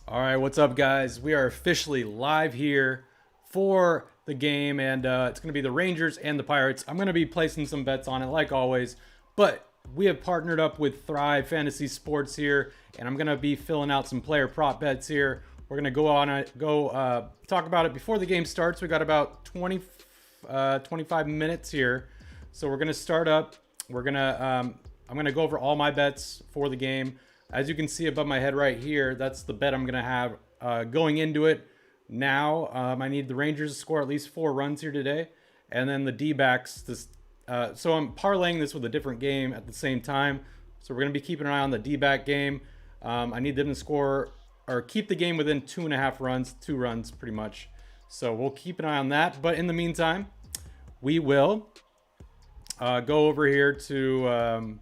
All right, what's up, guys? We are officially live here for the game, and it's going to be the Rangers and the Pirates. I'm going to be placing some bets on it, like always, but we have partnered up with Thrive Fantasy Sports here, and I'm going to be filling out some player prop bets here. We're going to talk about it before the game starts. We got about 25 minutes here, so we're going to start up. I'm going to go over all my bets for the game. As you can see above my head right here, that's the bet I'm going to have going into it. Now, I need the Rangers to score at least 4 runs here today. And then the D-backs. So I'm parlaying this with a different game at the same time. So we're going to be keeping an eye on the D-back game. I need them to score or keep the game within 2.5 runs, 2 runs pretty much. So we'll keep an eye on that. But in the meantime, we will go over here to...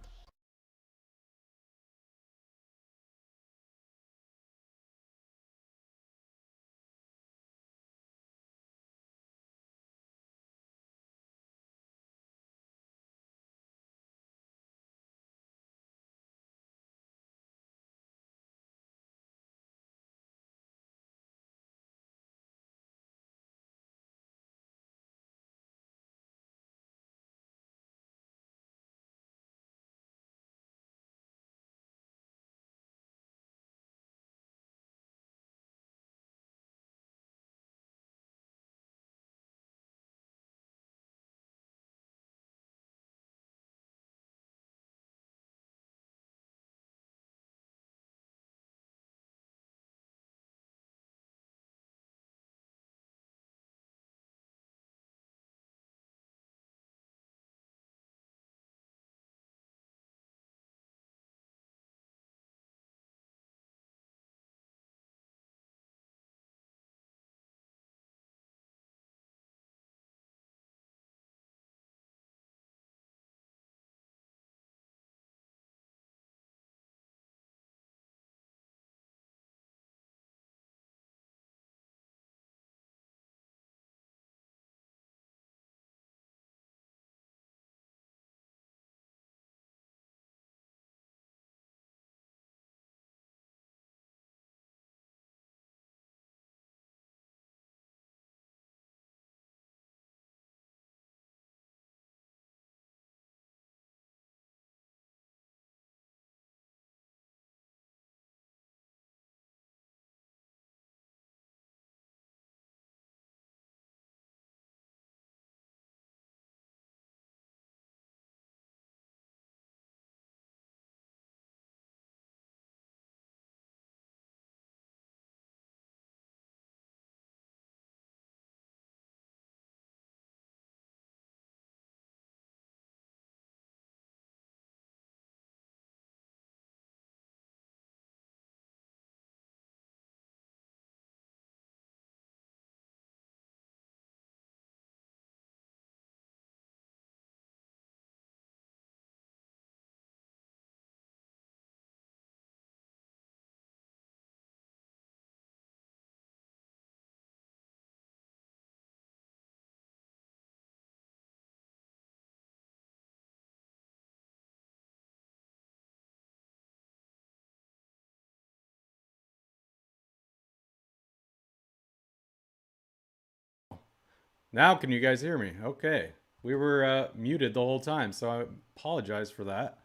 Now, can you guys hear me? Okay. We were muted the whole time, so I apologize for that.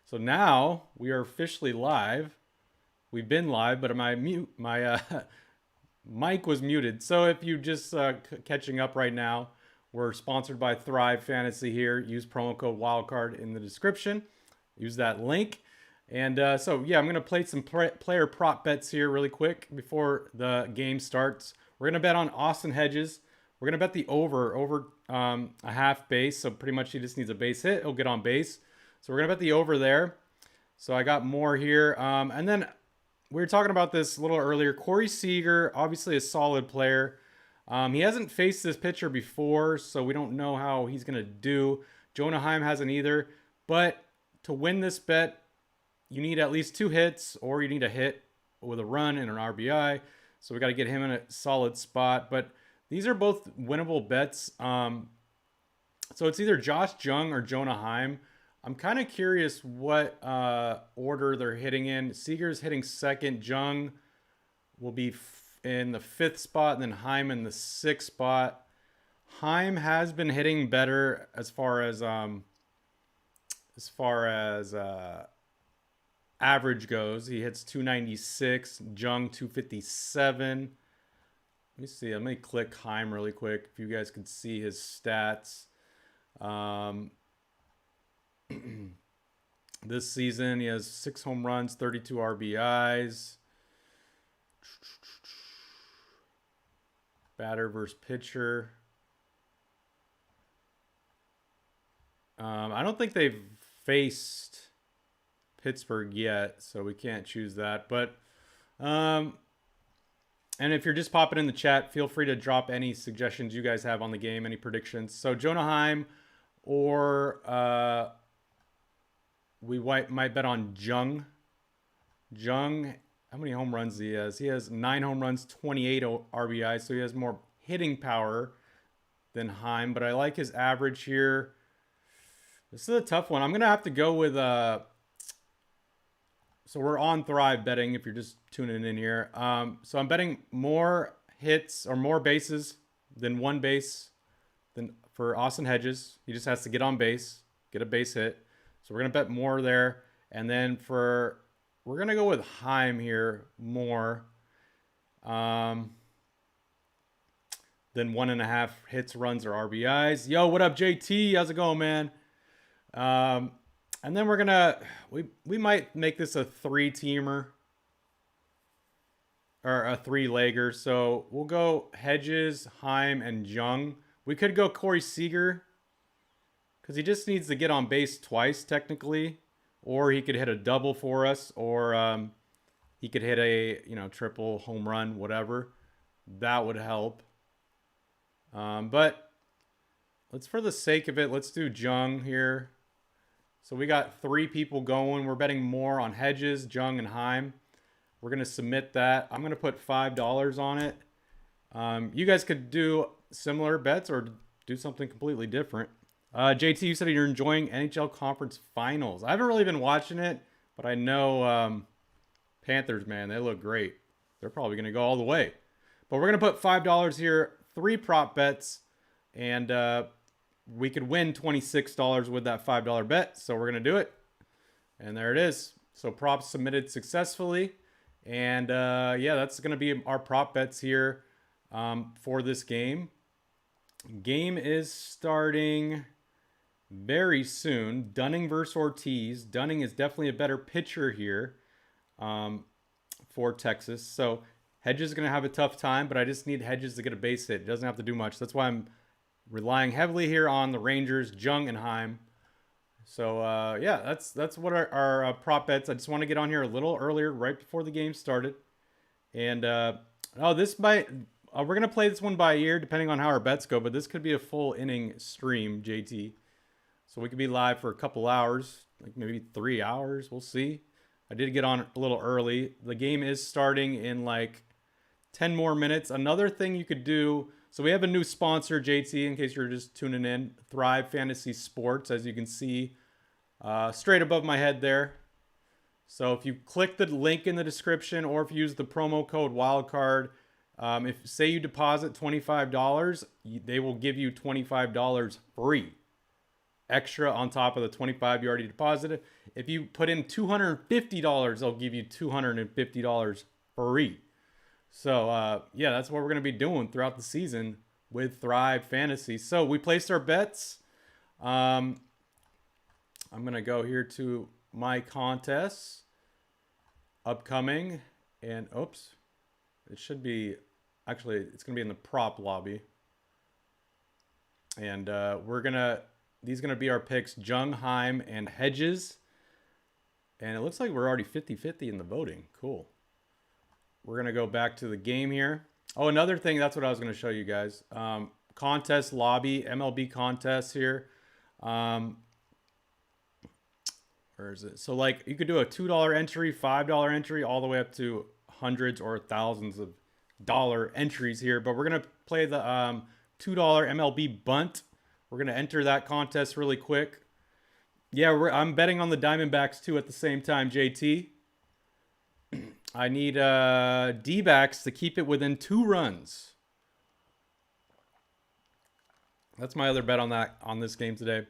So now we are officially live. We've been live, but my mic was muted. So if you just catching up right now, we're sponsored by Thrive Fantasy here. Use promo code Wildcard in the description. Use that link. And so yeah, I'm gonna play some player prop bets here really quick before the game starts. We're gonna bet on Austin Hedges. We're gonna bet the over a half base. So pretty much he just needs a base hit. He'll get on base. So we're gonna bet the over there. So I got more here. And then we were talking about this a little earlier. Corey Seager, obviously a solid player. He hasn't faced this pitcher before, so we don't know how he's going to do. Jonah Heim hasn't either. But to win this bet, you need at least 2 hits, or you need a hit with a run and an RBI. So we got to get him in a solid spot. But these are both winnable bets. So it's either Josh Jung or Jonah Heim. I'm kind of curious what order they're hitting in. Seager's hitting second. Jung will be in the 5th spot, and then Heim in the 6th spot. Heim has been hitting better as far as average goes. He hits 296, Jung 257. Let me see. Let me click Heim really quick if you guys can see his stats. This season, he has 6 home runs, 32 RBIs. Batter versus pitcher. I don't think they've faced Pittsburgh yet, so we can't choose that. But, and if you're just popping in the chat, feel free to drop any suggestions you guys have on the game, any predictions. So Jonah Heim, or we might bet on Jung. Jung, how many home runs he has? He has 9 home runs, 28 RBI, so he has more hitting power than Heim. But I like his average here. This is a tough one. I'm going to have to go with... so we're on Thrive betting if you're just tuning in here. So I'm betting more hits or more bases than 1 base than for Austin Hedges. He just has to get on base, get a base hit. So we're going to bet more there. And then we're going to go with Heim here more than 1.5 hits, runs, or RBIs. Yo, what up, JT? How's it going, man? And then we're gonna we might make this a 3-teamer or a 3-legger. So we'll go Hedges, Heim, and Jung. We could go Corey Seager because he just needs to get on base twice technically, or he could hit a double for us, or he could hit a triple, home run, whatever. That would help. But let's, for the sake of it, let's do Jung here. So we got 3 people going. We're betting more on Hedges, Jung, and Heim. We're going to submit that. I'm going to put $5 on it. You guys could do similar bets or do something completely different. JT, you said you're enjoying NHL Conference Finals. I haven't really been watching it, but I know Panthers, man, they look great. They're probably going to go all the way. But we're going to put $5 here, 3 prop bets, and we could win $26 with that $5 bet. So we're going to do it. And there it is. So props submitted successfully. And yeah, that's going to be our prop bets here for this game. Game is starting very soon. Dunning versus Ortiz. Dunning is definitely a better pitcher here for Texas. So Hedges is going to have a tough time, but I just need Hedges to get a base hit. It doesn't have to do much. That's why I'm relying heavily here on the Rangers, Jung, and Heim. So yeah, that's what our prop bets. I just want to get on here a little earlier, right before the game started. And this might we're gonna play this one by ear, depending on how our bets go. But this could be a full inning stream, JT. So we could be live for a couple hours, like maybe 3 hours. We'll see. I did get on a little early. The game is starting in like 10 more minutes. Another thing you could do. So we have a new sponsor, JT, in case you're just tuning in. Thrive Fantasy Sports, as you can see straight above my head there. So if you click the link in the description, or if you use the promo code WILDCARD, if say you deposit $25, they will give you $25 free. Extra on top of the $25 you already deposited. If you put in $250, they'll give you $250 free. So, yeah, that's what we're going to be doing throughout the season with Thrive Fantasy. So, we placed our bets. I'm going to go here to my contests. Upcoming. And, oops. It should be, actually, it's going to be in the prop lobby. And these are going to be our picks, Jung, Heim, and Hedges. And it looks like we're already 50-50 in the voting. Cool. We're going to go back to the game here. Oh, another thing, that's what I was going to show you guys. Contest lobby, MLB contests here. Where is it? So, like, you could do a $2 entry, $5 entry, all the way up to hundreds or thousands of dollar entries here. But we're going to play the $2 MLB bunt. We're going to enter that contest really quick. Yeah, I'm betting on the Diamondbacks, too, at the same time, JT. I need D-backs to keep it within 2 runs. That's my other bet on this game today.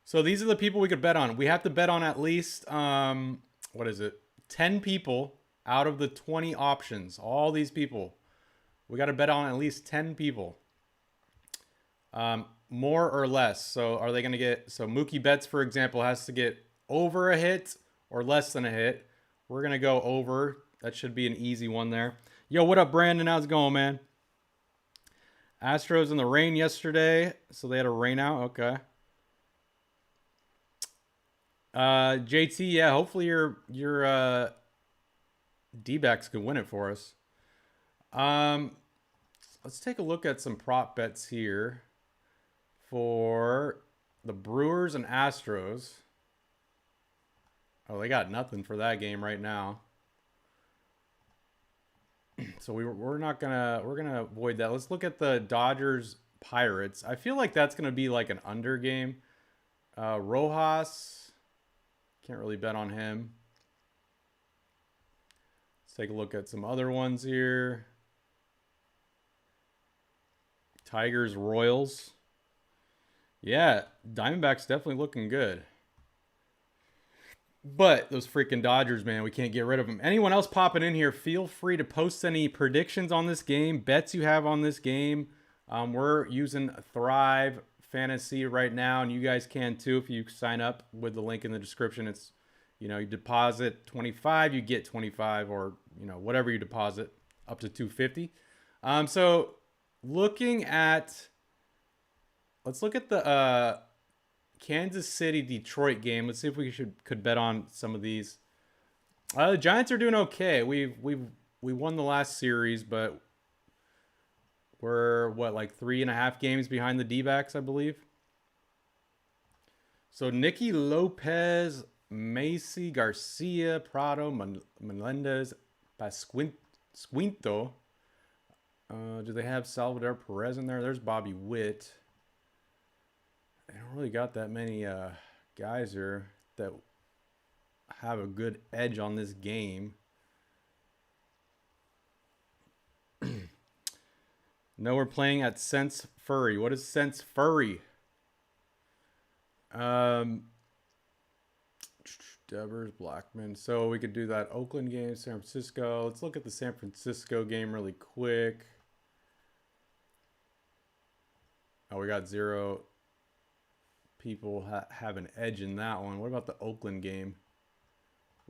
So these are the people we could bet on. We have to bet on at least what is it? 10 people out of the 20 options. All these people. We got to bet on at least 10 people. More or less. So are they going to get... So Mookie Betts, for example, has to get over a hit or less than a hit. We're going to go over. That should be an easy one there. Yo, what up, Brandon? How's it going, man? Astros in the rain yesterday. So they had a rain out. Okay. JT, yeah, hopefully your D-backs could win it for us. Let's take a look at some prop bets here for the Brewers and Astros. Oh, they got nothing for that game right now. So we're gonna avoid that. Let's look at the Dodgers Pirates. I feel like that's gonna be like an under game. Rojas, can't really bet on him. Let's take a look at some other ones here. Tigers Royals. Yeah, Diamondbacks definitely looking good. But those freaking Dodgers, man, we can't get rid of them. Anyone else popping in here, feel free to post any predictions on this game, bets you have on this game. We're using Thrive Fantasy right now, and you guys can too if you sign up with the link in the description. It's, you deposit 25, you get 25, or, whatever you deposit, up to 250. So looking at, let's look at the Kansas City Detroit game. Let's see if we could bet on some of these. The Giants are doing okay. We won the last series, but we're like 3.5 games behind the D-backs, I believe. So Nicky Lopez, Macy, Garcia, Prado, Melendez, Pasquinto. Do they have Salvador Perez in there? There's Bobby Witt. They don't really got that many guys here that have a good edge on this game. No, we're playing at Sense Furry. What is Sense Furry? Devers, Blackman. So we could do that Oakland game, San Francisco. Let's look at the San Francisco game really quick. Oh, we got 0 people have an edge in that one. What about the Oakland game?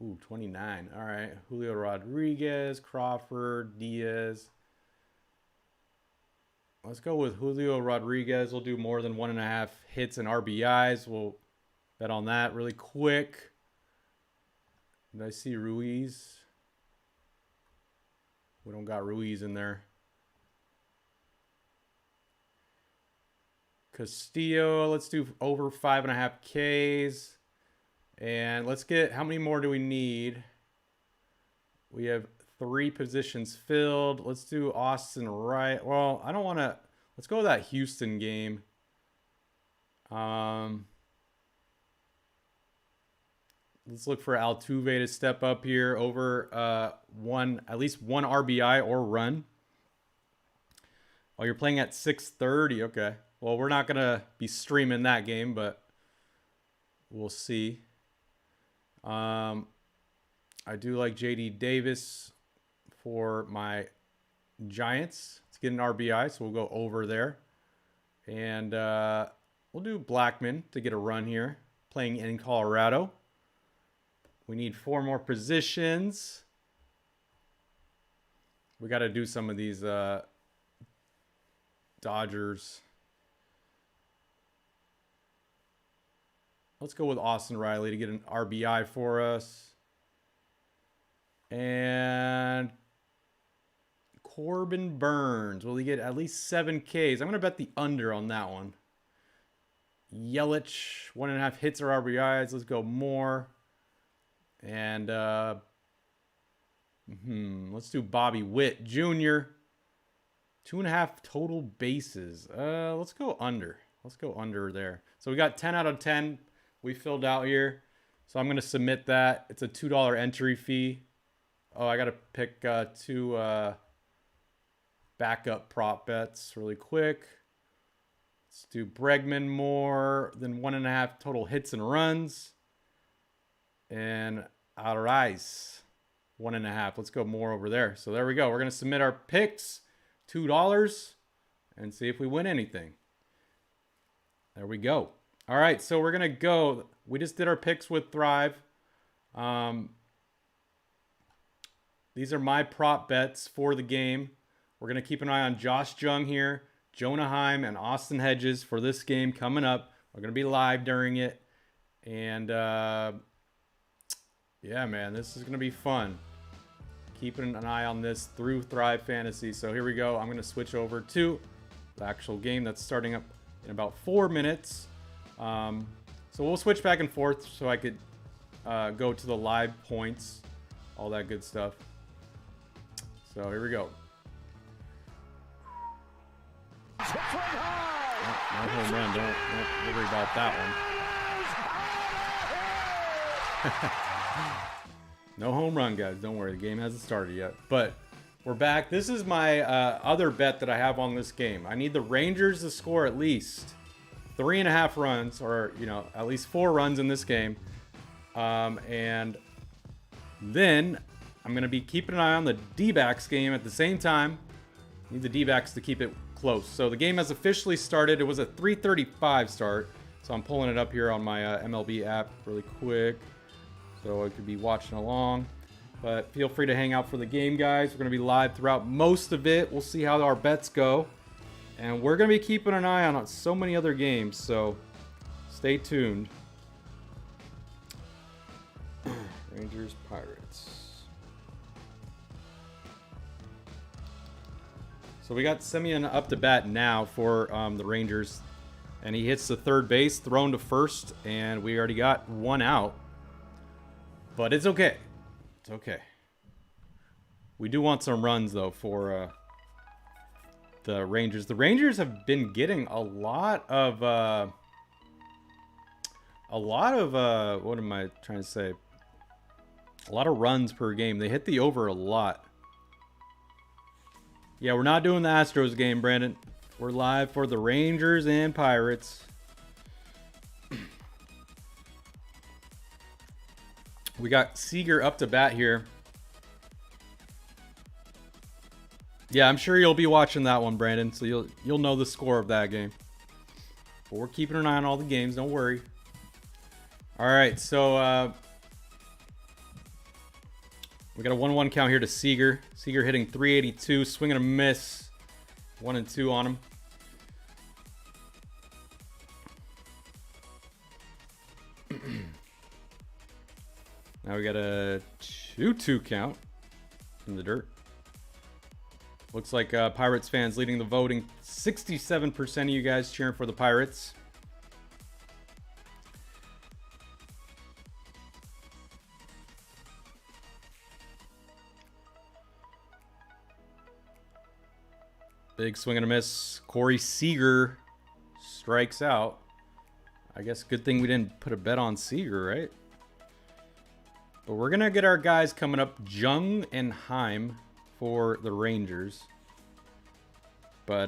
Ooh, 29. All right. Julio Rodriguez, Crawford, Diaz. Let's go with Julio Rodriguez. We'll do more than 1.5 hits and RBIs. We'll bet on that really quick. Did I see Ruiz? We don't got Ruiz in there. Castillo, let's do over 5.5 Ks. And let's get, how many more do we need? We have 3 positions filled. Let's do Austin Wright. Well, I don't want to, let's go with that Houston game. Let's look for Altuve to step up here over at least one RBI or run. Oh, you're playing at 6:30. Okay. Well, we're not going to be streaming that game, but we'll see. I do like JD Davis for my Giants. Let's get an RBI, so we'll go over there. And we'll do Blackman to get a run here, playing in Colorado. We need 4 more positions. We got to do some of these Dodgers. Let's go with Austin Riley to get an RBI for us. And Corbin Burns. Will he get at least 7 Ks? I'm going to bet the under on that one. Yelich, 1.5 hits or RBIs. Let's go more. And let's do Bobby Witt Jr. 2.5 total bases. Let's go under. Let's go under there. So we got 10 out of 10 we filled out here. So I'm going to submit that. It's a $2 entry fee. Oh, I got to pick 2 backup prop bets really quick. Let's do Bregman more than 1.5 total hits and runs. And Arraez, 1.5. Let's go more over there. So there we go. We're going to submit our picks, $2, and see if we win anything. There we go. All right, so we're going to go. We just did our picks with Thrive. These are my prop bets for the game. We're going to keep an eye on Josh Jung here, Jonah Heim, and Austin Hedges for this game coming up. We're going to be live during it. And, yeah, man, this is going to be fun. Keeping an eye on this through Thrive Fantasy. So here we go. I'm going to switch over to the actual game that's starting up in about 4 minutes. So we'll switch back and forth so I could go to the live points, all that good stuff. So here we go. No home run. Don't worry about that one. No home run, guys. Don't worry. The game hasn't started yet. But we're back. This is my other bet that I have on this game. I need the Rangers to score at least 3.5 runs, or at least 4 runs in this game. And then I'm going to be keeping an eye on the D-backs game at the same time. Need the D-backs to keep it close. So the game has officially started. It was a 3:35 start. So I'm pulling it up here on my MLB app really quick, so I could be watching along. But feel free to hang out for the game, guys. We're going to be live throughout most of it. We'll see how our bets go. And we're going to be keeping an eye on so many other games, so stay tuned. Rangers, Pirates. So we got Semyon up to bat now for the Rangers. And he hits the third base, thrown to first, and we already got 1 out. But it's okay. It's okay. We do want some runs, though, for the Rangers. The Rangers have been getting a lot of what am I trying to say? A lot of runs per game. They hit the over a lot. Yeah, we're not doing the Astros game, Brandon. We're live for the Rangers and Pirates. We got Seager up to bat here. Yeah, I'm sure you'll be watching that one, Brandon, so you'll know the score of that game. But we're keeping an eye on all the games, don't worry. All right, so we got a 1-1 count here to Seager. Seager hitting 382, swing and a miss. 1-2 on him. Now we got a 2-2 count in the dirt. Looks like Pirates fans leading the voting. 67% of you guys cheering for the Pirates. Big swing and a miss. Corey Seager strikes out. I guess good thing we didn't put a bet on Seager, right? But we're going to get our guys coming up. Jung and Heim for the Rangers. But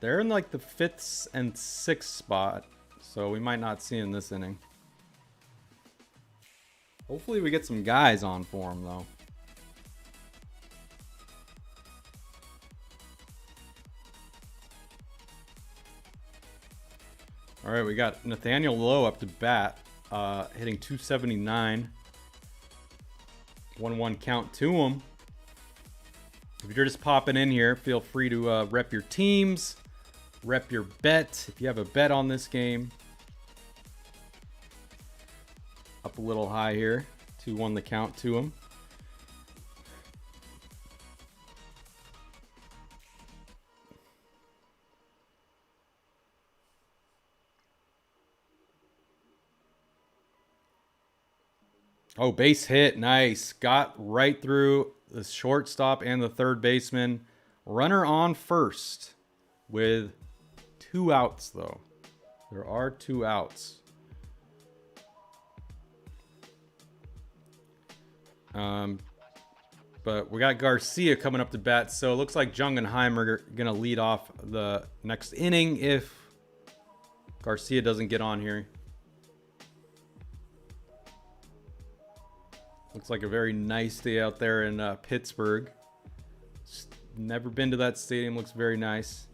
they're in like the 5th and 6th spot. So we might not see in this inning. Hopefully we get some guys on for them, though. All right, we got Nathaniel Lowe up to bat, hitting 279. 1-1 count to him. If you're just popping in here, feel free to rep your teams, rep your bet. If you have a bet on this game, up a little high here. 2-1 the count to him. Oh, base hit. Nice. Got right through the shortstop and the third baseman. Runner on first with 2 outs, though. There are 2 outs. But we got Garcia coming up to bat, so it looks like Jung and Heim are going to lead off the next inning if Garcia doesn't get on here. Looks like a very nice day out there in Pittsburgh. Never been to that stadium. Looks very nice.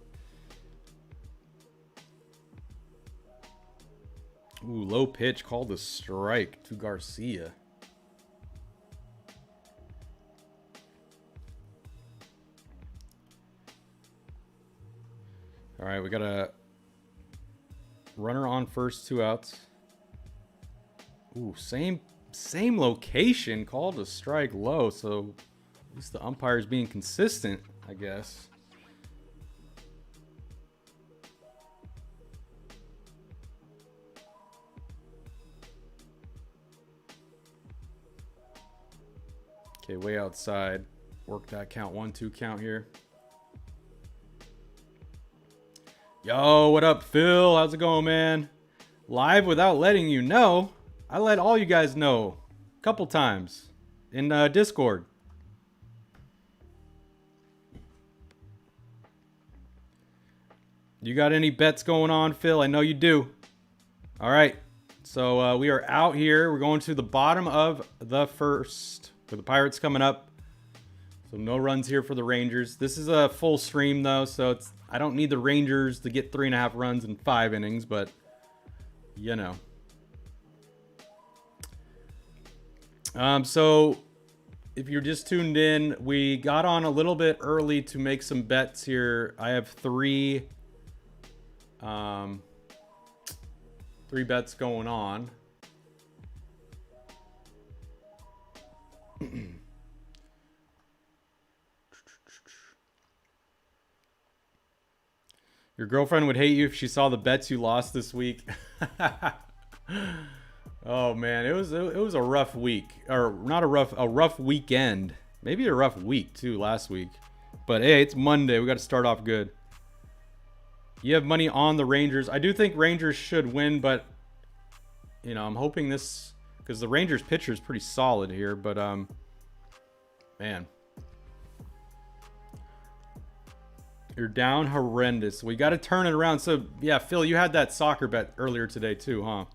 Ooh, low pitch called a strike to Garcia. All right, we got a runner on first, 2 outs. Ooh, same location, called a strike low, so at least the umpire's being consistent, I guess. Okay, way outside. Work that count. 1-2 count here. Yo, what up, Phil? How's it going, man? Live without letting you know. I let all you guys know a couple times in Discord. You got any bets going on, Phil? I know you do. All right. So we are out here. We're going to the bottom of the first for the Pirates coming up. So no runs here for the Rangers. This is a full stream though, so I don't need the Rangers to get 3.5 runs in 5 innings, but you know. So if you're just tuned in, we got on a little bit early to make some bets here. I have three bets going on. Your girlfriend would hate you if she saw the bets you lost this week. Oh man, it was a rough week, or not a rough weekend. Maybe a rough week too last week. But hey, it's Monday. We got to start off good. You have money on the Rangers. I do think Rangers should win, but you know, I'm hoping this, because the Rangers pitcher is pretty solid here, but man. You're down horrendous. We got to turn it around. So, yeah, Phil, you had that soccer bet earlier today too, huh?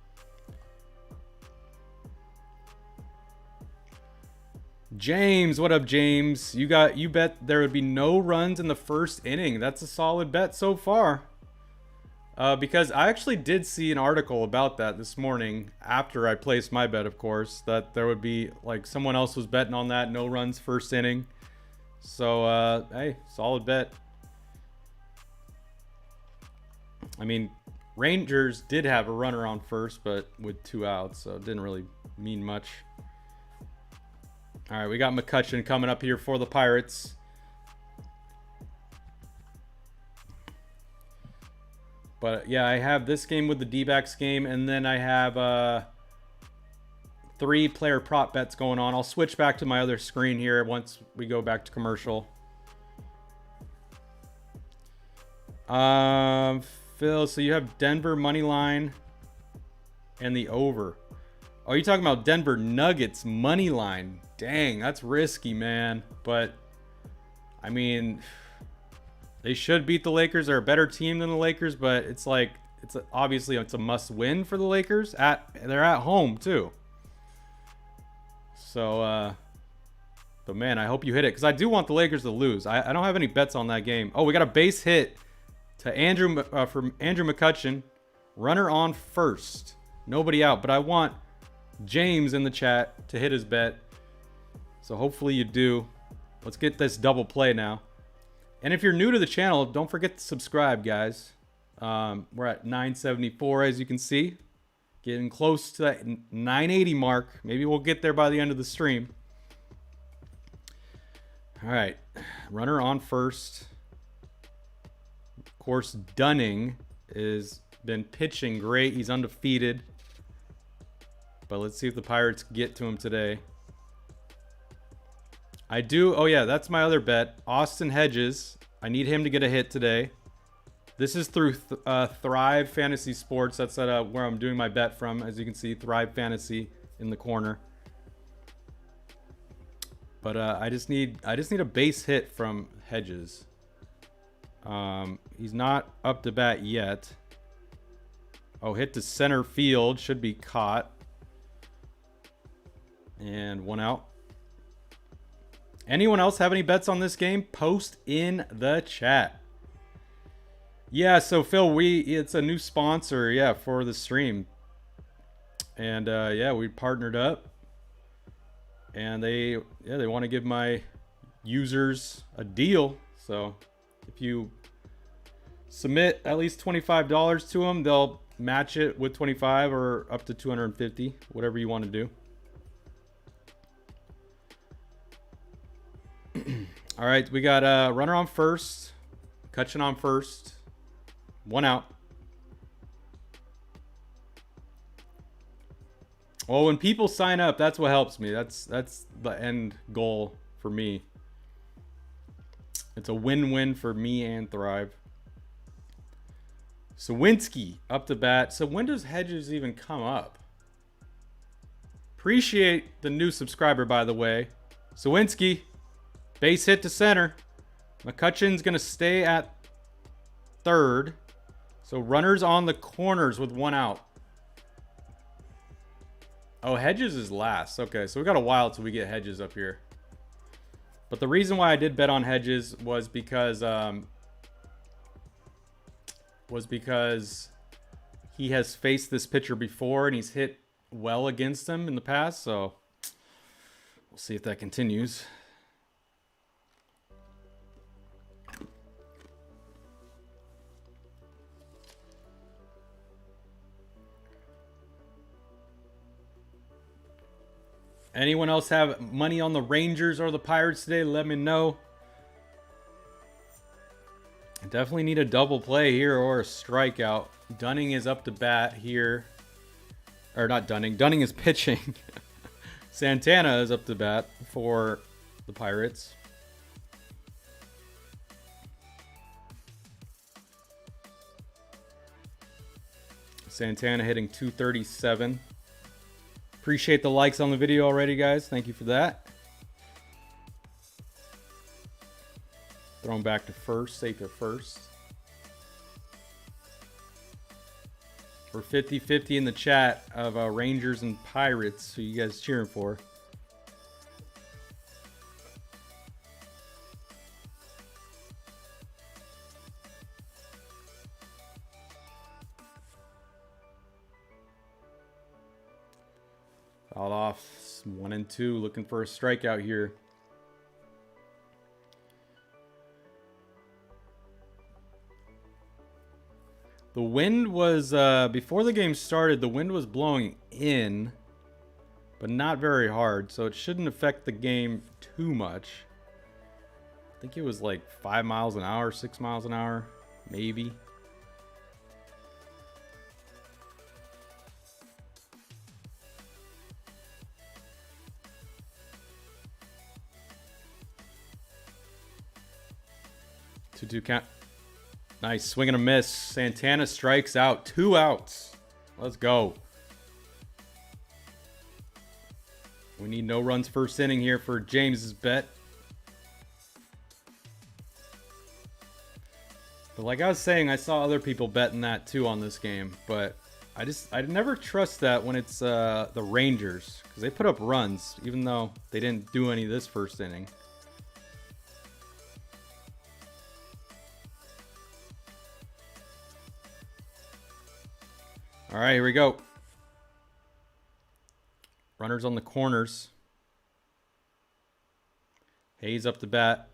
James, what up, James? You bet there would be no runs in the first inning. That's a solid bet so far. Because I actually did see an article about that this morning after I placed my bet, of course, that there would be, like, someone else was betting on that, no runs first inning. So, hey, solid bet. I mean, Rangers did have a runner on first, but with 2 outs, so it didn't really mean much. All right, we got McCutcheon coming up here for the Pirates. But yeah, I have this game with the D-backs game, and then I have 3 player prop bets going on. I'll switch back to my other screen here once we go back to commercial. Phil, so you have Denver money line and the over. Oh, you're talking about Denver Nuggets money line. Dang, that's risky, man. But I mean, they should beat the Lakers. They're a better team than the Lakers, but it's like obviously it's a must-win for the Lakers. They're at home too. So, but man, I hope you hit it, because I do want the Lakers to lose. I don't have any bets on that game. Oh, we got a base hit to from Andrew McCutcheon. Runner on first. Nobody out, but I want James in the chat to hit his bet. So hopefully you do. Let's get this double play now. And if you're new to the channel, don't forget to subscribe, guys. We're at 974, as you can see. Getting close to that 980 mark. Maybe we'll get there by the end of the stream. All right. Runner on first. Of course, Dunning has been pitching great. He's undefeated. But let's see if the Pirates get to him today. I do. Oh, yeah, that's my other bet. Austin Hedges. I need him to get a hit today. This is through Thrive Fantasy Sports. That's where I'm doing my bet from. As you can see, Thrive Fantasy in the corner. But I just need a base hit from Hedges. He's not up to bat yet. Oh, hit to center field. Should be caught. And 1 out. Anyone else have any bets on this game? Post in the chat. Yeah, so Phil, it's a new sponsor, yeah, for the stream. And yeah, we partnered up. And they want to give my users a deal. So if you submit at least $25 to them, they'll match it with 25 or up to 250, whatever you want to do. All right, we got runner on first, Cutchin on first, 1 out. Well, when people sign up, that's what helps me. That's the end goal for me. It's a win-win for me and Thrive. Sawinski up to bat. So when does Hedges even come up? Appreciate the new subscriber, by the way. Sawinski, base hit to center. McCutcheon's going to stay at third. So runners on the corners with 1 out. Oh, Hedges is last. Okay, so we got a while till we get Hedges up here. But the reason why I did bet on Hedges was because he has faced this pitcher before and he's hit well against him in the past. So we'll see if that continues. Anyone else have money on the Rangers or the Pirates today? Let me know. I definitely need a double play here or a strikeout. Dunning is up to bat here. Or not Dunning. Dunning is pitching. Santana is up to bat for the Pirates. Santana hitting .237. Appreciate the likes on the video already, guys. Thank you for that. Thrown back to first, safe at first. We're 50-50 in the chat of Rangers and Pirates. Who you guys cheering for? Fouled off 1 and 2, looking for a strikeout here. The wind was, before the game started, the wind was blowing in, but not very hard, so it shouldn't affect the game too much. I think it was like 5 miles an hour, 6 miles an hour, maybe. Two count. Nice swing and a miss. Santana strikes out. 2 outs. Let's go. We need no runs first inning here for James's bet. But like I was saying, I saw other people betting that too on this game. But I never trust that when it's the Rangers. Because they put up runs, even though they didn't do any this first inning. All right, here we go. Runners on the corners. Hayes up to bat.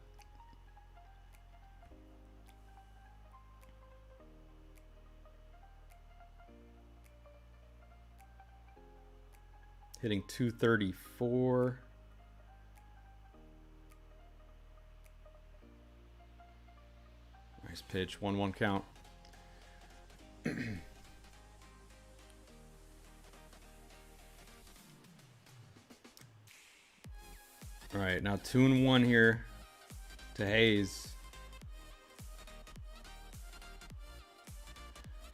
Hitting .234. Nice pitch, 1-1 count. All right, now 2-1 here to Hayes.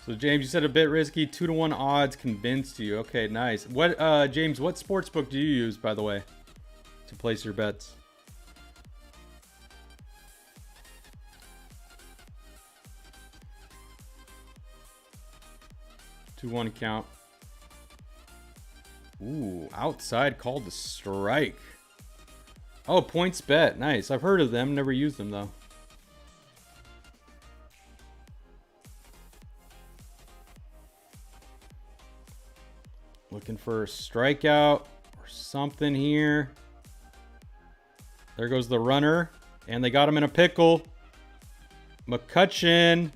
So James, you said a bit risky. 2-1 odds convinced you. Okay, nice. What, James? What sports book do you use, by the way, to place your bets? 2-1 count. Ooh, outside called to strike. Oh, points bet. Nice. I've heard of them. Never used them, though. Looking for a strikeout or something here. There goes the runner. And they got him in a pickle. McCutcheon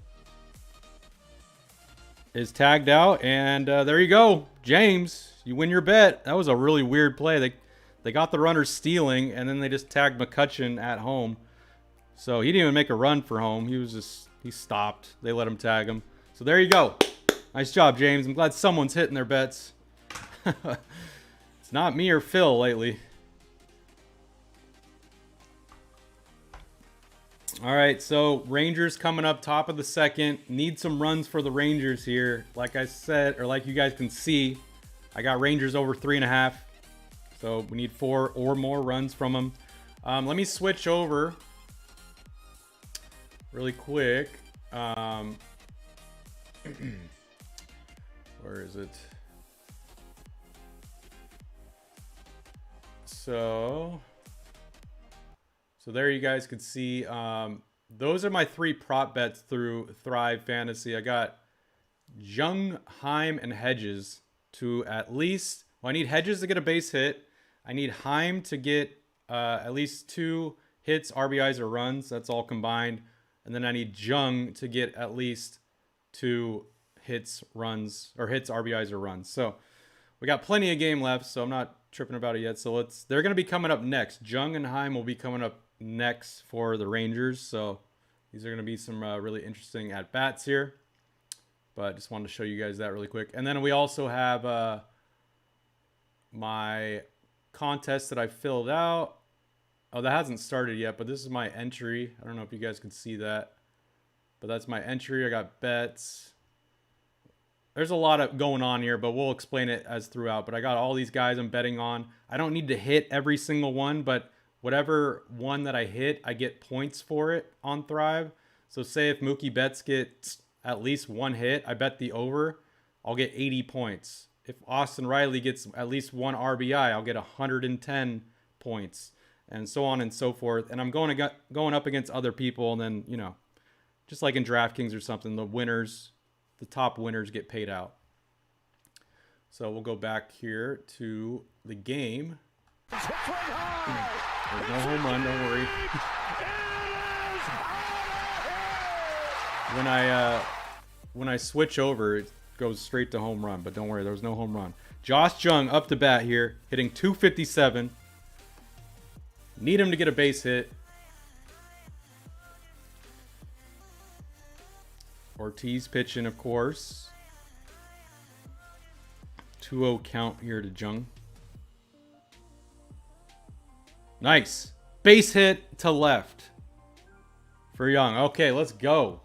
is tagged out. And there you go. James, you win your bet. That was a really weird play. They got the runner stealing, and then they just tagged McCutcheon at home. So he didn't even make a run for home. He stopped. They let him tag him. So there you go. Nice job, James. I'm glad someone's hitting their bets. It's not me or Phil lately. All right, so Rangers coming up top of the second. Need some runs for the Rangers here. Like I said, or like you guys can see, I got Rangers over 3.5. So we need 4 or more runs from them. Let me switch over really quick. Where is it? So there you guys can see. Those are my 3 prop bets through Thrive Fantasy. I got Jung, Heim, and Hedges to at least... Well, I need Hedges to get a base hit. I need Heim to get at least 2 hits, RBIs, or runs. That's all combined. And then I need Jung to get at least 2 hits, runs, or hits, RBIs, or runs. So we got plenty of game left, so I'm not tripping about it yet. So they're going to be coming up next. Jung and Heim will be coming up next for the Rangers. So these are going to be some really interesting at-bats here. But just wanted to show you guys that really quick. And then we also have my contest that I filled out. Oh, that hasn't started yet, but this is my entry. I don't know if you guys can see that, but that's my entry. I got bets. There's a lot of going on here, but we'll explain it as throughout. But I got all these guys I'm betting on. I don't need to hit every single one, but whatever one that I hit, I get points for it on Thrive. So say if Mookie Betts gets at least 1 hit, I bet the over, I'll get 80 points. If Austin Riley gets at least 1 RBI, I'll get 110 points, and so on and so forth. And I'm going up against other people, and then, you know, just like in DraftKings or something, the top winners get paid out. So we'll go back here to the game. There's no home run, don't worry. When I switch over, it goes straight to home run, but don't worry, there was no home run. Josh Jung up to bat here, hitting .257. Need him to get a base hit. Ortiz pitching, of course. 2-0 count here to Jung. Nice. Base hit to left for Young. Okay, let's go.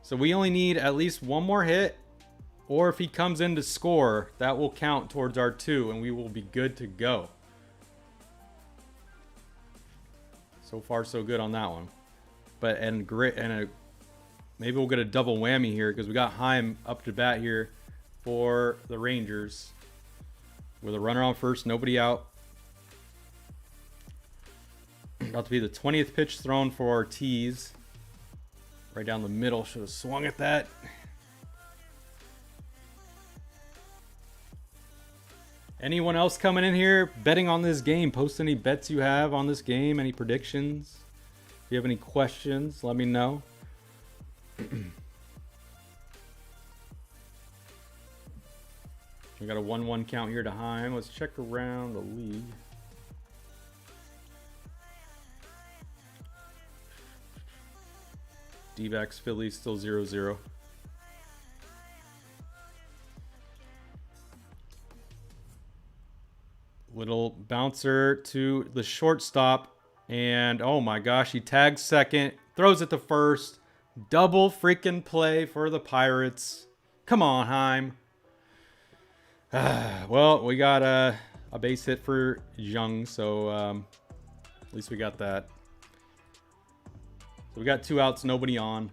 So we only need at least 1 more hit, or if he comes in to score, that will count towards our 2, and we will be good to go. So far, so good on that one. But maybe we'll get a double whammy here because we got Heim up to bat here for the Rangers with a runner on first, nobody out. About to be the 20th pitch thrown for Ortiz. Right down the middle. Should have swung at that. Anyone else coming in here betting on this game? Post any bets you have on this game. Any predictions? If you have any questions, let me know. We got a 1-1 count here to Heim. Let's check around the league. D-backs Phillies still 0-0. Little bouncer to the shortstop. And oh my gosh, he tags second. Throws it to first. Double freaking play for the Pirates. Come on, Heim. Well, we got a base hit for Jung, so at least we got that. So we got 2 outs, nobody on.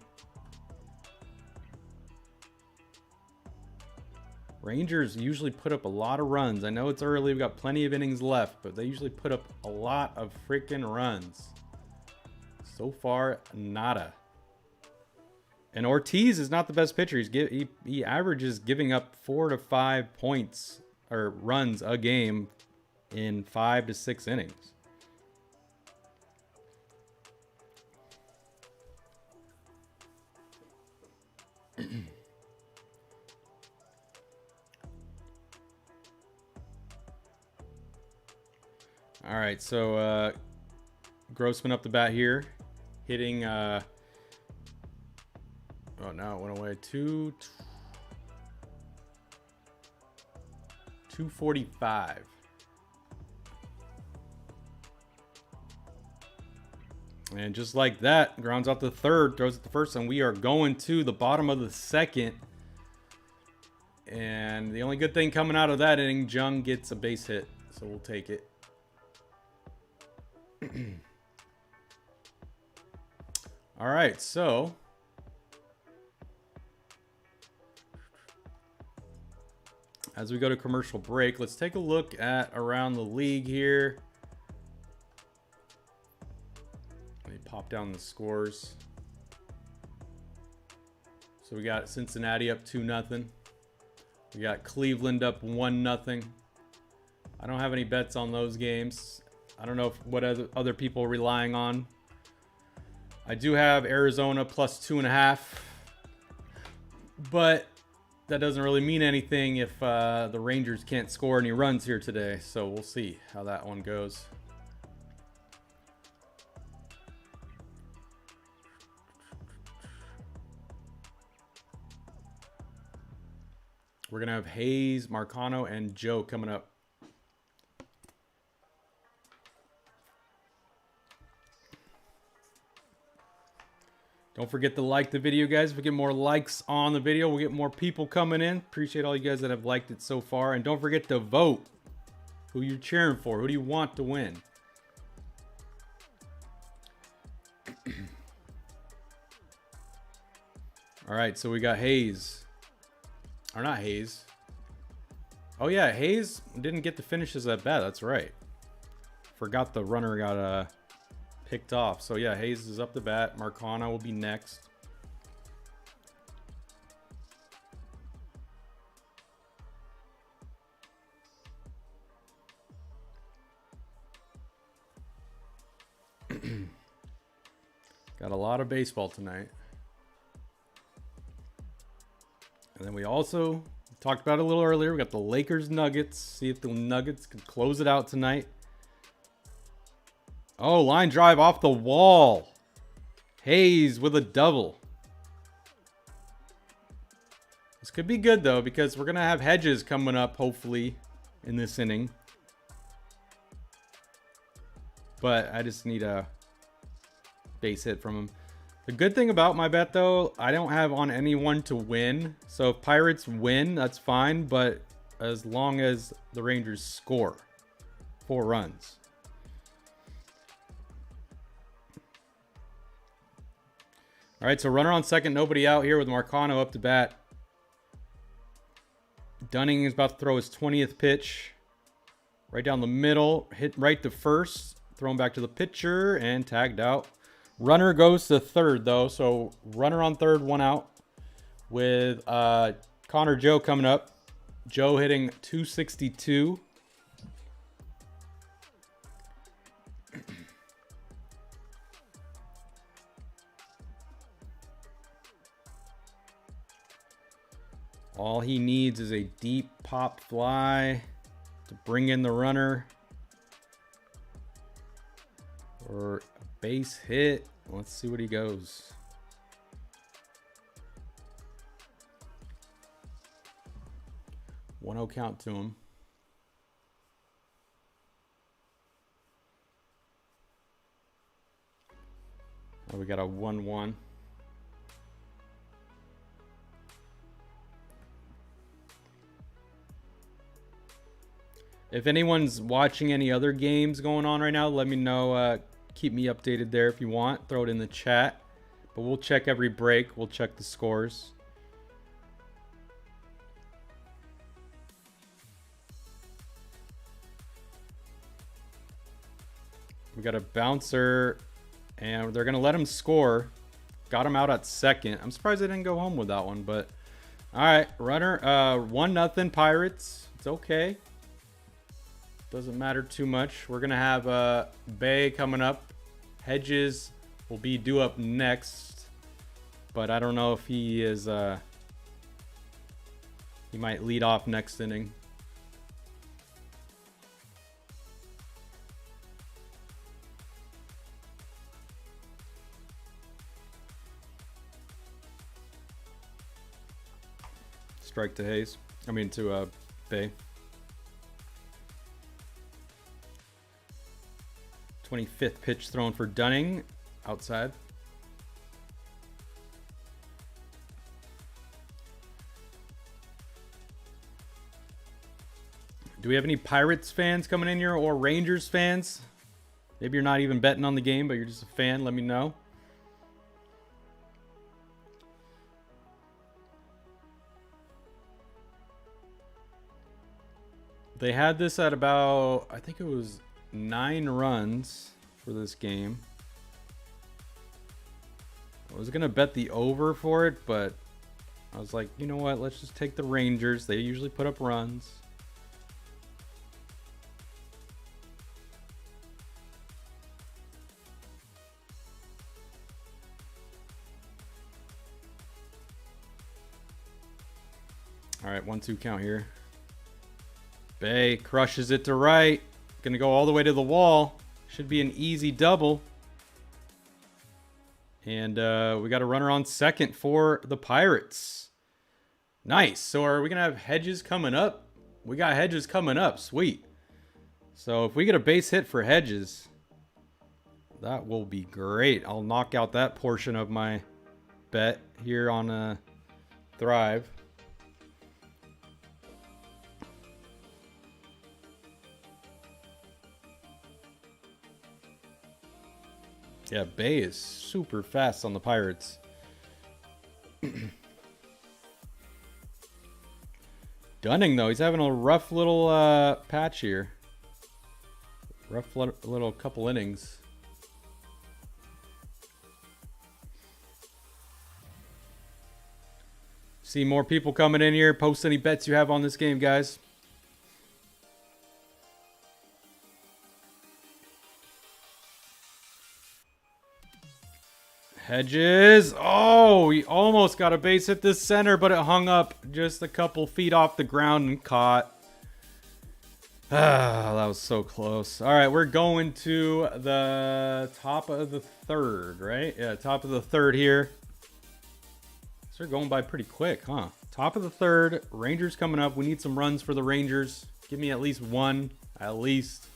Rangers usually put up a lot of runs. I know it's early, we've got plenty of innings left, but they usually put up a lot of freaking runs. So far, nada. And Ortiz is not the best pitcher. He averages giving up 4 to 5 points or runs a game in 5 to 6 innings. All right, so Grossman up the bat here, hitting. Oh no, it went away. 245. And just like that, grounds out the third, throws it the first, and we are going to the bottom of the second. And the only good thing coming out of that inning, Jung gets a base hit, so we'll take it. All right, so as we go to commercial break, let's take a look at around the league here. Let me pop down the scores. So we got Cincinnati up 2-0. We got Cleveland up 1-0. I don't have any bets on those games. I don't know what other people are relying on. I do have Arizona plus 2.5, but that doesn't really mean anything if the Rangers can't score any runs here today. So we'll see how that one goes. We're going to have Hayes, Marcano, and Joe coming up. Don't forget to like the video, guys. If we get more likes on the video, we'll get more people coming in. Appreciate all you guys that have liked it so far. And don't forget to vote who you're cheering for. Who do you want to win? All right, so we got Hayes. Or not Hayes. Oh, yeah, Hayes didn't get the finishes at bat. That's right. Forgot the runner got picked off. So yeah, Hayes is up the bat. Marcano will be next. Got a lot of baseball tonight. And then we also talked about it a little earlier. We got the Lakers Nuggets. See if the Nuggets can close it out tonight. Oh, line drive off the wall. Hayes with a double. This could be good, though, because we're going to have Hedges coming up, hopefully, in this inning. But I just need a base hit from him. The good thing about my bet, though, I don't have on anyone to win. So if Pirates win, that's fine. But as long as the Rangers score 4 runs. All right, so runner on second, nobody out here with Marcano up to bat. Dunning is about to throw his 20th pitch. Right down the middle, hit right to first. Thrown back to the pitcher and tagged out. Runner goes to third, though. So runner on third, 1 out. With Connor Joe coming up. Joe hitting 262. All he needs is a deep pop fly to bring in the runner. Or a base hit. Let's see what he goes. One-0 count to him. Oh, we got a 1-1. If anyone's watching any other games going on right now, let me know. Keep me updated there if you want. Throw it in the chat. But we'll check every break. We'll check the scores. We got a bouncer, and they're going to let him score. Got him out at second. I'm surprised they didn't go home with that one, but all right, runner. 1-0 Pirates. It's okay. Doesn't matter too much. We're going to have Bay coming up. Hedges will be due up next, but I don't know if he is. He might lead off next inning. Strike to Hayes. I mean to Bay. 25th pitch thrown for Dunning. Outside. Do we have any Pirates fans coming in here or Rangers fans? Maybe you're not even betting on the game, but you're just a fan. Let me know. They had this at about, I think it was 9 runs for this game. I was going to bet the over for it, but I was like, you know what? Let's just take the Rangers. They usually put up runs. All right, 1-2 count here. Bay crushes it to right. Gonna go all the way to the wall. Should be an easy double. And we got a runner on second for the Pirates. Nice. So are we gonna have Hedges coming up? We got Hedges coming up. Sweet. So if we get a base hit for Hedges, that will be great. I'll knock out that portion of my bet here on Thrive. Yeah, Bay is super fast on the Pirates. Dunning, though, he's having a rough little patch here. Rough little couple innings. See more people coming in here. Post any bets you have on this game, guys. Hedges. Oh, he almost got a base hit this center, but it hung up just a couple feet off the ground and caught. Ah, that was so close. All right, we're going to the top of the third, right? Yeah, top of the third here. They're going by pretty quick, huh? Top of the third. Rangers coming up. We need some runs for the Rangers. Give me at least one. At least.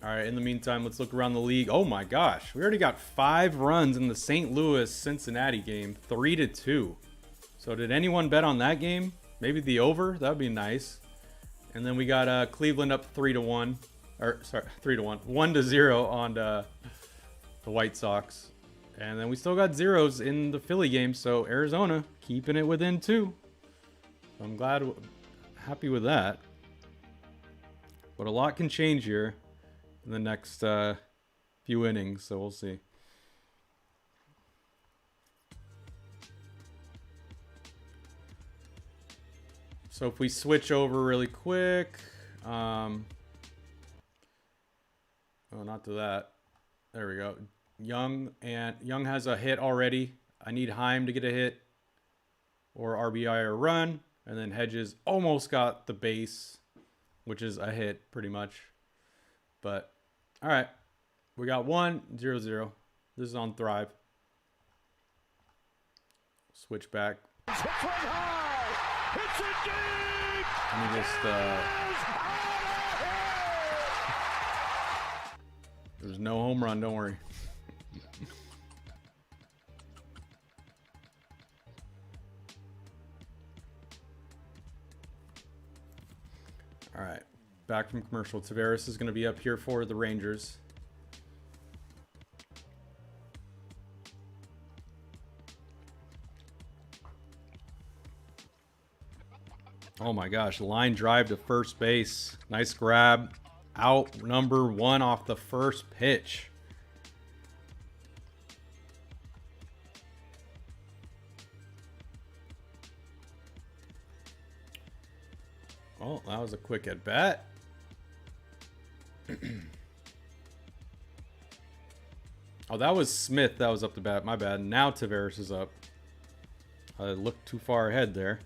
All right, in the meantime, let's look around the league. Oh my gosh, we already got 5 runs in the St. Louis-Cincinnati game, 3-2. So did anyone bet on that game? Maybe the over? That would be nice. And then we got Cleveland up 3-1. Or sorry, 3-1. 1-0 on the White Sox. And then we still got zeros in the Philly game, so Arizona keeping it within 2. So I'm glad, happy with that. But a lot can change here in the next few innings, so we'll see. So if we switch over really quick, oh, not to that. There we go. Young has a hit already. I need Heim to get a hit or RBI or run, and then Hedges almost got the base, which is a hit pretty much. But, all right. We got 1-0-0. This is on Thrive. Switch back. Let me just, there's no home run, don't worry. All right. Back from commercial. Tavares is going to be up here for the Rangers. Oh my gosh, line drive to first base. Nice grab. Out number 1 off the first pitch. Oh, that was a quick at bat. Oh, that was Smith. That was up to bat. My bad. Now Tavares is up. I looked too far ahead there.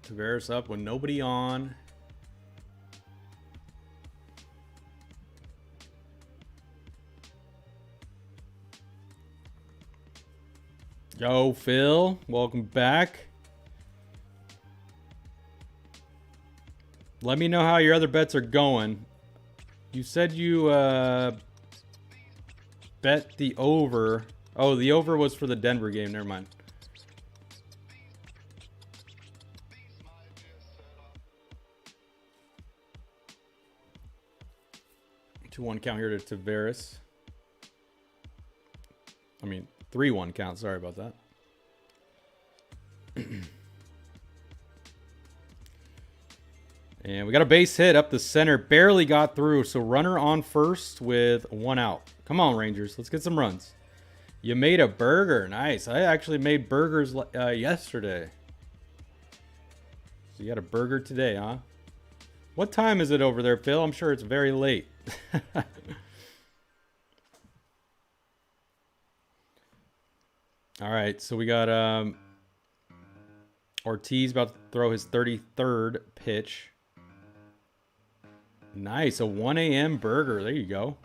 Tavares up with nobody on. Yo, Phil. Welcome back. Let me know how your other bets are going. You said you bet the over. Oh, the over was for the Denver game. Never mind. Two-one count here to Tavares. I mean, 3-1 count. Sorry about that. And we got a base hit up the center. Barely got through. So runner on first with 1 out. Come on, Rangers. Let's get some runs. You made a burger. Nice. I actually made burgers yesterday. So you got a burger today, huh? What time is it over there, Phil? I'm sure it's very late. All right. So we got Ortiz about to throw his 33rd pitch. Nice, a 1 a.m. burger. There you go.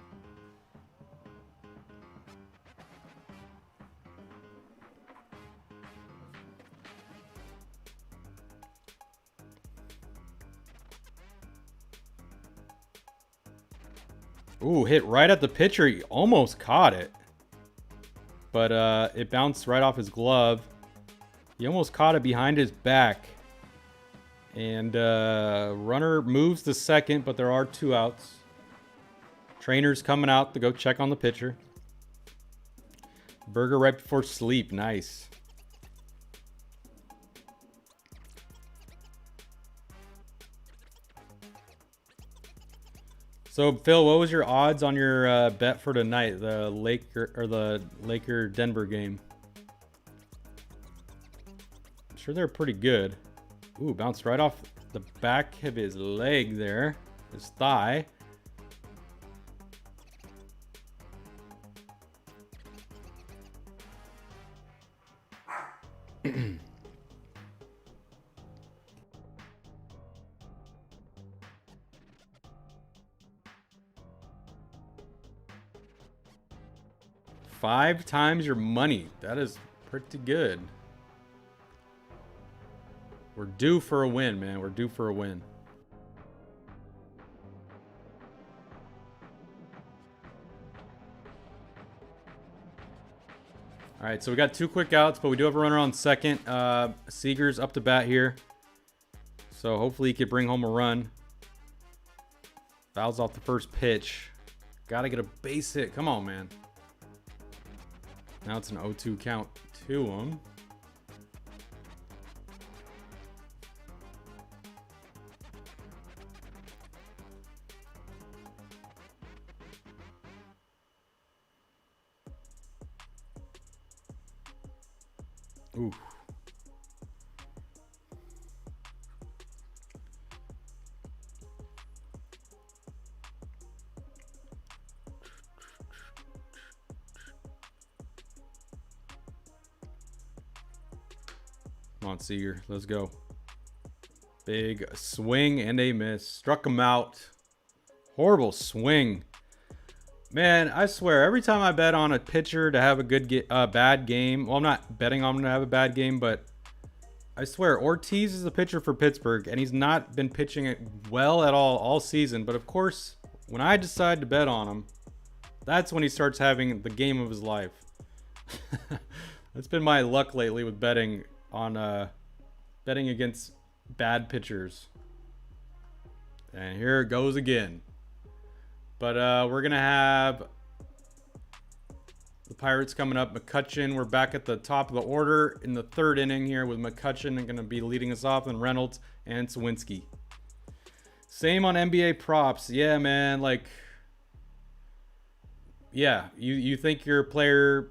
Ooh, hit right at the pitcher. He almost caught it. But it bounced right off his glove. He almost caught it behind his back. And runner moves to second, but there are 2 outs. Trainer's coming out to go check on the pitcher. Burger right before sleep. Nice. So, Phil, what was your odds on your bet for tonight? The Laker Denver game. I'm sure they're pretty good. Ooh, bounced right off the back of his leg there. His thigh. Five times your money. That is pretty good. We're due for a win, man. We're due for a win. All right, so we got 2 quick outs, but we do have a runner on second. Seager's up to bat here. So hopefully he could bring home a run. Fouls off the first pitch. Got to get a base hit. Come on, man. Now it's an 0-2 count to him. Ooh. Come on, Seager. Let's go. Big swing and a miss. Struck him out. Horrible swing. Man, I swear, every time I bet on a pitcher to have a bad game, well, I'm not betting on him to have a bad game, but I swear, Ortiz is the pitcher for Pittsburgh, and he's not been pitching it well at all season. But of course, when I decide to bet on him, that's when he starts having the game of his life. That's been my luck lately with betting on betting against bad pitchers. And here it goes again. But we're going to have The Pirates coming up. McCutchen, we're back at the top of the order in the 3rd inning here with McCutchen going to be leading us off, and Reynolds and Sawinski. Same on NBA props. Yeah, man. Like, yeah, you think your player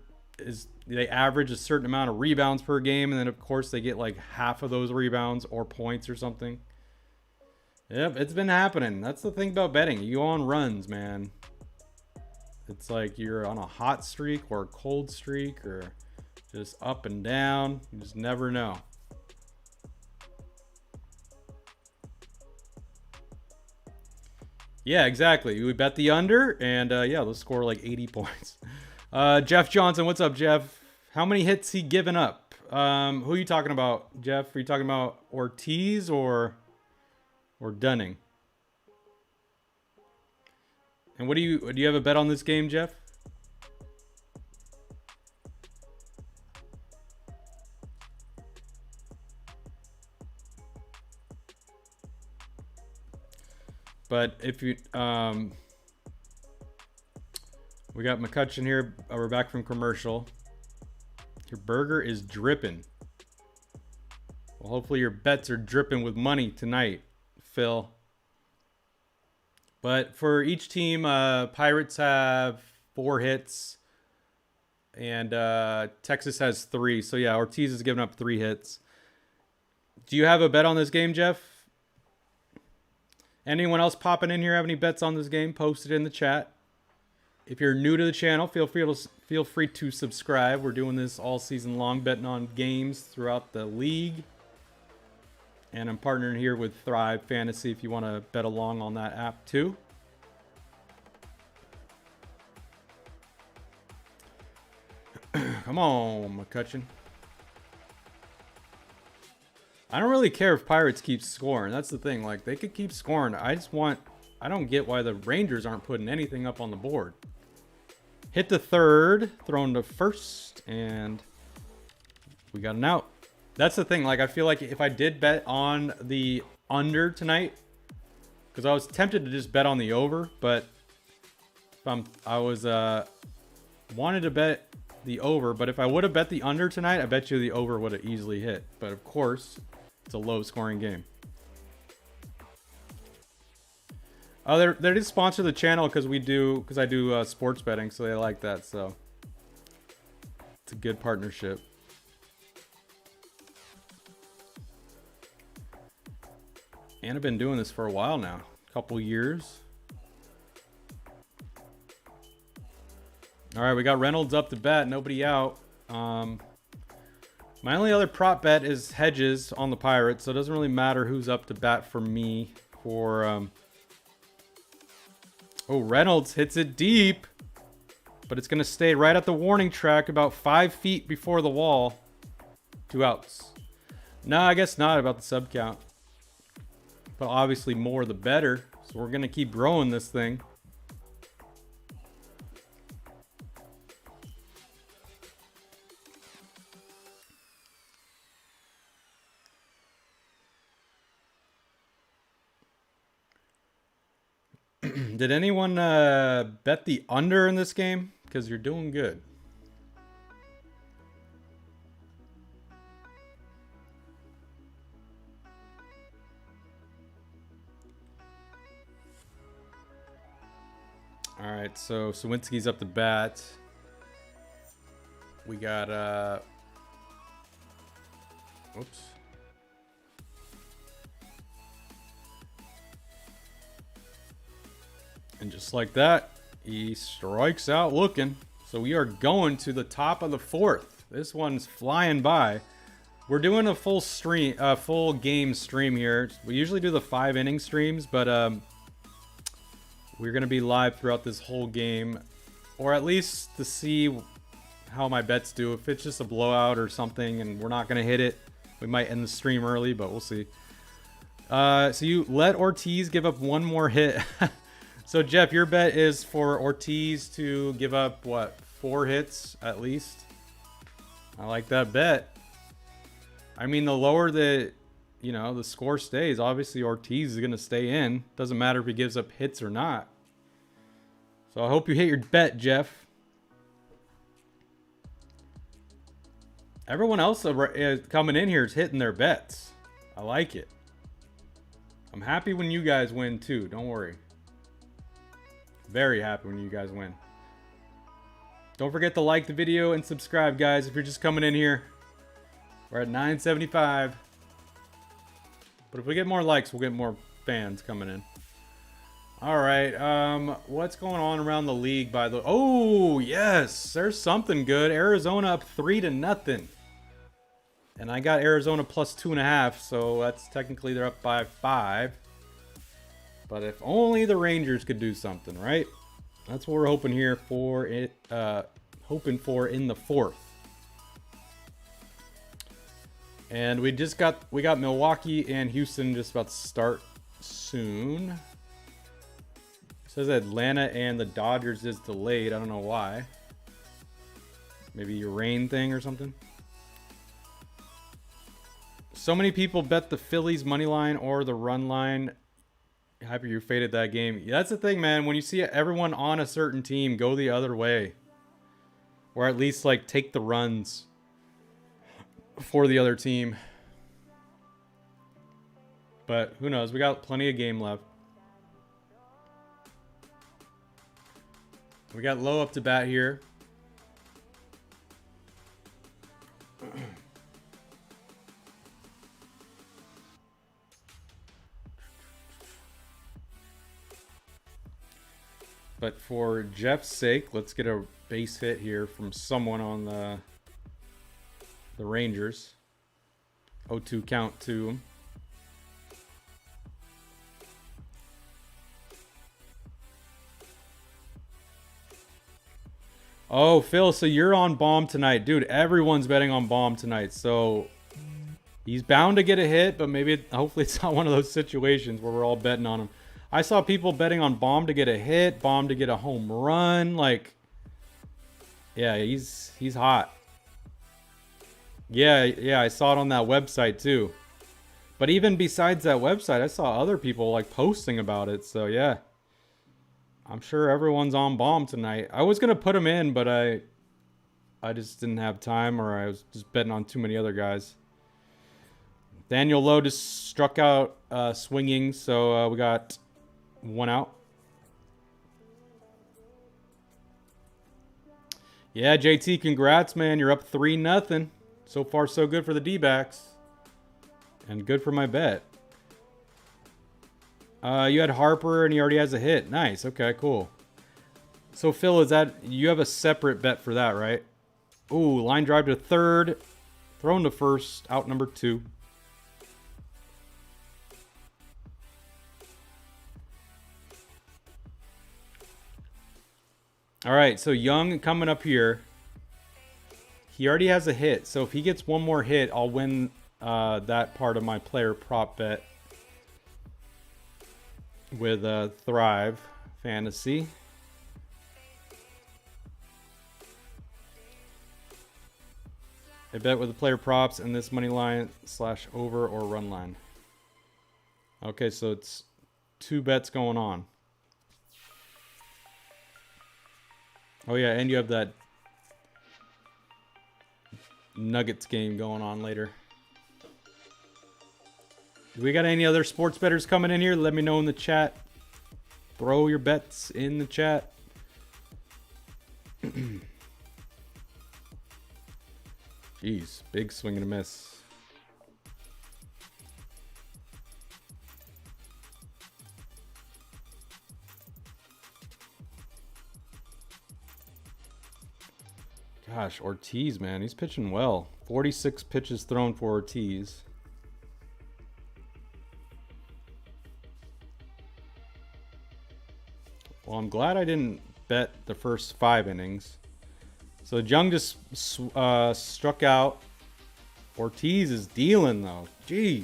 they average a certain amount of rebounds per game, and then of course they get like half of those rebounds or points or something. Yep, it's been happening. That's the thing about betting. You go on runs, man. It's like you're on a hot streak or a cold streak or just up and down. You just never know. Yeah, exactly. We bet the under, and yeah, they'll score like 80 points. Jeff Johnson, what's up, Jeff? How many hits he given up? Who are you talking about, Jeff? Are you talking about Ortiz or Dunning? And do you have a bet on this game, Jeff? But if you we got McCutchen here. We're back from commercial. Your burger is dripping. Well, hopefully your bets are dripping with money tonight, Phil. But for each team, Pirates have 4 hits, and Texas has 3. So yeah, Ortiz has given up 3 hits. Do you have a bet on this game, Jeff? Anyone else popping in here have any bets on this game? Post it in the chat. If you're new to the channel, feel free to subscribe. We're doing this all season long, betting on games throughout the league. And I'm partnering here with Thrive Fantasy if you want to bet along on that app too. Come on, McCutchen. I don't really care if Pirates keep scoring. That's the thing. Like, they could keep scoring. I don't get why the Rangers aren't putting anything up on the board. Hit the 3rd, thrown to 1st, and we got an out. That's the thing. Like, I feel like if I did bet on the under tonight, because I was tempted to just bet on the over, but I was wanted to bet the over, but if I would have bet the under tonight, I bet you the over would have easily hit. But of course, it's a low scoring game. Oh, they did sponsor the channel because I do sports betting, so they like that. So it's a good partnership. And I've been doing this for a while now, a couple years. All right, we got Reynolds up to bat, nobody out. My only other prop bet is Hedges on the Pirates, so it doesn't really matter who's up to bat for me. Oh, Reynolds hits it deep, but it's going to stay right at the warning track about 5 feet before the wall. 2 outs. No, I guess not about the sub count. But obviously more the better, so we're going to keep growing this thing. Did anyone bet the under in this game? Because you're doing good. All right, so Sawinski's up to bat. We got whoops. And just like that, he strikes out looking. So we are going to the top of the 4th. This one's flying by. We're doing a full game stream here. We usually do the 5 inning streams, but we're gonna be live throughout this whole game, or at least to see how my bets do. If it's just a blowout or something and we're not gonna hit it, we might end the stream early, but we'll see. So you let Ortiz give up 1 more hit. So, Jeff, your bet is for Ortiz to give up, what, 4 hits at least? I like that bet. I mean, the lower the score stays, obviously Ortiz is going to stay in. Doesn't matter if he gives up hits or not. So, I hope you hit your bet, Jeff. Everyone else coming in here is hitting their bets. I like it. I'm happy when you guys win too. Don't worry. Very happy when you guys win. Don't forget to like the video and subscribe, guys, if you're just coming in here. We're at 975. But if we get more likes, we'll get more fans coming in. All right. What's going on around the league, by the... Oh, yes. There's something good. Arizona up 3-0. And I got Arizona plus 2.5, so that's technically they're up by 5. But if only the Rangers could do something, right? That's what we're hoping here for it. Hoping for in the 4th. And we got Milwaukee and Houston just about to start soon. It says Atlanta and the Dodgers is delayed. I don't know why. Maybe a rain thing or something. So many people bet the Phillies money line or the run line. Hyper, you faded that game. That's the thing, man. When you see everyone on a certain team, go the other way. Or at least, like, take the runs for the other team. But who knows? We got plenty of game left. We got Low up to bat here. But for Jeff's sake, let's get a base hit here from someone on the Rangers. 0-2 count to him. Oh, Phil, so you're on Bomb tonight. Dude, everyone's betting on Bomb tonight. So he's bound to get a hit, but maybe hopefully it's not one of those situations where we're all betting on him. I saw people betting on Bomb to get a hit, Bomb to get a home run. Like, yeah, he's hot. Yeah, I saw it on that website too. But even besides that website, I saw other people like posting about it. So yeah, I'm sure everyone's on Bomb tonight. I was gonna put him in, but I just didn't have time, or I was just betting on too many other guys. Daniel Lowe just struck out swinging, so we got 1 out. Yeah, JT, congrats, man. You're up 3-0. So far, so good for the D-backs. And good for my bet. You had Harper, and he already has a hit. Nice. Okay, cool. So, Phil, is that... You have a separate bet for that, right? Ooh, line drive to third. Thrown to first. Out number 2. All right, so Young coming up here. He already has a hit, so if he gets one more hit, I'll win that part of my player prop bet with Thrive Fantasy. I bet with the player props and this money line / over or run line. Okay, so it's 2 bets going on. Oh yeah, and you have that Nuggets game going on later. Do we got any other sports bettors coming in here? Let me know in the chat. Throw your bets in the chat. Jeez, big swing and a miss. Gosh, Ortiz, man, he's pitching well. 46 pitches thrown for Ortiz. Well, I'm glad I didn't bet the first 5 innings. So Jung just struck out. Ortiz is dealing, though. Jeez.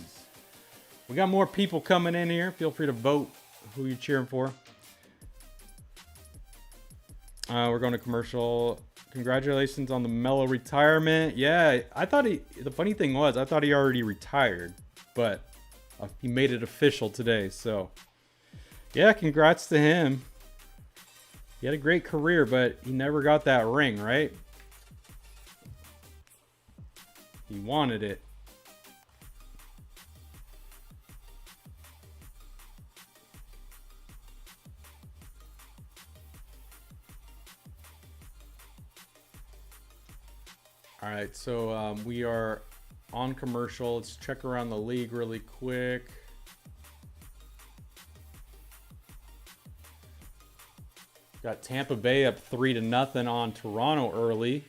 We got more people coming in here. Feel free to vote who you're cheering for. We're going to commercial. Congratulations on the Mellow retirement. Yeah, I thought the funny thing was, I thought he already retired, but he made it official today. So, yeah, congrats to him. He had a great career, but he never got that ring, right? He wanted it. All right, so we are on commercial. Let's check around the league really quick. Got Tampa Bay up 3-0 on Toronto early,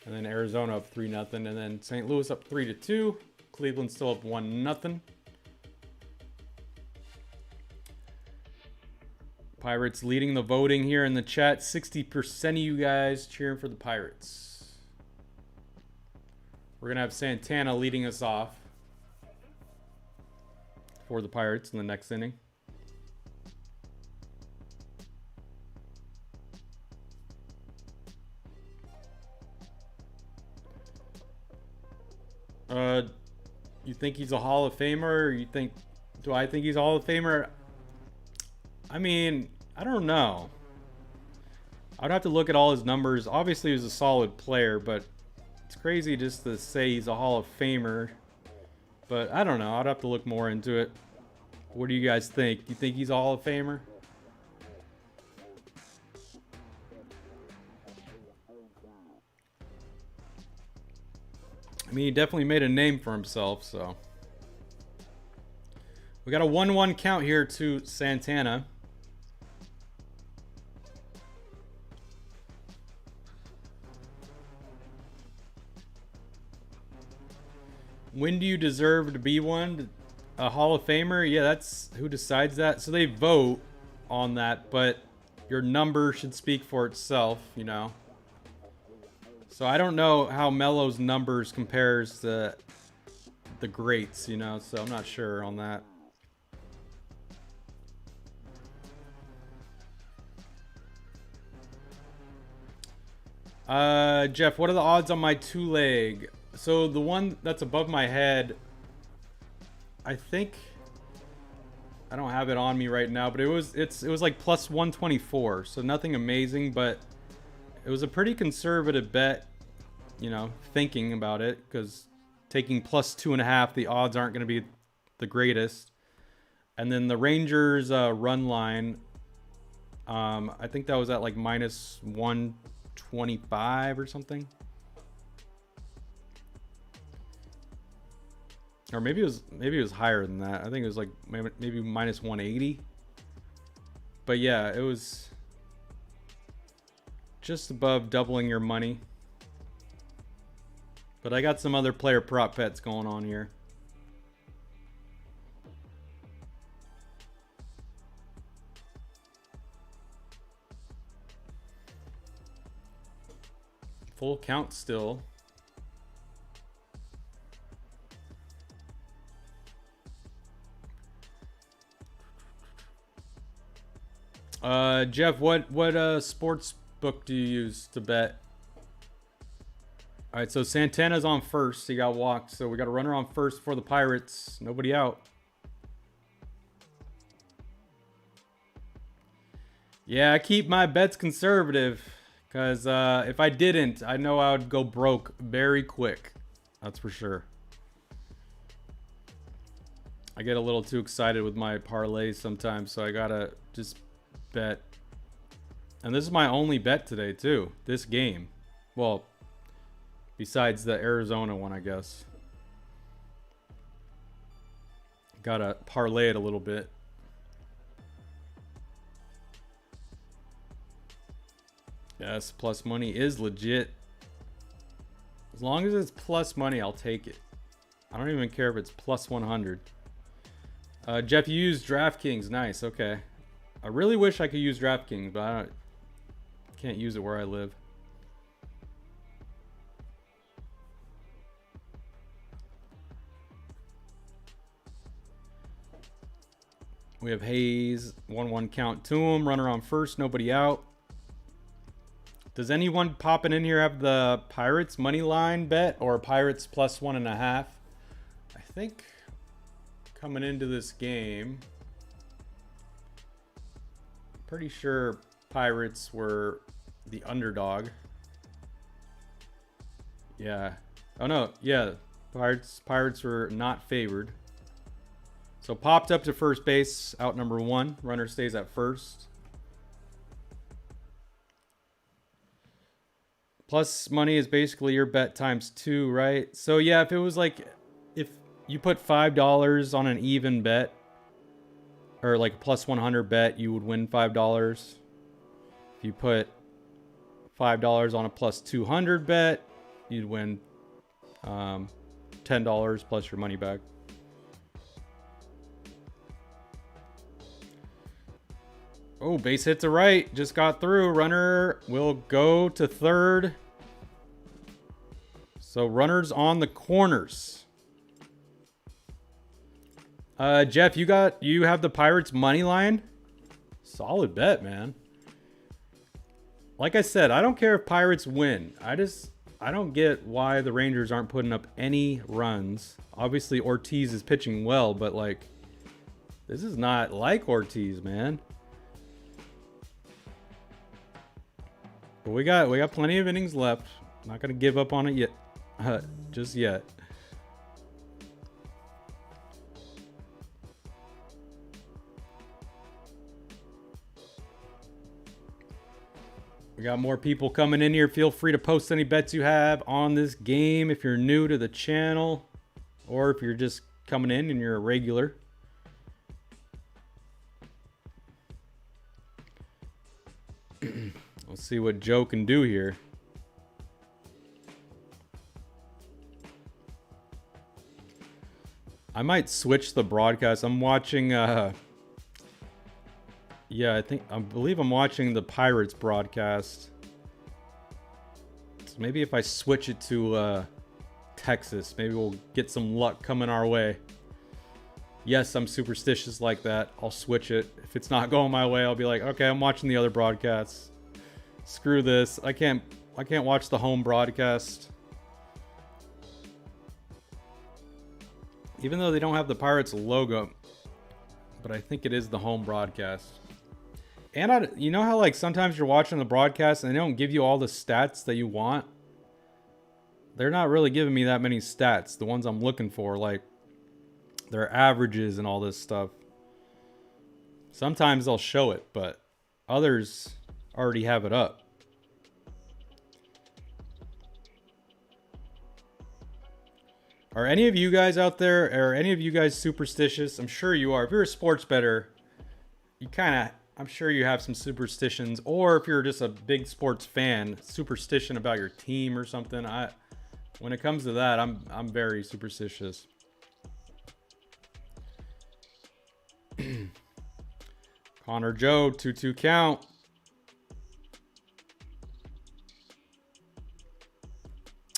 and then Arizona up 3-0, and then St. Louis up 3-2. Cleveland still up 1-0. Pirates leading the voting here in the chat. 60% of you guys cheering for the Pirates. We're going to have Santana leading us off for the Pirates in the next inning. You think he's a Hall of Famer? Or do I think he's a Hall of Famer? I mean, I don't know. I'd have to look at all his numbers. Obviously, he was a solid player, but it's crazy just to say he's a Hall of Famer. But I don't know. I'd have to look more into it. What do you guys think? You think he's a Hall of Famer? I mean, he definitely made a name for himself, so. We got a 1-1 count here to Santana. When do you deserve to be one? A Hall of Famer? Yeah, that's who decides that. So they vote on that, but your number should speak for itself, you know. So I don't know how Melo's numbers compares to the greats, you know, so I'm not sure on that. Jeff, what are the odds on my two-leg? So the one that's above my head, I think, I don't have it on me right now, but it was like plus 124, so nothing amazing, but it was a pretty conservative bet, you know, thinking about it, because taking plus 2.5, the odds aren't going to be the greatest. And then the Rangers run line, I think that was at like minus 125 or something. Or maybe it was higher than that. I think it was like maybe minus 180. But yeah, it was just above doubling your money. But I got some other player prop bets going on here. Full count still. Jeff, what sports book do you use to bet? All right, so Santana's on first. He got walked, so we got a runner on first for the Pirates. Nobody out. Yeah, I keep my bets conservative because if I didn't, I know I would go broke very quick. That's for sure. I get a little too excited with my parlays sometimes, so I gotta just bet. And this is my only bet today too, this game. Well, besides the Arizona one, I guess. Gotta parlay it a little bit. Yes, plus money is legit. As long as it's plus money, I'll take it. I don't even care if it's plus 100. Jeff, you use DraftKings. Nice, okay. I really wish I could use DraftKings, but I can't use it where I live. We have Hayes, 1-1 count to him. Runner on first, nobody out. Does anyone popping in here have the Pirates money line bet or Pirates plus 1.5? I think coming into this game, pretty sure Pirates were the underdog. Yeah. Oh no, yeah. Pirates were not favored. So popped up to first base, out number 1. Runner stays at first. Plus money is basically your bet times 2, right? So yeah, if it was like, if you put $5 on an even bet, or like a plus 100 bet, you would win $5. If you put $5 on a plus 200 bet, you'd win $10 plus your money back. Oh, base hit to right. Just got through. Runner will go to third. So runners on the corners. Jeff, you have the Pirates money line? Solid bet, man. Like I said, I don't care if Pirates win. I don't get why the Rangers aren't putting up any runs. Obviously Ortiz is pitching well, but like, this is not like Ortiz, man. But we got plenty of innings left. Not gonna give up on it yet, just yet. We got more people coming in here. Feel free to post any bets you have on this game if you're new to the channel, or if you're just coming in and you're a regular. Let's see what Joe can do here. I might switch the broadcast. I'm watching yeah, I believe I'm watching the Pirates broadcast. So maybe if I switch it to Texas, maybe we'll get some luck coming our way. Yes, I'm superstitious like that. I'll switch it. If it's not going my way, I'll be like, okay, I'm watching the other broadcasts. Screw this. I can't watch the home broadcast. Even though they don't have the Pirates logo, but I think it is the home broadcast. And you know how like sometimes you're watching the broadcast and they don't give you all the stats that you want? They're not really giving me that many stats, the ones I'm looking for, like their averages and all this stuff. Sometimes they'll show it, but others already have it up. Are any of you guys out there, are any of you guys superstitious? I'm sure you are. If you're a sports bettor, I'm sure you have some superstitions. Or if you're just a big sports fan, superstition about your team or something. When it comes to that, I'm very superstitious. Connor Joe, 2-2 count.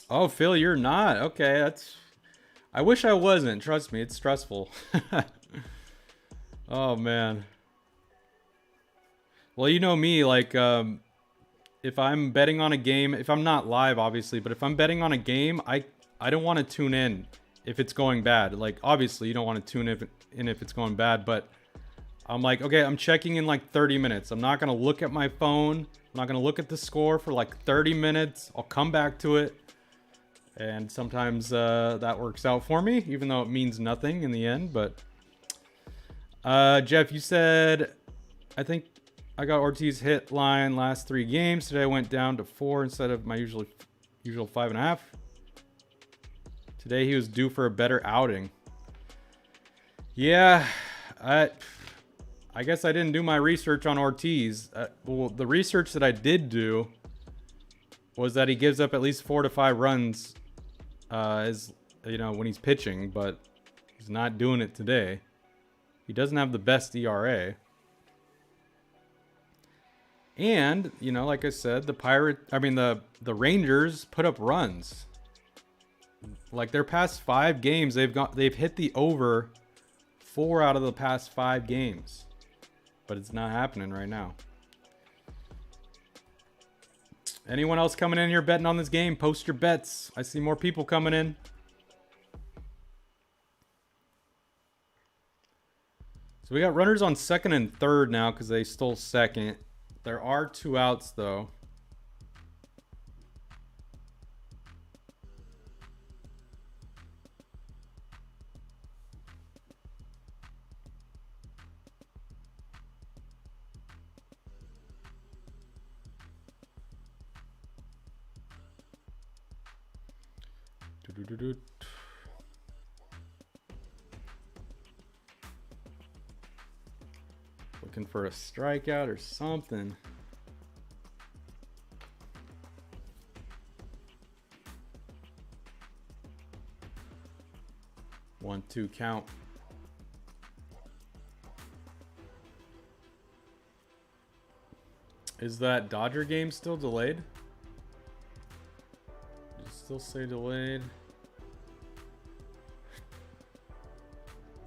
Oh, Phil, you're not. Okay, I wish I wasn't. Trust me, it's stressful. Oh, man. Well, you know me, like, if I'm betting on a game, if I'm not live, obviously, but if I'm betting on a game, I don't want to tune in if it's going bad. Like, obviously, you don't want to tune in if it's going bad, but I'm like, okay, I'm checking in like 30 minutes. I'm not going to look at my phone. I'm not going to look at the score for like 30 minutes. I'll come back to it. And sometimes that works out for me, even though it means nothing in the end. But Jeff, you said, I think I got Ortiz hit line last 3 games. Today I went down to 4 instead of my usual 5.5. Today he was due for a better outing. Yeah, I guess I didn't do my research on Ortiz. Well, the research that I did do was that he gives up at least 4 to 5 runs when he's pitching, but he's not doing it today. He doesn't have the best ERA. And, like I said, the Rangers put up runs. Like their past 5 games, they've hit the over 4 out of the past 5 games. But it's not happening right now. Anyone else coming in here betting on this game? Post your bets. I see more people coming in. So we got runners on second and third now because they stole second. There are 2 outs though. Looking for a strikeout or something. One, two count. Is that Dodger game still delayed? Does it still say delayed?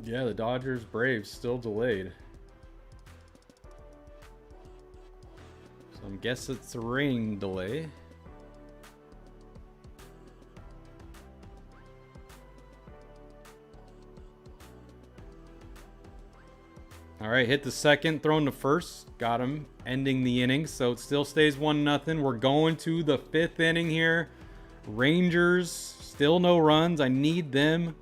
Yeah, the Dodgers Braves still delayed. So I guess it's a rain delay. All right, hit the second, thrown to first, got him, ending the inning. So it still stays 1-0. We're going to the 5th inning here. Rangers still no runs. I need them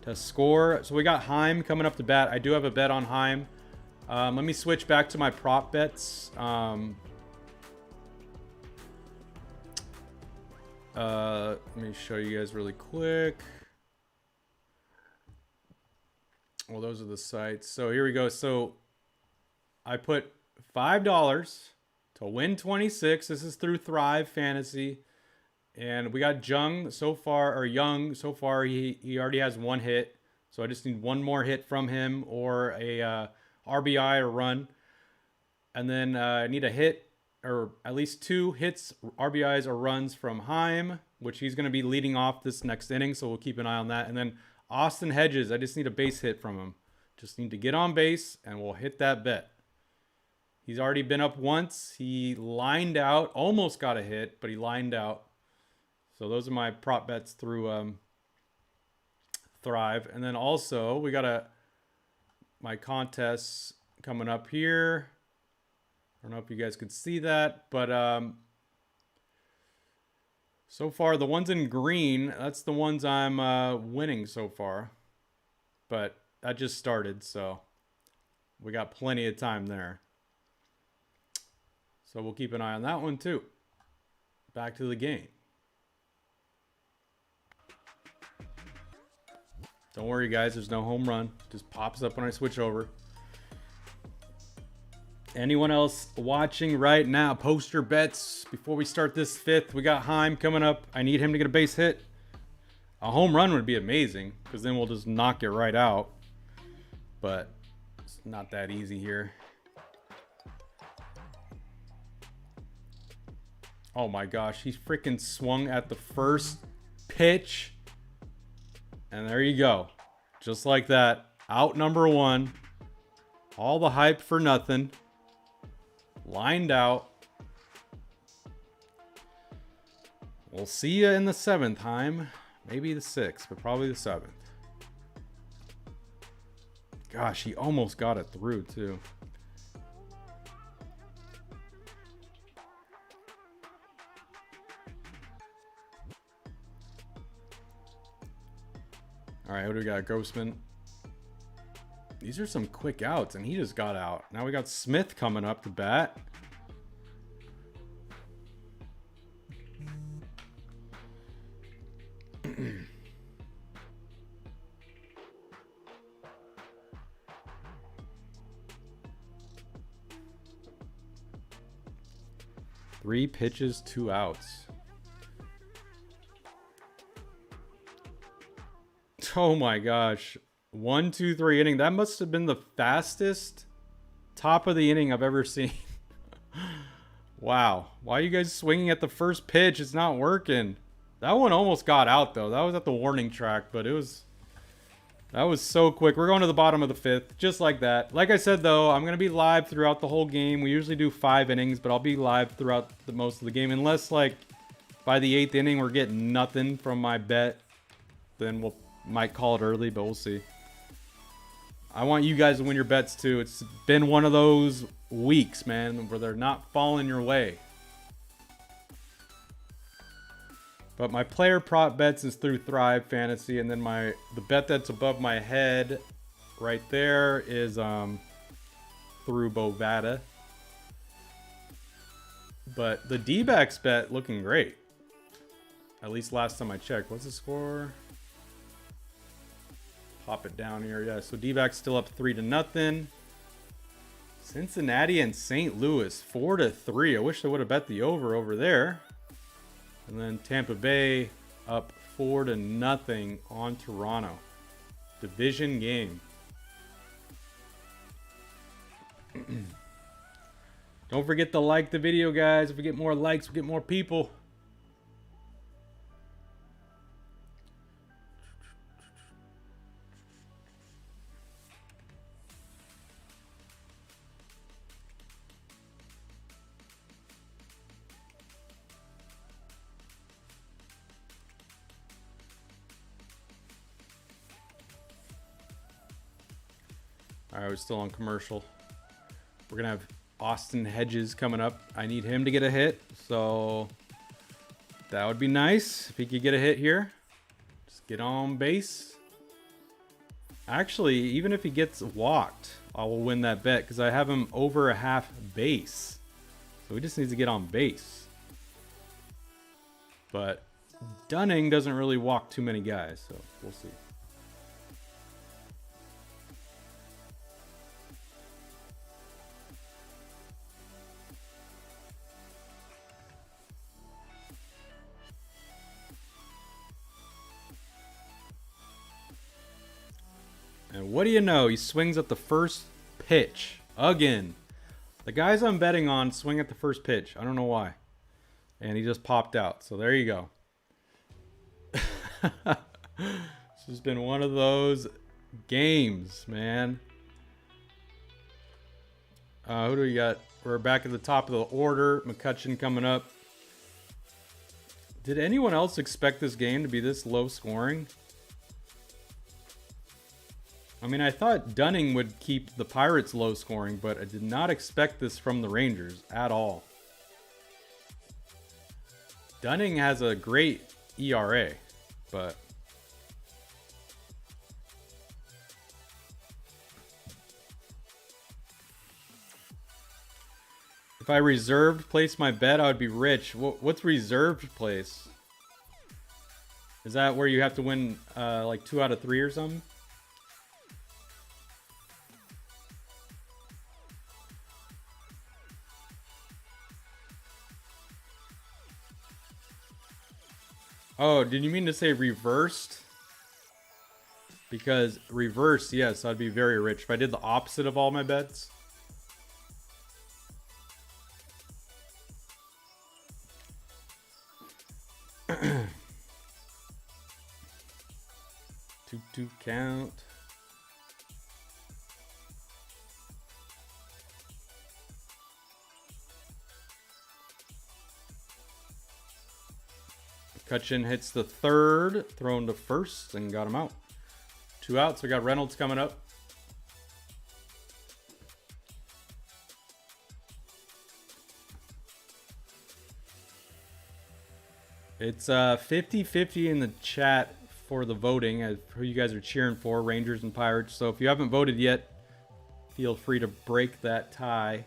to score. So we got Heim coming up to bat. I do have a bet on Heim. Let me switch back to my prop bets. Let me show you guys really quick. Well, those are the sites. So here we go. So I put $5 to win 26. This is through Thrive Fantasy. And we got Young so far. He already has 1 hit. So I just need 1 more hit from him or a RBI or run. And then I need a hit or at least 2 hits, RBIs or runs from Heim, which he's going to be leading off this next inning. So we'll keep an eye on that. And then Austin Hedges, I just need a base hit from him. Just need to get on base, and we'll hit that bet. He's already been up once. He lined out, almost got a hit, but he lined out. So those are my prop bets through Thrive. And then also, we got my contests coming up here. I don't know if you guys could see that, but so far, the ones in green, that's the ones I'm winning so far. But that just started, so we got plenty of time there. So we'll keep an eye on that one too. Back to the game. Don't worry, guys. There's no home run. Just pops up when I switch over. Anyone else watching right now? Post your bets before we start this 5th. We got Heim coming up. I need him to get a base hit. A home run would be amazing because then we'll just knock it right out. But it's not that easy here. Oh my gosh, he freaking swung at the first pitch. And there you go. Just like that. Out number 1. All the hype for nothing. Lined out. We'll see you in the 7th, Heim. Maybe the 6th, but probably the 7th. Gosh, he almost got it through, too. All right, what do we got? Ghostman. These are some quick outs, and he just got out. Now we got Smith coming up to bat. Three pitches, 2 outs. Oh my gosh. 1, 2, 3 inning. That must have been the fastest top of the inning I've ever seen. Wow. Why are you guys swinging at the first pitch? It's not working. That one almost got out, though. That was at the warning track, but that was so quick. We're going to the bottom of the 5th, just like that. Like I said, though, I'm going to be live throughout the whole game. We usually do 5 innings, but I'll be live throughout the most of the game. Unless, like, by the 8th inning, we're getting nothing from my bet. Then we'll might call it early, but we'll see. I want you guys to win your bets, too. It's been one of those weeks, man, where they're not falling your way. But my player prop bets is through Thrive Fantasy, and then the bet that's above my head right there is through Bovada. But the D-backs bet looking great. At least last time I checked. What's the score? Pop it down here. Yeah, so D-backs still up 3-0. Cincinnati and St. Louis 4-3. I wish I would have bet the over there. And then Tampa Bay up 4-0 on Toronto. Division game. Don't forget to like the video, guys. If we get more likes, we get more people. All right, we're still on commercial. We're going to have Austin Hedges coming up. I need him to get a hit, so that would be nice if he could get a hit here. Just get on base. Actually, even if he gets walked, I will win that bet because I have him over a half base. So he just needs to get on base. But Dunning doesn't really walk too many guys, so we'll see. And what do you know? He swings at the first pitch. Again. The guys I'm betting on swing at the first pitch. I don't know why. And he just popped out. So there you go. This has been one of those games, man. Who do we got? We're back at the top of the order. McCutcheon coming up. Did anyone else expect this game to be this low scoring? I mean, I thought Dunning would keep the Pirates low scoring, but I did not expect this from the Rangers at all. Dunning has a great ERA, but if I reserved place my bet, I would be rich. What's reserved place? Is that where you have to win like 2 out of 3 or something? Oh, did you mean to say reversed? Because reversed, yes, I'd be very rich. If I did the opposite of all my bets. Two count. McCutcheon hits the third, thrown to first, and got him out. 2 outs. We got Reynolds coming up. It's 50-50 in the chat for the voting, as who you guys are cheering for, Rangers and Pirates. So if you haven't voted yet, feel free to break that tie.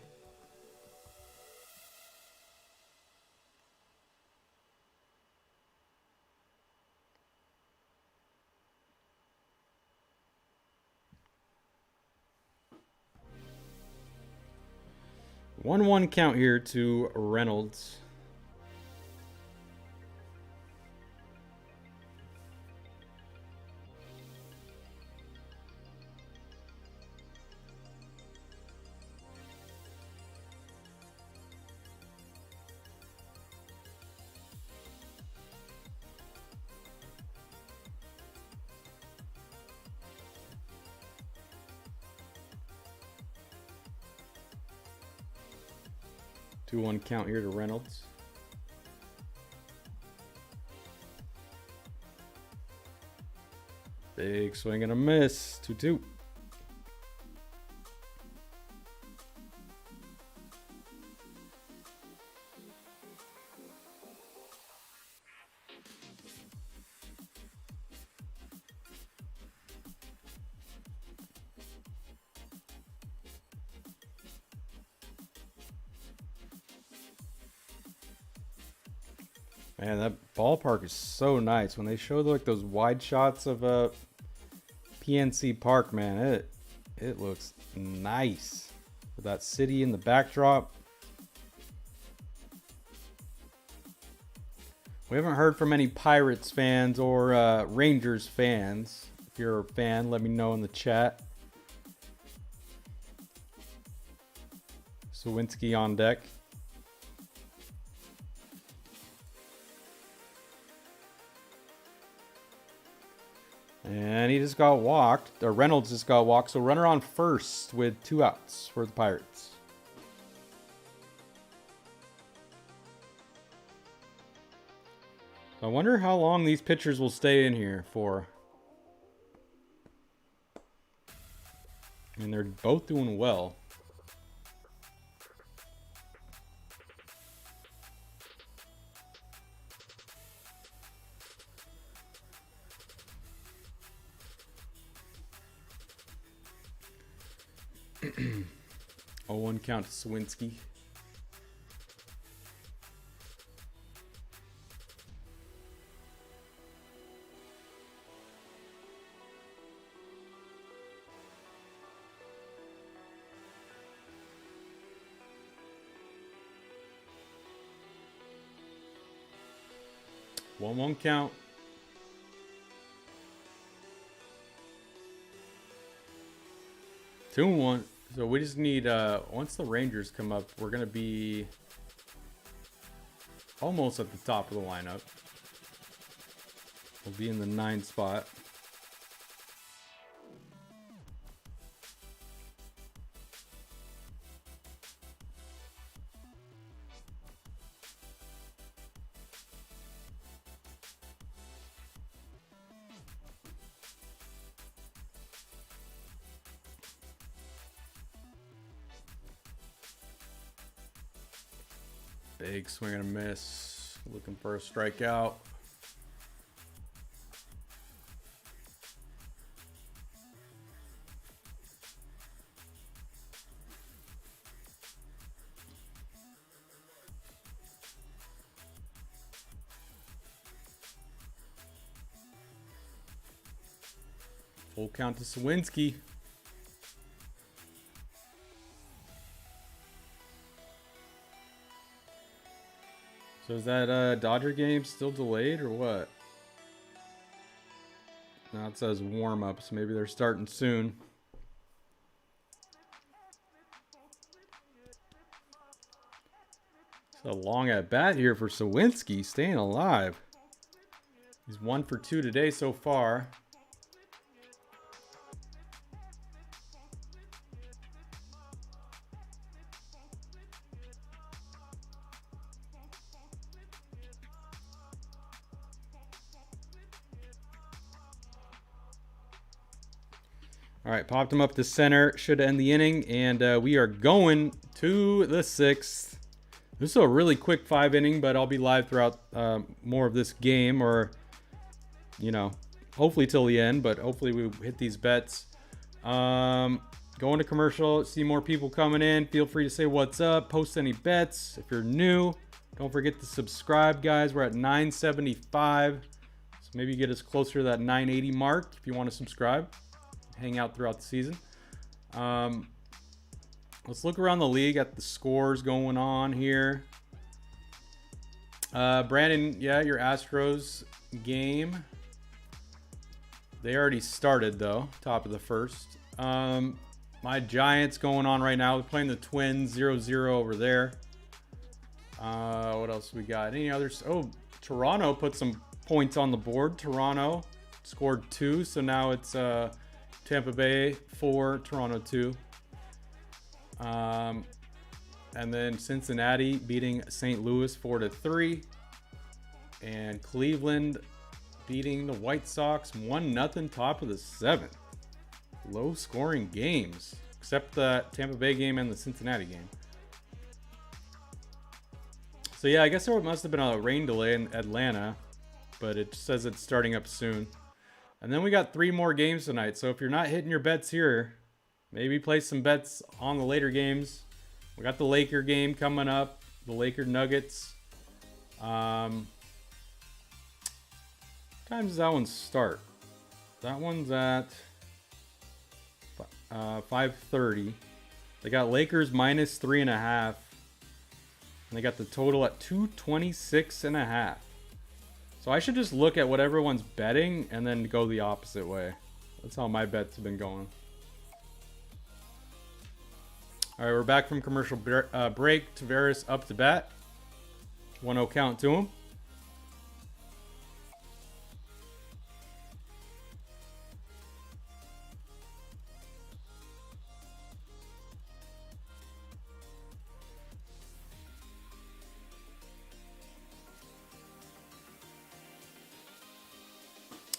One count here to Reynolds. One count here to Reynolds. Big swing and a miss. 2-2. Man, that ballpark is so nice. When they show like those wide shots of PNC Park, man, it looks nice with that city in the backdrop. We haven't heard from any Pirates fans or Rangers fans. If you're a fan, let me know in the chat. Sawinski on deck. And he just got walked. Or Reynolds just got walked. So runner on first with 2 outs for the Pirates. I wonder how long these pitchers will stay in here for. And they're both doing well. Oh, 1 count to Sawinski. One count. Two and one. So we just need, once the Rangers come up, we're going to be almost at the top of the lineup. We'll be in the 9th spot. Big swing and a miss. Looking for a strikeout. Full count to Sawinski. So is that Dodger game still delayed or what? Now it says warm-ups. Maybe they're starting soon. It's a long at bat here for Sawinski, staying alive. He's 1 for 2 today so far. All right, popped him up to center. Should end the inning, and we are going to the 6th. This is a really quick 5 inning, but I'll be live throughout more of this game, or, you know, hopefully till the end, but hopefully we hit these bets. Going to commercial, see more people coming in. Feel free to say what's up, post any bets. If you're new, don't forget to subscribe, guys. We're at 975, so maybe get us closer to that 980 mark if you want to subscribe. Hang out throughout the season. Let's look around the league at the scores going on here. Brandon, yeah, your Astros game. They already started though, top of the first. My Giants going on right now. We're playing the Twins 0-0 over there. What else we got? Any others? Oh, Toronto put some points on the board. Toronto scored 2, so now it's Tampa Bay 4, Toronto 2. And then Cincinnati beating St. Louis 4-3. And Cleveland beating the White Sox 1-0, top of the 7th. Low scoring games, except the Tampa Bay game and the Cincinnati game. So yeah, I guess there must have been a rain delay in Atlanta, but it says it's starting up soon. And then we got 3 more games tonight. So if you're not hitting your bets here, maybe place some bets on the later games. We got the Laker game coming up, the Laker Nuggets. time does that one start? That one's at 5:30. They got Lakers minus 3.5. And they got the total at 226.5. So I should just look at what everyone's betting and then go the opposite way. That's how my bets have been going. All right, we're back from commercial break. Tavares up to bat. 1-0 count to him.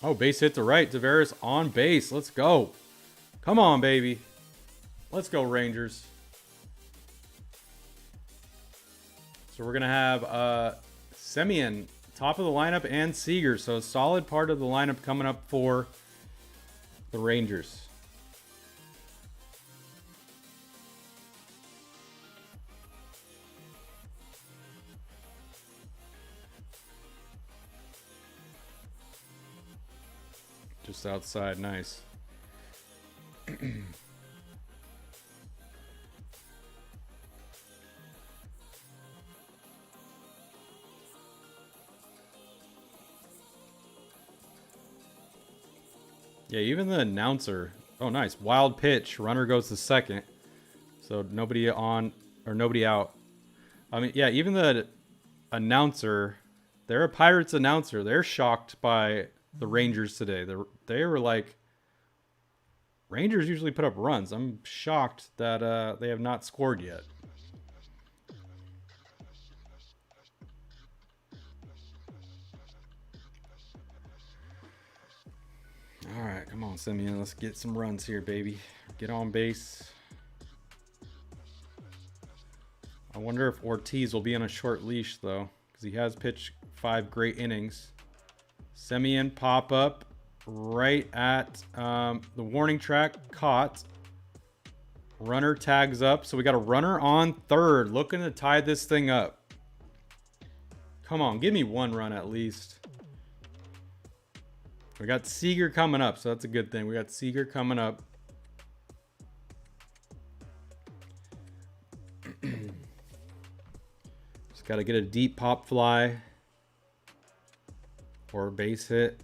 Oh, base hit to right. Tavares on base. Let's go. Come on, baby. Let's go, Rangers. So we're going to have Semien, top of the lineup, and Seager. So a solid part of the lineup coming up for the Rangers. Just outside, nice. Yeah, even the announcer. Oh, nice. Wild pitch. Runner goes to second. So nobody on or nobody out. I mean, yeah, even the announcer, they're a Pirates announcer. They're shocked by the Rangers today. They were like, Rangers usually put up runs. I'm shocked that they have not scored yet. All right, come on, Semien. Let's get some runs here, baby. Get on base. I wonder if Ortiz will be on a short leash, though, because he has pitched 5 great innings. Semien pop up right at the warning track, caught. Runner tags up, so we got a runner on third, looking to tie this thing up. Come on, give me 1 run at least. We got Seager coming up, so that's a good thing. We got Seager coming up. Just got to get a deep pop fly or a base hit.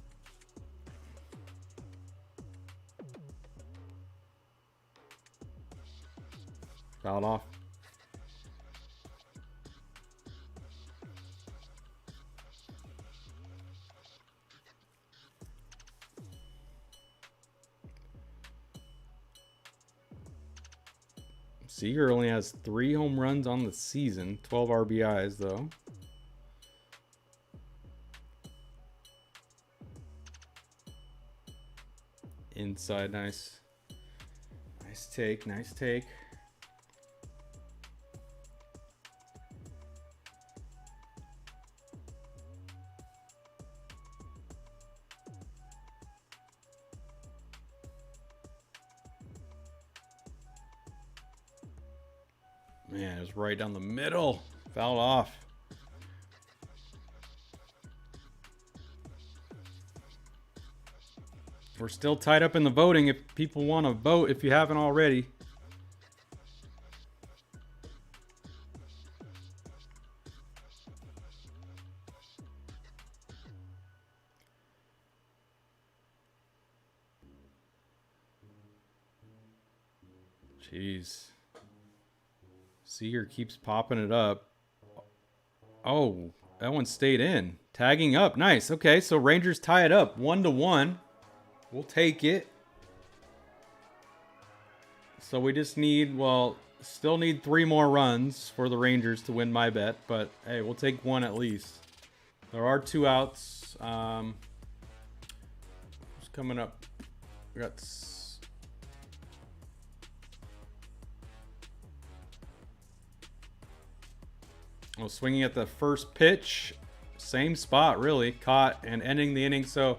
Fouled off. Seager only has 3 home runs on the season, 12 RBIs though. Inside, nice. Nice take, nice take. Man, it was right down the middle. Fouled off. We're still tied up in the voting if people want to vote, if you haven't already. Jeez. Seager keeps popping it up. Oh, that one stayed in. Tagging up. Nice. Okay, so Rangers tie it up 1-1. We'll take it. So we just need, well, still need 3 more runs for the Rangers to win my bet. But, hey, we'll take 1 at least. There are 2 outs. Who's coming up? We got... Well, swinging at the first pitch, same spot really, caught and ending the inning. So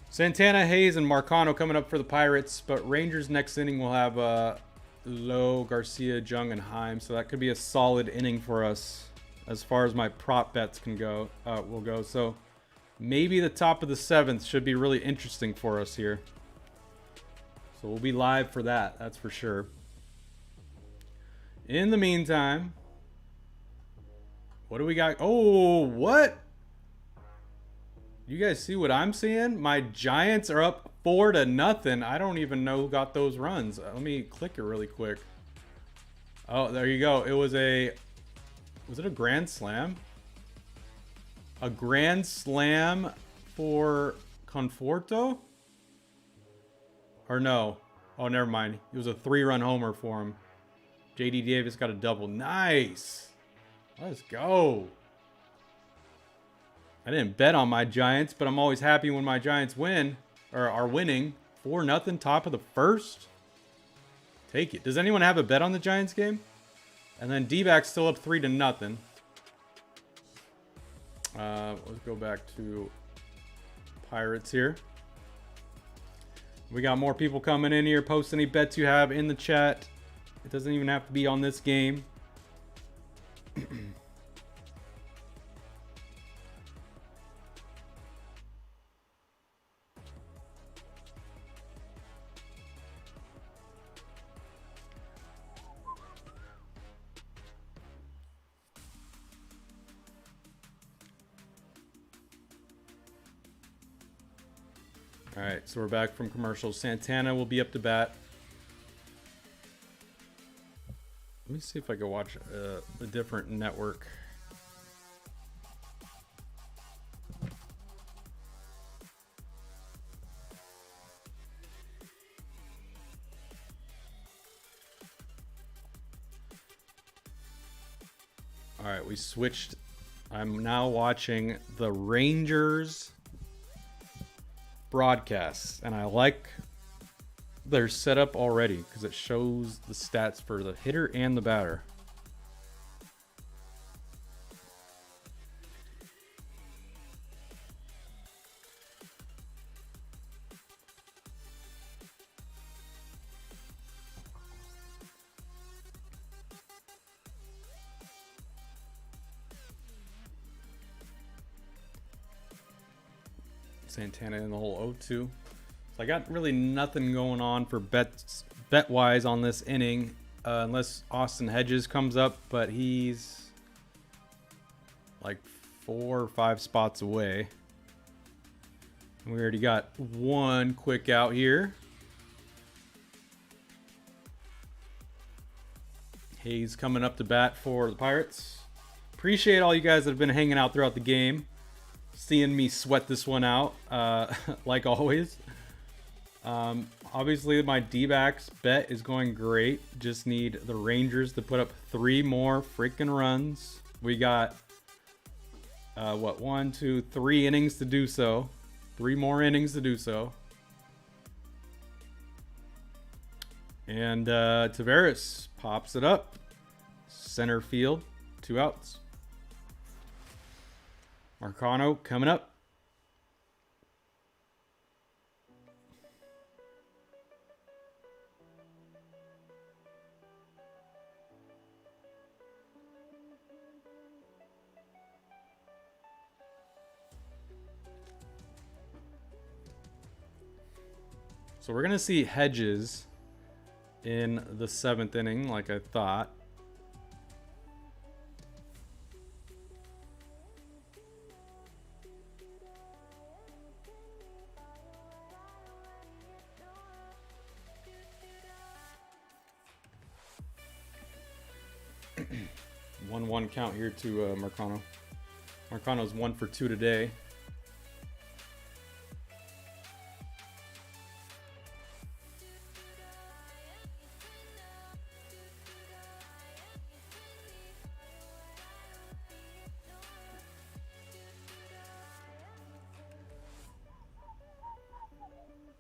Santana, Hayes, and Marcano coming up for the Pirates, but Rangers next inning will have Lowe, Garcia, Jung, and Heim. So that could be a solid inning for us as far as my prop bets can go. Will go. So maybe the top of the 7th should be really interesting for us here. So we'll be live for that. That's for sure. In the meantime, what do we got? Oh, what? You guys see what I'm seeing? My Giants are up 4-0. I don't even know who got those runs. Let me click it really quick. Oh, there you go. It was it a grand slam? A grand slam for Conforto? Or no? Oh, never mind. It was a 3-run homer for him. JD Davis got a double. Nice. Let's go. I didn't bet on my Giants, but I'm always happy when my Giants win, or are winning. 4-0, top of the 1st. Take it. Does anyone have a bet on the Giants game? And then D-backs still up 3-0. Let's go back to Pirates here. We got more people coming in here. Post any bets you have in the chat. It doesn't even have to be on this game. All right, so we're back from commercials. Santana will be up to bat. Let me see if I can watch a different network. All right, we switched. I'm now watching the Rangers broadcasts, and I like their setup already because it shows the stats for the hitter and the batter. Santana in the whole 0-2. So I got really nothing going on for bet-wise on this inning, unless Austin Hedges comes up, but he's like 4 or 5 spots away. And we already got one quick out here. Hayes coming up to bat for the Pirates. Appreciate all you guys that have been hanging out throughout the game. Seeing me sweat this one out, like always. Obviously, my D-backs bet is going great. Just need the Rangers to put up 3 more freaking runs. We got, 1, 2, 3 innings to do so. 3 more innings to do so. And Taveras pops it up. Center field, 2 outs. Marcano coming up. So we're going to see Hedges in the 7th inning, like I thought. One count here to Marcano. Marcano's 1 for 2 today.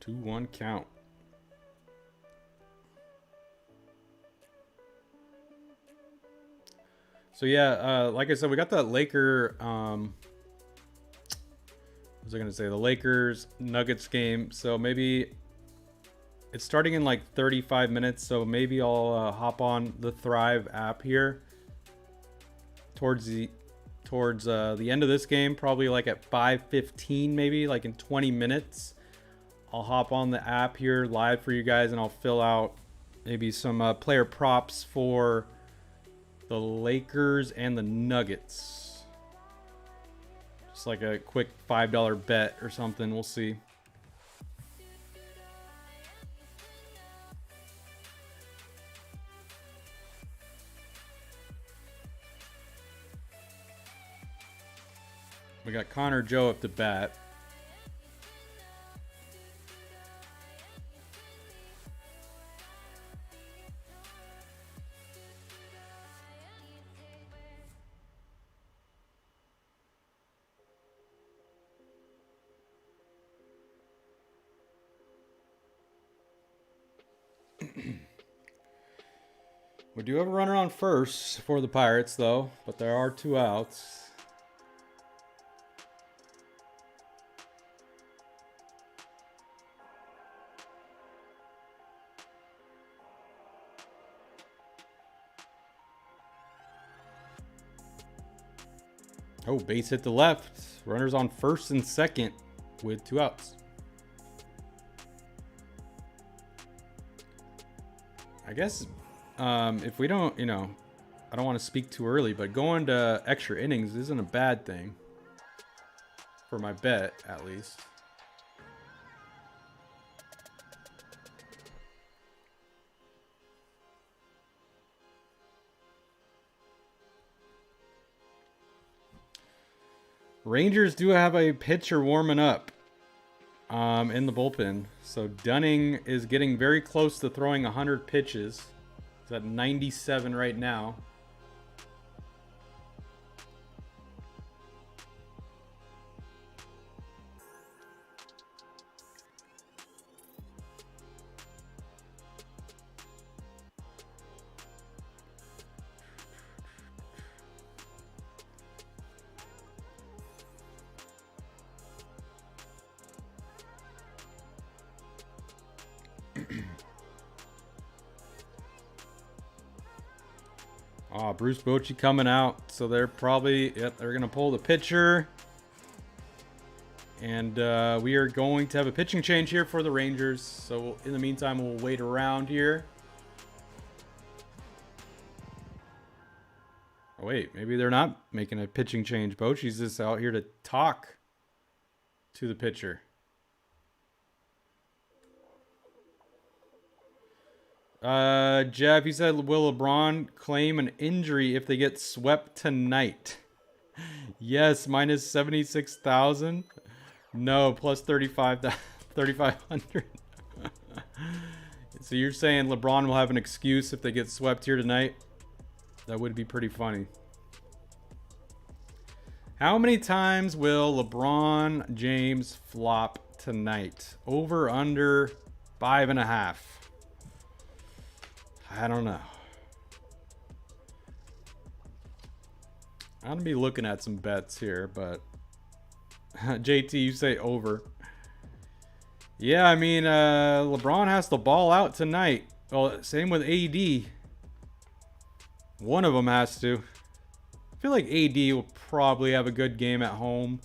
Two, 1 count. So yeah, like I said, we got that Laker. What was I gonna say? The Lakers Nuggets game. So maybe it's starting in like 35 minutes. So maybe I'll hop on the Thrive app here towards the towards the end of this game, probably like at 5:15, maybe like in 20 minutes. I'll hop on the app here live for you guys, and I'll fill out maybe some player props for the Lakers and the Nuggets. Just like a quick $5 bet or something. We'll see. We got Connor Joe up to bat. We do have a runner on first for the Pirates, though, but there are 2 outs. Oh, base hit to left. Runners on first and second with 2 outs. I guess if we don't, I don't want to speak too early, but going to extra innings isn't a bad thing. For my bet, at least. Rangers do have a pitcher warming up in the bullpen. So Dunning is getting very close to throwing 100 pitches. He's at 97 right now. Oh, Bruce Bochy coming out. So they're probably, they're going to pull the pitcher. And we are going to have a pitching change here for the Rangers. So in the meantime, we'll wait around here. Oh, wait, maybe they're not making a pitching change. Bochy's just out here to talk to the pitcher. Jeff, you said, will LeBron claim an injury if they get swept tonight? Yes, minus 76,000. No, plus 3,500. So you're saying LeBron will have an excuse if they get swept here tonight? That would be pretty funny. How many times will LeBron James flop tonight? Over, under, 5.5. I don't know. I'm going to be looking at some bets here, but JT, you say over. Yeah, I mean, LeBron has to ball out tonight. Well, same with AD. One of them has to. I feel like AD will probably have a good game at home.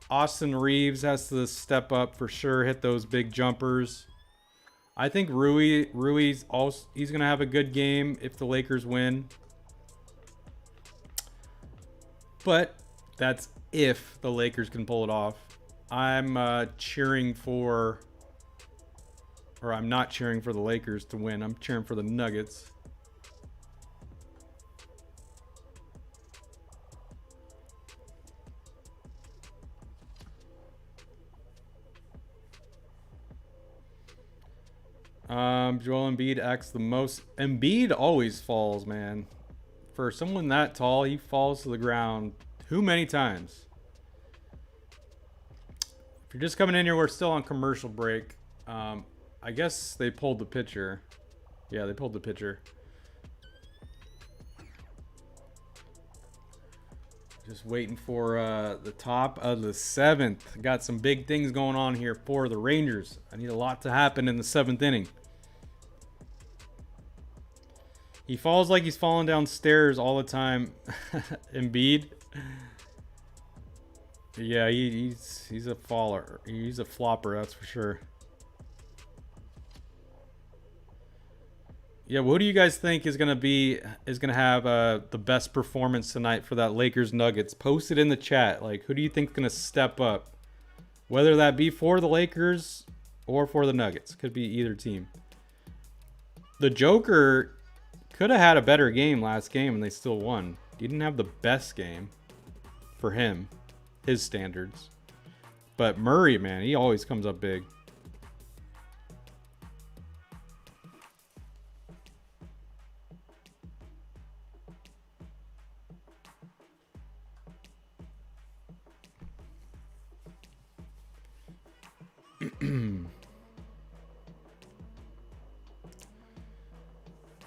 Austin Reeves has to step up for sure, hit those big jumpers. I think Rui's also, he's going to have a good game if the Lakers win. But that's if the Lakers can pull it off. I'm cheering for, or I'm not cheering for the Lakers to win. I'm cheering for the Nuggets. Joel Embiid acts the most. Embiid always falls, man. For someone that tall, he falls to the ground too many times. If you're just coming in here, we're still on commercial break. I guess they pulled the pitcher. Yeah, they pulled the pitcher. Just waiting for the top of the 7th. Got some big things going on here for the Rangers. I need a lot to happen in the 7th inning. He falls like he's falling down stairs all the time. Embiid. Yeah, he's a faller. He's a flopper, that's for sure. Yeah, what do you guys think is gonna have the best performance tonight for that Lakers Nuggets? Post it in the chat. Like, who do you think is gonna step up? Whether that be for the Lakers or for the Nuggets, could be either team. The Joker could have had a better game last game and they still won. He didn't have the best game for him, his standards. But Murray, man, he always comes up big.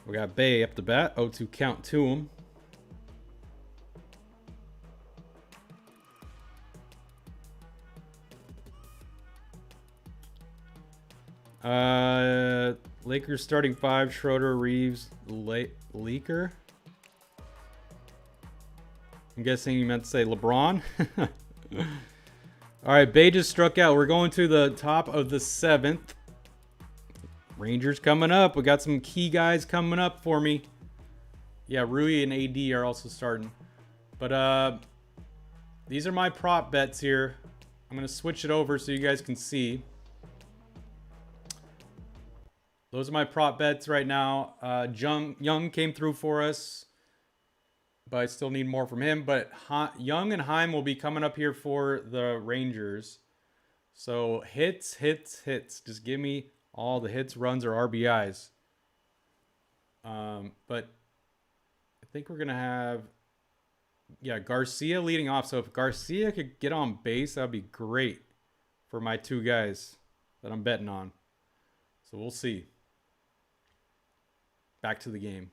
We got Bay up the bat. 0-2 count to him. Lakers starting 5. Schroeder, Reeves, Leaker. I'm guessing you meant to say LeBron. All right, Bay just struck out. We're going to the top of the 7th. Rangers coming up. We got some key guys coming up for me. Yeah, Rui and AD are also starting. But these are my prop bets here. I'm going to switch it over so you guys can see. Those are my prop bets right now. Young came through for us, but I still need more from him. But Young and Heim will be coming up here for the Rangers. So hits. Just give me all the hits, runs, or RBIs. But I think we're going to have, Garcia leading off. So if Garcia could get on base, that would be great for my 2 guys that I'm betting on. So we'll see. Back to the game.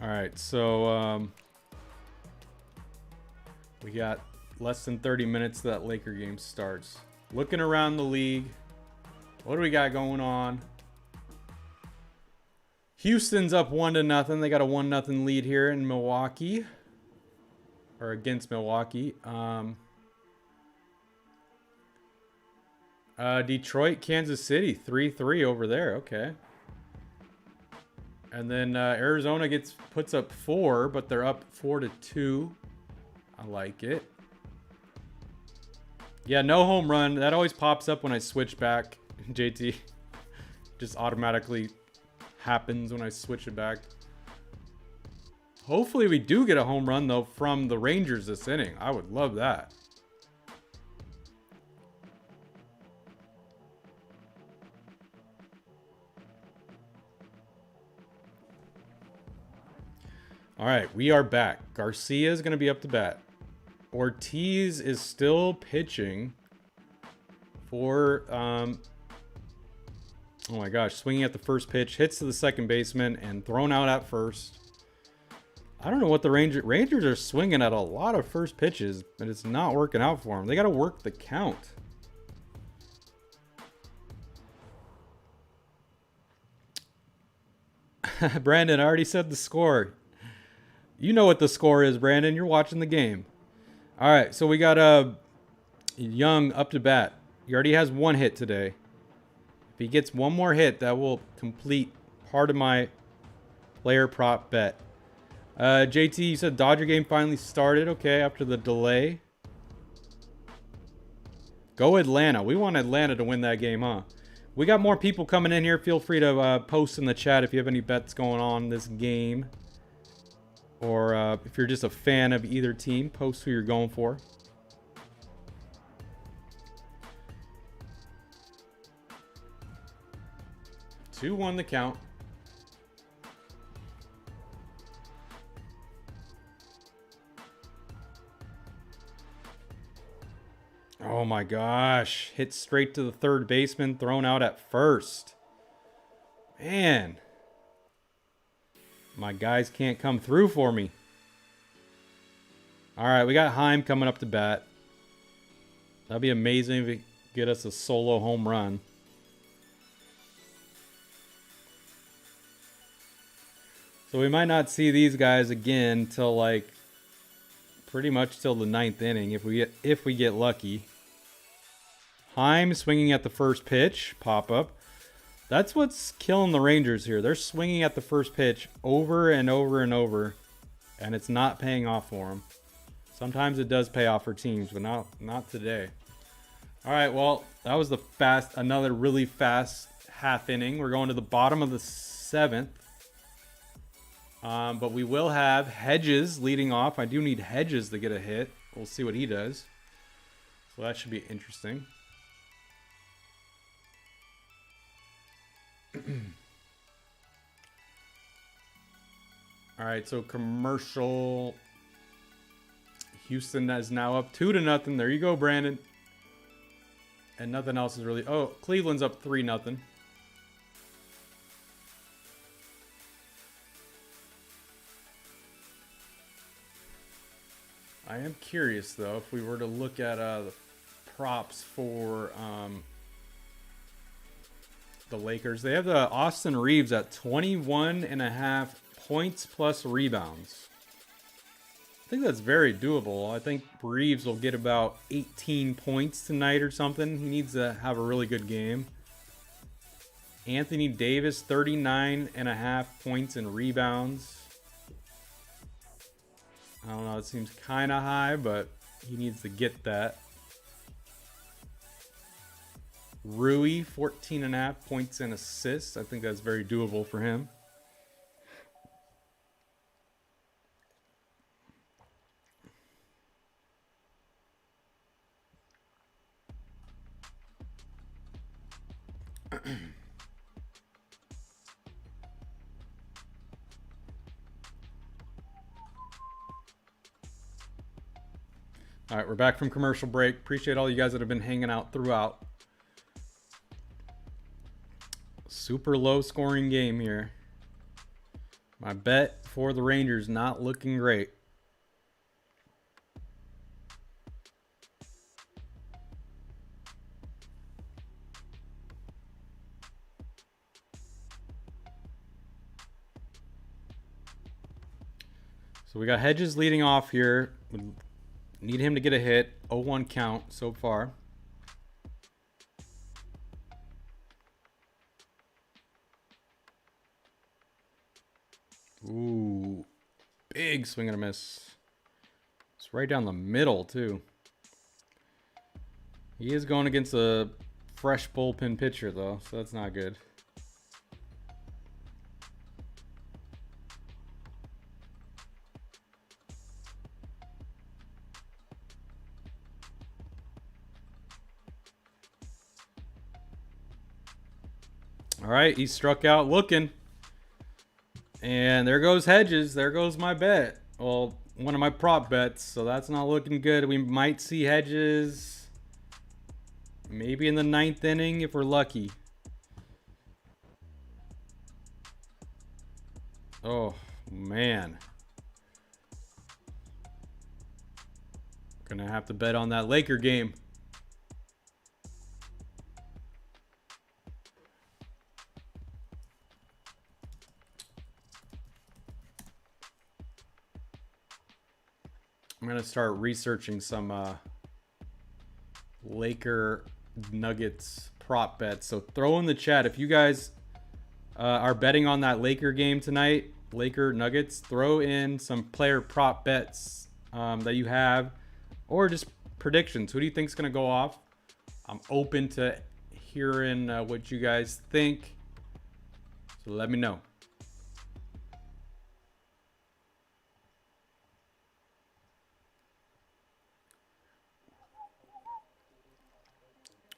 All right, so we got less than 30 minutes that Laker game starts. Looking around the league, what do we got going on? Houston's up 1-0. They got a 1-0 lead here in Milwaukee, or against Milwaukee. Detroit, Kansas City, 3-3 over there. Okay. And then Arizona puts up 4, but they're up 4-2. I like it. Yeah, no home run. That always pops up when I switch back. JT just automatically happens when I switch it back. Hopefully we do get a home run, though, from the Rangers this inning. I would love that. All right, we are back. Garcia is going to be up to bat. Ortiz is still pitching for, oh my gosh, swinging at the first pitch, hits to the second baseman, and thrown out at first. I don't know what the Rangers are swinging at a lot of first pitches, but it's not working out for them. They got to work the count. Brandon, I already said the score. You know what the score is, Brandon. You're watching the game. All right, so we got Young up to bat. He already has 1 hit today. If he gets 1 more hit, that will complete part of my player prop bet. JT, you said Dodger game finally started. Okay, after the delay. Go Atlanta. We want Atlanta to win that game, huh? We got more people coming in here. Feel free to post in the chat if you have any bets going on this game. Or if you're just a fan of either team, post who you're going for. Two won the count. Oh my gosh. Hit straight to the third baseman, thrown out at first. Man. My guys can't come through for me. All right, we got Heim coming up to bat. That'd be amazing if he get us a solo home run. So we might not see these guys again till like pretty much till the 9th inning if we get lucky. Heim swinging at the first pitch, pop up. That's what's killing the Rangers here. They're swinging at the first pitch over and over and over, and it's not paying off for them. Sometimes it does pay off for teams, but not today. All right, well, that was another really fast half inning. We're going to the bottom of the 7th. But we will have Hedges leading off. I do need Hedges to get a hit. We'll see what he does. So that should be interesting. All right, so commercial. Houston is now up 2-0. There you go, Brandon. And nothing else is really... Oh, Cleveland's up 3-0. I am curious, though, if we were to look at the props for the Lakers. They have the Austin Reeves at 21.5 points plus rebounds. I think that's very doable. I think Reeves will get about 18 points tonight or something. He needs to have a really good game. Anthony Davis, 39.5 points and rebounds. I don't know, it seems kind of high, but he needs to get that. Rui, 14.5 points and assists. I think that's very doable for him. All right, we're back from commercial break. Appreciate all you guys that have been hanging out throughout. Super low scoring game here. My bet for the Rangers not looking great. So we got Hedges leading off here. Need him to get a hit. 0-1 count so far. Ooh, big swing and a miss. It's right down the middle, too. He is going against a fresh bullpen pitcher, though, so that's not good. All right, he struck out looking. And there goes Hedges. There goes my bet. Well, one of my prop bets, so that's not looking good. We might see Hedges maybe in the 9th inning if we're lucky. Oh, man. Gonna have to bet on that Laker game. I'm going to start researching some Laker Nuggets prop bets. So throw in the chat if you guys are betting on that Laker game tonight, Laker Nuggets, throw in some player prop bets that you have, or just predictions. Who do you think is going to go off? I'm open to hearing what you guys think. So let me know.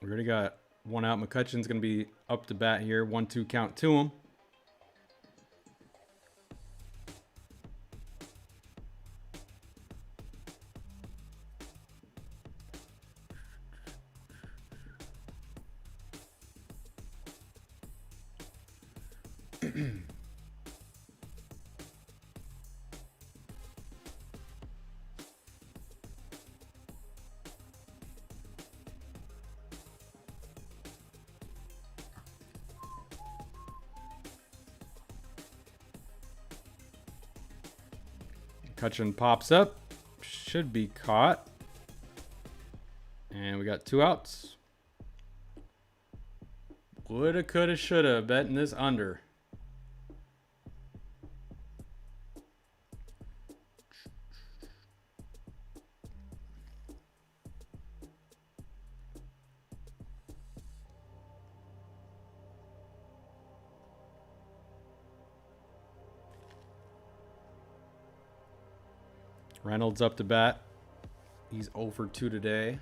We already got one out. McCutcheon's going to be up to bat here. 1-2 count to him. McCutcheon pops up. Should be caught. And we got 2 outs. Woulda, coulda, shoulda. Betting this under. Reynolds up to bat. He's 0 for 2 today.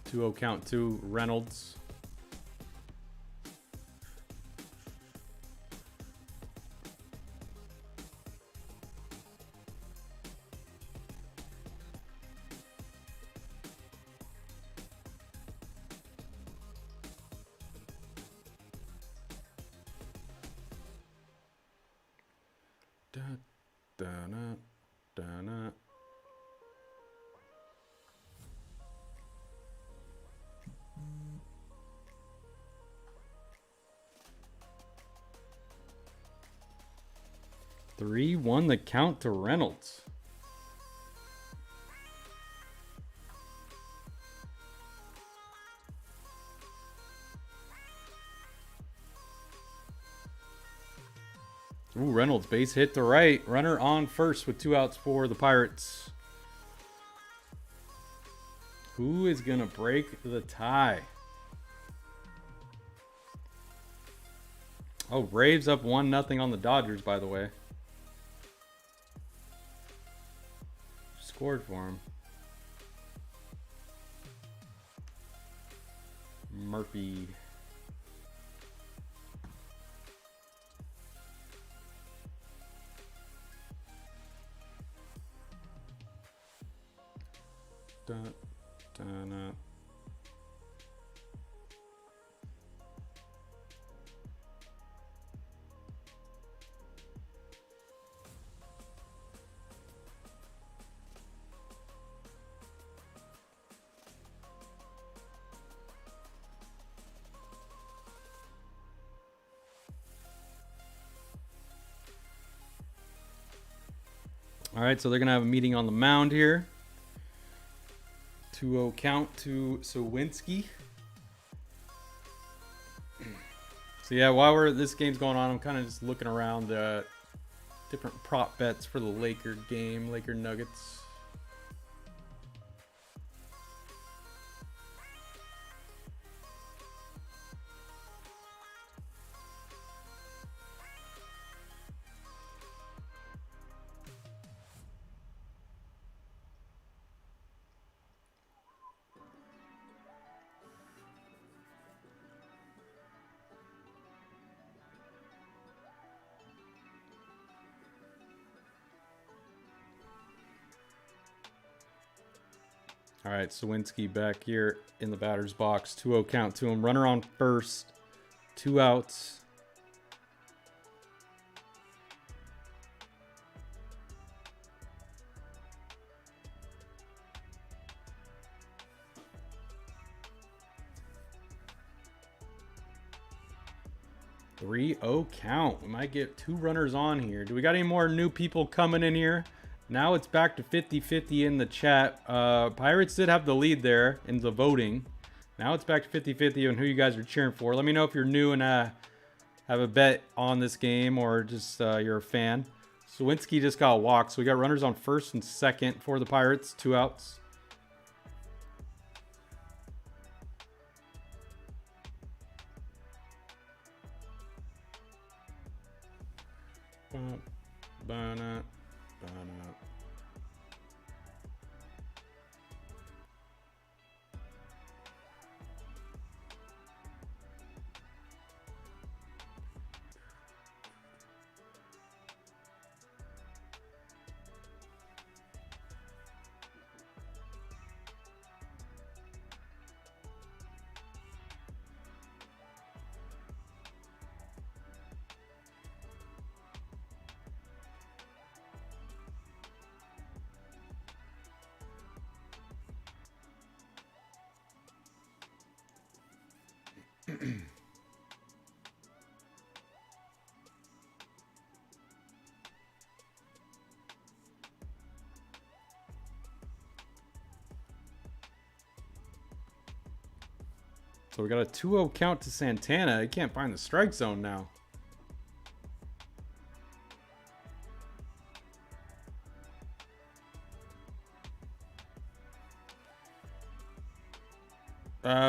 Two 0 count to Reynolds. Da, da, na, da, na. Three won the count to Reynolds. Ooh, Reynolds base hit to right. Runner on first with 2 outs for the Pirates. Who is going to break the tie? Oh, Braves up 1-0 on the Dodgers, by the way. Scored for him. Murphy. Dun, dun, All right, so they're going to have a meeting on the mound here. 2-0 count to Sawinski. So yeah, while this game's going on, I'm kind of just looking around the different prop bets for the Laker game, Laker Nuggets. All right, Sawinski back here in the batter's box. 2-0 count to him. Runner on first. 2 outs. Three 0 count. We might get 2 runners on here. Do we got any more new people coming in here? Now it's back to 50-50 in the chat. Pirates did have the lead there in the voting. Now it's back to 50-50 on who you guys are cheering for. Let me know if you're new and have a bet on this game or just you're a fan. Sawinski just got walked, so we got runners on first and second for the Pirates. 2 outs. Bana. So we got a 2-0 count to Santana. He can't find the strike zone now.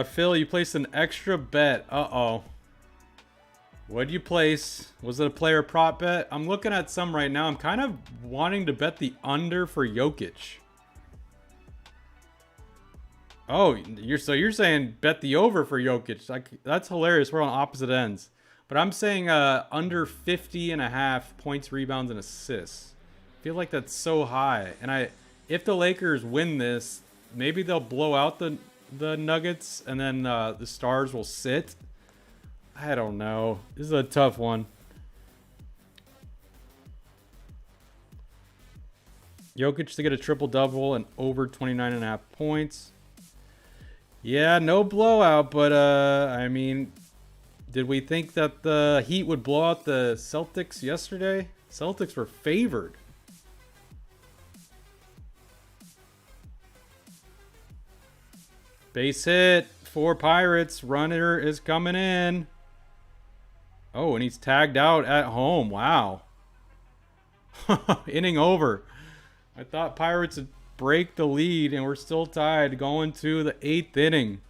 Phil, you placed an extra bet. Uh-oh. What'd you place? Was it a player prop bet? I'm looking at some right now. I'm kind of wanting to bet the under for Jokic. Oh, you're saying bet the over for Jokic. Like, that's hilarious. We're on opposite ends. But I'm saying under 50.5 points, rebounds, and assists. I feel like that's so high. And if the Lakers win this, maybe they'll blow out the Nuggets, and then the Stars will sit. I don't know. This is a tough one. Jokic to get a triple-double and over 29.5 points. Yeah, no blowout, but I mean, did we think that the Heat would blow out the Celtics yesterday? Celtics were favored. Base hit for Pirates. Runner is coming in. Oh, and he's tagged out at home. Wow. Inning over. I thought Pirates would break the lead, and we're still tied going to the 8th inning.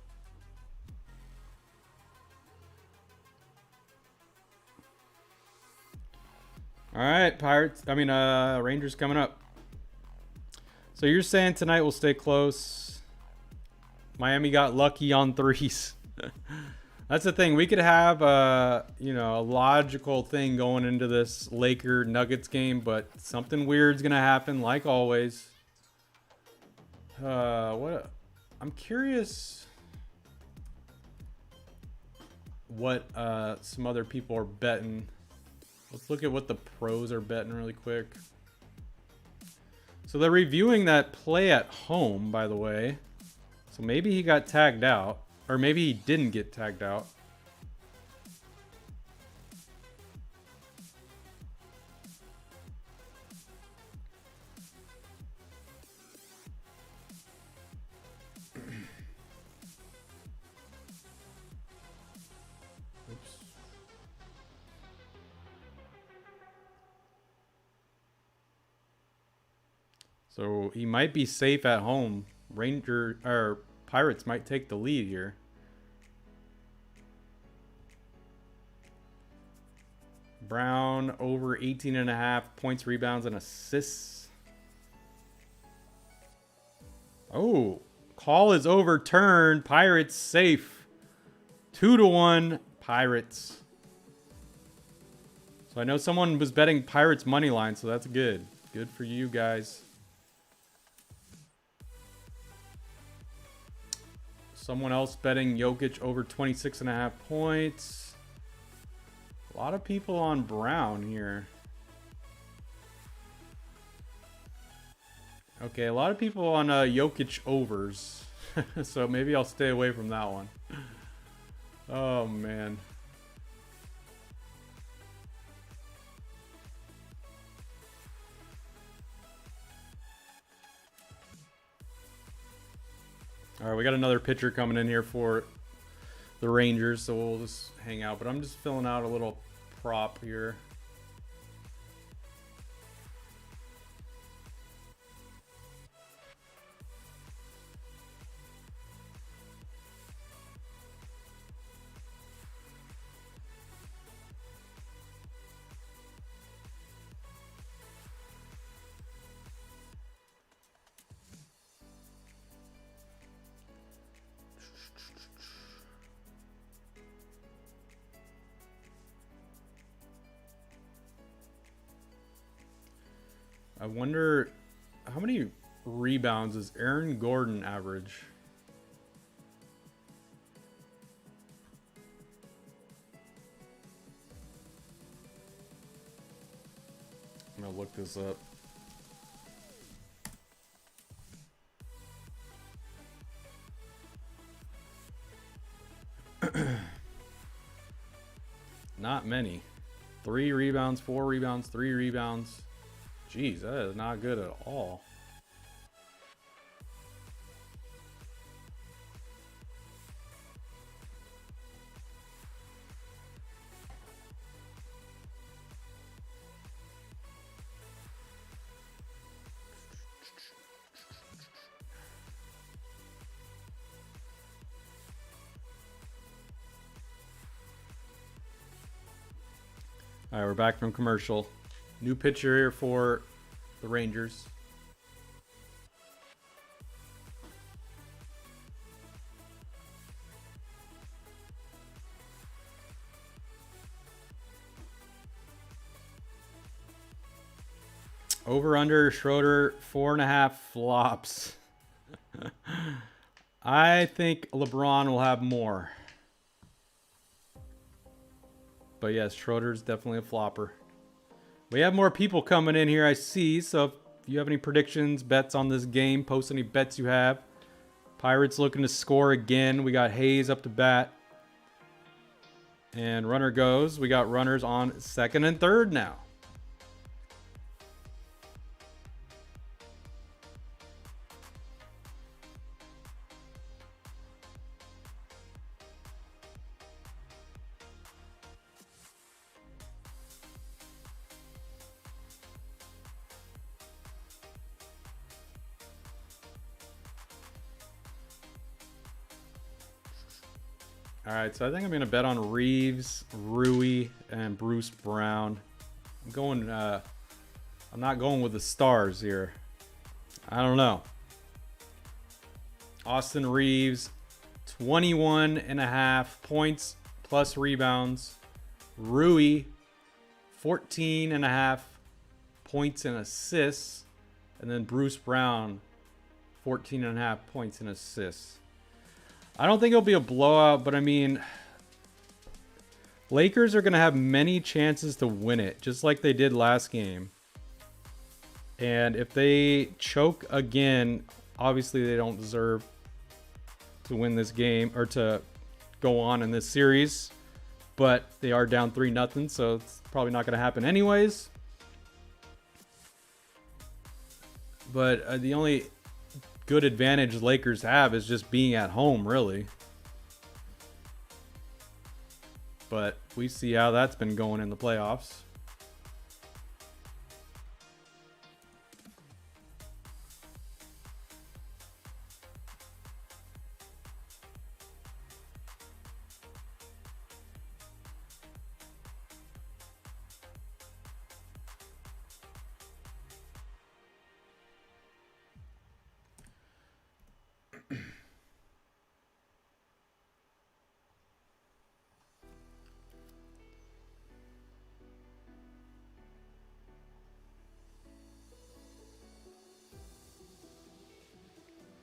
All right, Rangers coming up. So you're saying tonight will stay close. Miami got lucky on threes. That's the thing. We could have a logical thing going into this Laker Nuggets game, but something weird's gonna happen, like always. I'm curious what some other people are betting. Let's look at what the pros are betting really quick. So they're reviewing that play at home, by the way. So maybe he got tagged out, or maybe he didn't get tagged out. So he might be safe at home. Pirates might take the lead here. Brown over 18.5 points, rebounds, and assists. Oh, call is overturned. Pirates safe. 2-1 Pirates. So I know someone was betting Pirates money line, so that's good. Good for you guys. Someone else betting Jokic over 26.5 points. A lot of people on Brown here. Okay, a lot of people on Jokic overs. So maybe I'll stay away from that one. Oh, man. All right, we got another pitcher coming in here for the Rangers, so we'll just hang out. But I'm just filling out a little prop here. I wonder how many rebounds does Aaron Gordon average? I'm gonna look this up. Not many. 3 rebounds, 4 rebounds, 3 rebounds. Jeez, that is not good at all. All right, we're back from commercial. New pitcher here for the Rangers. Over under Schroeder 4.5 flops. I think LeBron will have more. But yes, Schroeder's definitely a flopper. We have more people coming in here, I see. So if you have any predictions, bets on this game, post any bets you have. Pirates looking to score again. We got Hayes up to bat. And runner goes. We got runners on second and third now. All right, so I think I'm going to bet on Reeves, Rui, and Bruce Brown. I'm not going with the stars here. I don't know. Austin Reeves, 21.5 points plus rebounds. Rui, 14.5 points and assists. And then Bruce Brown, 14.5 points and assists. I don't think it'll be a blowout, but I mean, Lakers are going to have many chances to win it, just like they did last game. And if they choke again, obviously they don't deserve to win this game or to go on in this series. But they are down 3-0, so it's probably not going to happen anyways. But the only good advantage Lakers have is just being at home, really. But we see how that's been going in the playoffs.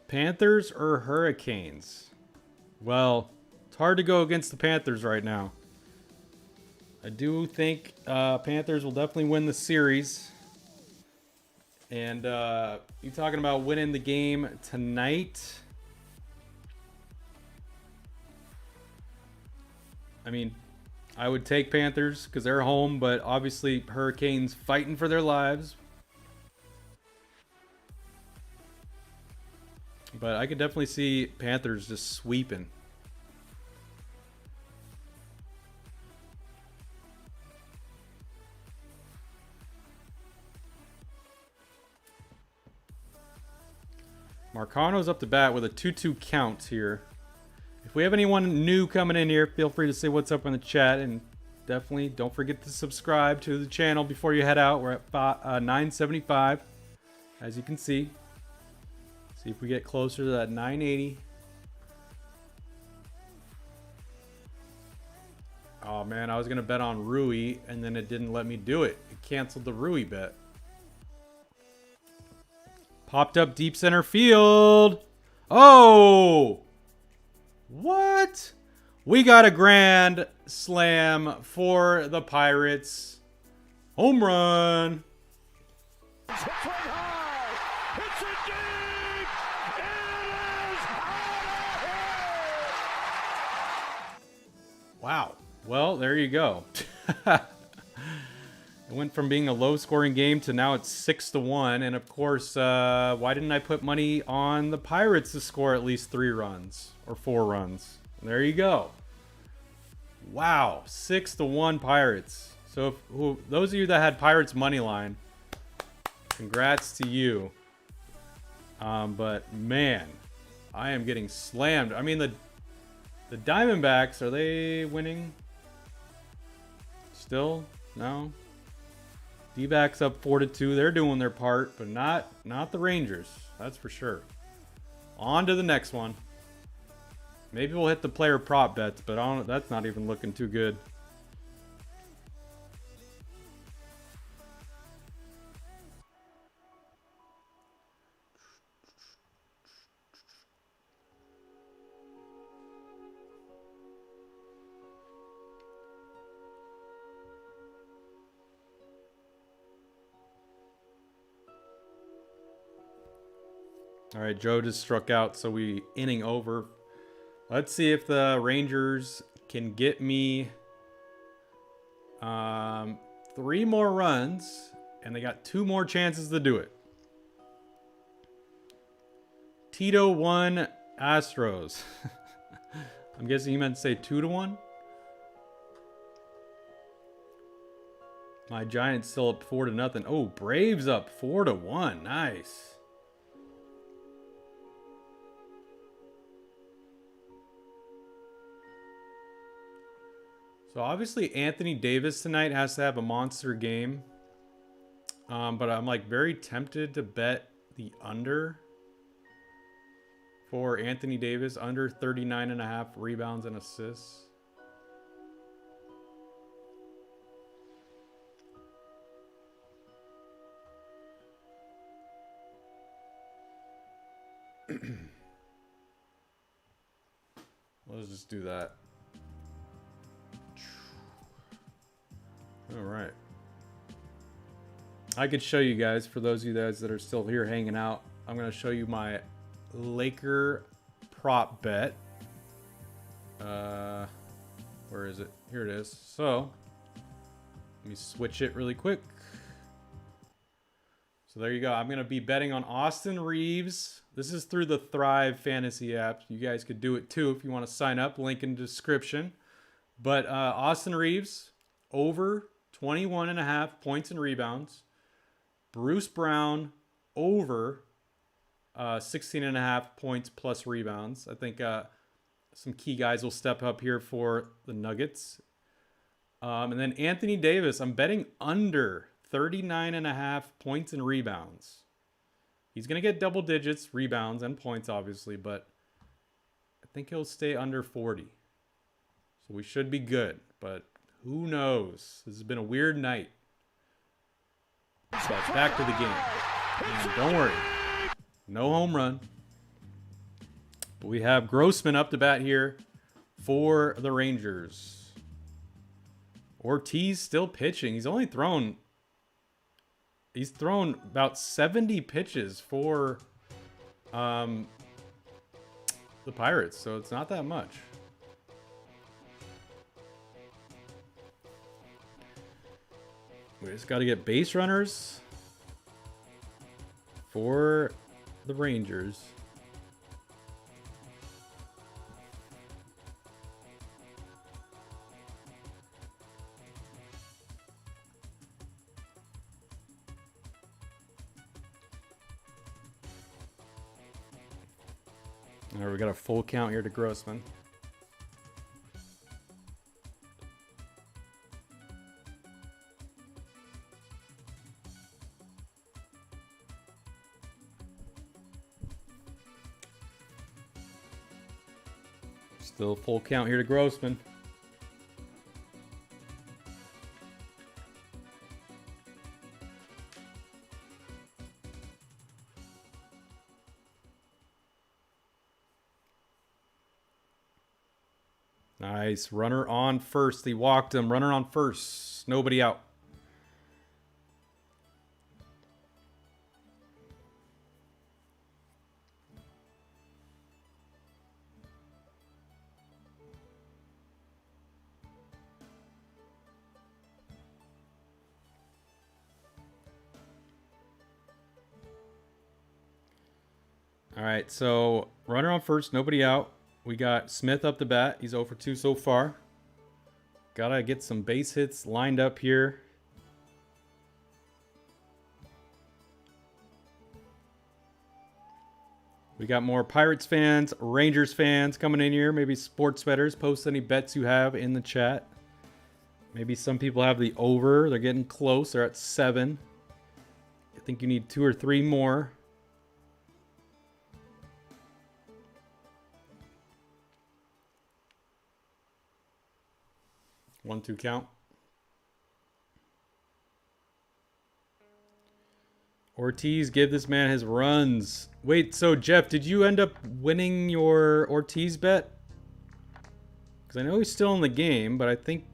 Panthers or Hurricanes? Well, it's hard to go against the Panthers right now. I do think Panthers will definitely win the series. And you talking about winning the game tonight? I mean, I would take Panthers because they're home, but obviously Hurricanes fighting for their lives. But I could definitely see Panthers just sweeping. Marcano's up to bat with a 2-2 count here. If we have anyone new coming in here, feel free to say what's up in the chat. And definitely don't forget to subscribe to the channel before you head out. We're at 975, as you can see. See if we get closer to that 980. Oh man, I was gonna bet on Rui and then it didn't let me do it. It canceled the Rui bet. Popped up deep center field. Oh! What? We got a grand slam for the Pirates. Home run. Wow. Well, there you go. It went from being a low-scoring game to now it's 6-1. And, of course, why didn't I put money on the Pirates to score at least 3 runs or 4 runs? And there you go. Wow. 6-1 Pirates. So, those of you that had Pirates money line, congrats to you. But, man, I am getting slammed. I mean, the Diamondbacks, are they winning? Still? No. D-backs up 4-2. They're doing their part, but not the Rangers. That's for sure. On to the next one. Maybe we'll hit the player prop bets, but that's not even looking too good. All right, Joe just struck out, so we inning over. Let's see if the Rangers can get me 3 more runs, and they got 2 more chances to do it. Tito 1, Astros. I'm guessing you meant to say 2-1. My Giants still up 4-0. Oh, Braves up 4-1. Nice. So obviously Anthony Davis tonight has to have a monster game. But I'm like very tempted to bet the under for Anthony Davis, under 39.5 rebounds and assists. Let's just do that. All right. I could show you guys, for those of you guys that are still here hanging out, I'm going to show you my Laker prop bet. Where is it? Here it is. So, let me switch it really quick. So there you go. I'm going to be betting on Austin Reeves. This is through the Thrive Fantasy app. You guys could do it too if you want to sign up. Link in the description. But Austin Reeves, over 21.5 points and rebounds. Bruce Brown, over 16.5 points plus rebounds. I think some key guys will step up here for the Nuggets. And then Anthony Davis, I'm betting under 39.5 points and rebounds. He's going to get double digits, rebounds, and points, obviously, but I think he'll stay under 40. So we should be good, but who knows? This has been a weird night. But back to the game. And don't worry. No home run. But we have Grossman up to bat here for the Rangers. Ortiz still pitching. He's thrown about 70 pitches for the Pirates, so it's not that much. We just got to get base runners for the Rangers. All right, we got a full count here to Grossman. Still full count here to Grossman. Nice. Runner on first. He walked him. Runner on first. Nobody out. All right, so runner on first, nobody out. We got Smith up the bat. He's 0 for 2 so far. Gotta get some base hits lined up here. We got more Pirates fans, Rangers fans coming in here. Maybe sports bettors. Post any bets you have in the chat. Maybe some people have the over. They're getting close. They're at 7. I think you need 2 or 3 more. One, two count. Ortiz, give this man his runs. Wait, so Jeff, did you end up winning your Ortiz bet? Because I know he's still in the game, but I think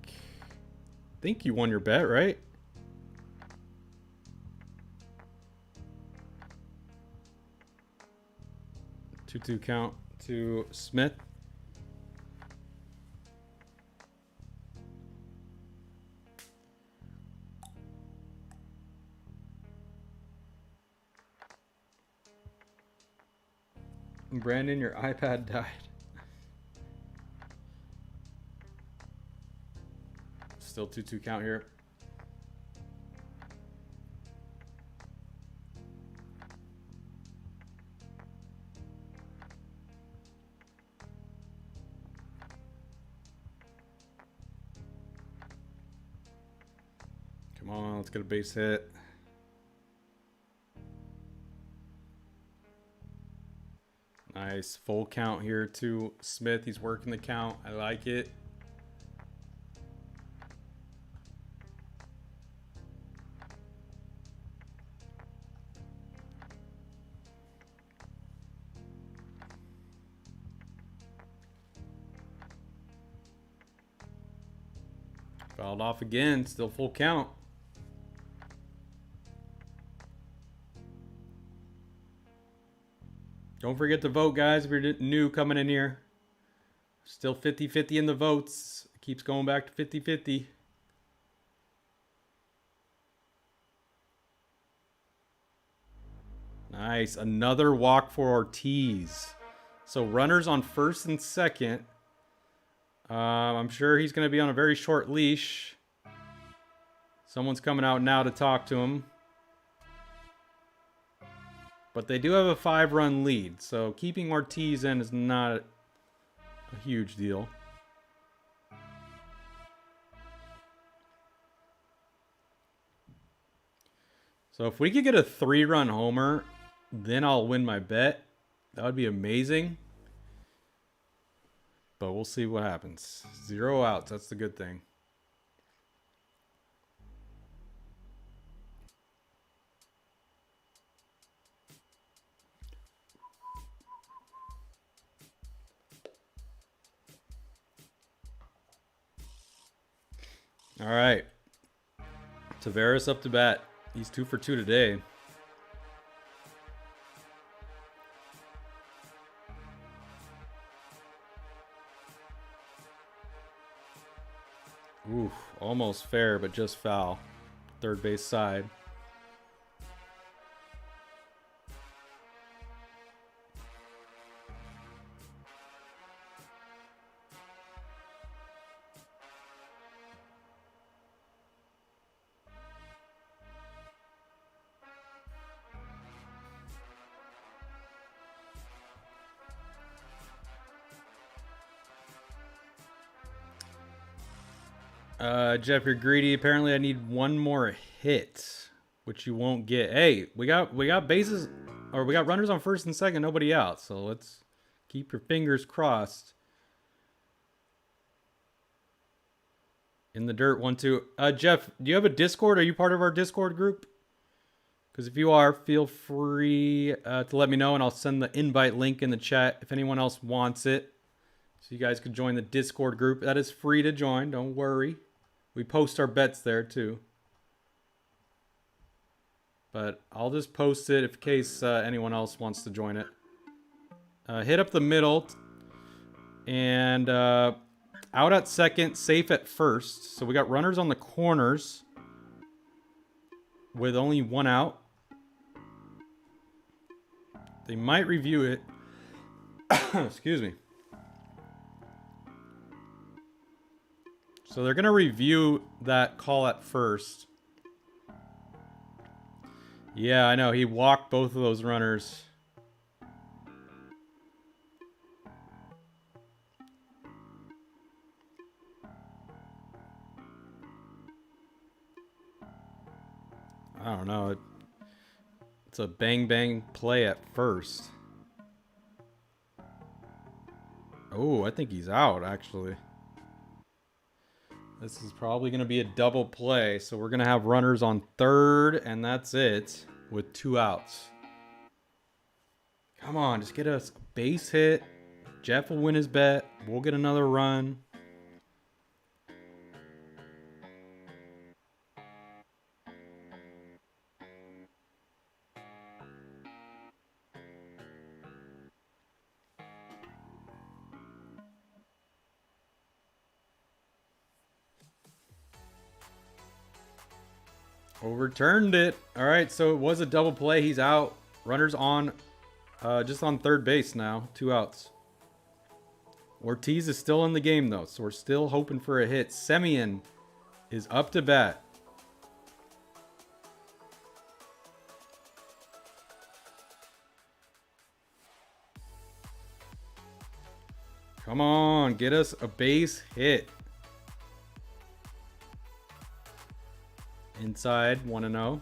you won your bet, right? Two count to Smith. Brandon, your iPad died. Still 2-2 count here. Come on, let's get a base hit. Nice. Full count here to Smith. He's working the count. I like it. Fouled off again. Still full count. Don't forget to vote, guys, if you're new coming in here. Still 50-50 in the votes. It keeps going back to 50-50. Nice. Another walk for Ortiz. So runners on first and second. I'm sure he's going to be on a very short leash. Someone's coming out now to talk to him. But they do have a 5-run lead, so keeping Ortiz in is not a huge deal. So if we could get a 3-run homer, then I'll win my bet. That would be amazing. But we'll see what happens. 0 outs, that's the good thing. All right. Tavares up to bat. He's 2 for 2 today. Oof, almost fair, but just foul. Third base side. Jeff, you're greedy. Apparently, I need 1 more hit, which you won't get. Hey, we got bases, or we got runners on first and second, nobody out. So let's keep your fingers crossed. In the dirt, 1-2. Jeff, do you have a Discord? Are you part of our Discord group? Because if you are, feel free to let me know, and I'll send the invite link in the chat if anyone else wants it. So you guys could join the Discord group. That is free to join. Don't worry. We post our bets there too. But I'll just post it in case anyone else wants to join it. Hit up the middle. And out at second, safe at first. So we got runners on the corners with only 1 out. They might review it. Excuse me. So they're going to review that call at first. Yeah, I know. He walked both of those runners. I don't know. It's a bang bang play at first. Oh, I think he's out, actually. This is probably going to be a double play. So we're going to have runners on third, and that's it with 2 outs. Come on, just get us a base hit. Jeff will win his bet. We'll get another run. Overturned it. All right, so it was a double play. He's out. Runners on, just on third base now. 2 outs. Ortiz is still in the game, though, so we're still hoping for a hit. Semien is up to bat. Come on, get us a base hit. Inside, 1-0.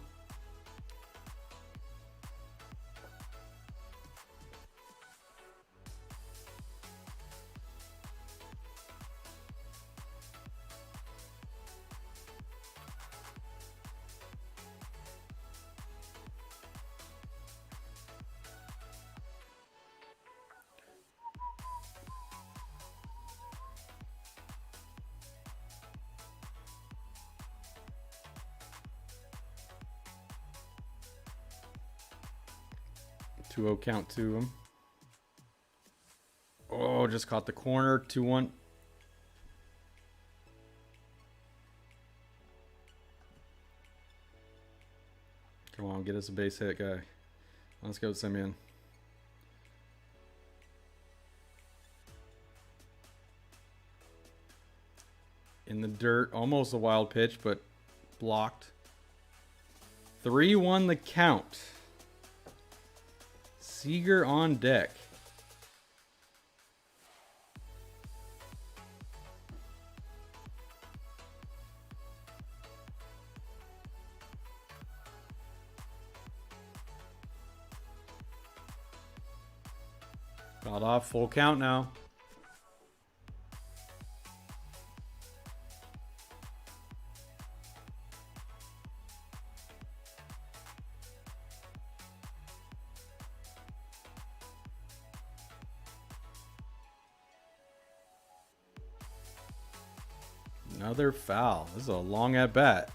Two-0 count to him. Oh, just caught the corner. 2-1. Come on, get us a base hit, guy. Let's go, Semien. In the dirt. Almost a wild pitch, but blocked. 3-1 the count. Seager on deck. Got off, full count now. Another foul. This is a long at bat.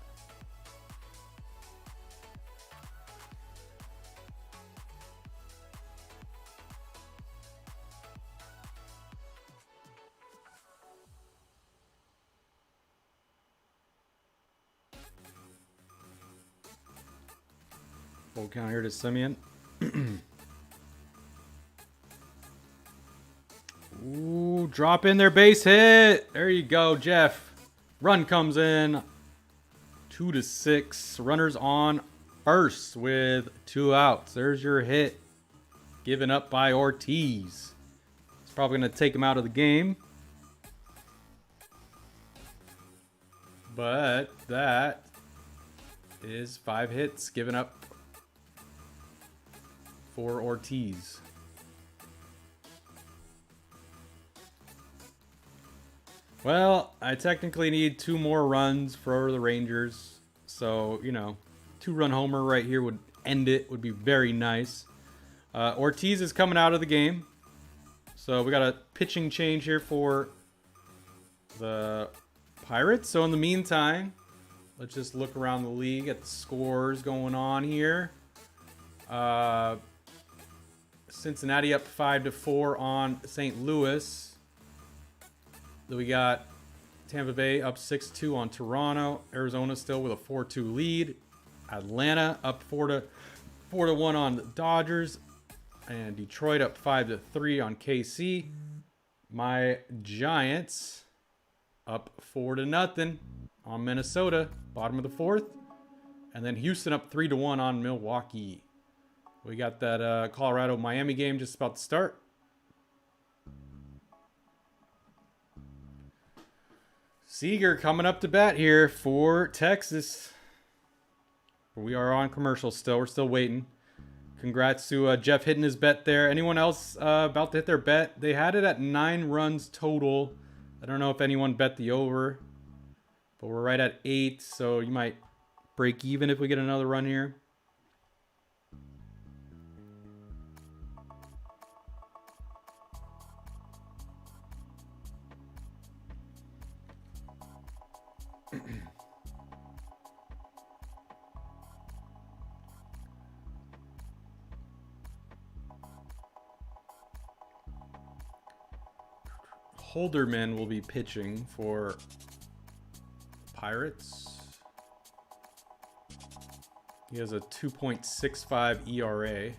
Full count here to Semien. Ooh, drop in their base hit. There you go, Jeff. Run comes in. 2-6. Runners on first with 2 outs. There's your hit. Given up by Ortiz. It's probably going to take him out of the game. But that is 5 hits given up for Ortiz. Well, I technically need 2 more runs for the Rangers. So, 2-run homer right here would end it. Would be very nice. Ortiz is coming out of the game. So we got a pitching change here for the Pirates. So in the meantime, let's just look around the league at the scores going on here. Cincinnati up 5-4 on St. Louis. Then we got Tampa Bay up 6-2 on Toronto. Arizona still with a 4-2 lead. Atlanta up 4-1 on the Dodgers. And Detroit up 5-3 on KC. My Giants up 4-0 on Minnesota, bottom of the 4th. And then Houston up 3-1 on Milwaukee. We got that Colorado-Miami game just about to start. Seager coming up to bat here for Texas. We are on commercial still. We're still waiting. Congrats to Jeff hitting his bet there. Anyone else about to hit their bet? They had it at 9 runs total. I don't know if anyone bet the over, but we're right at 8, so you might break even if we get another run here. Holderman will be pitching for Pirates. He has a 2.65 ERA.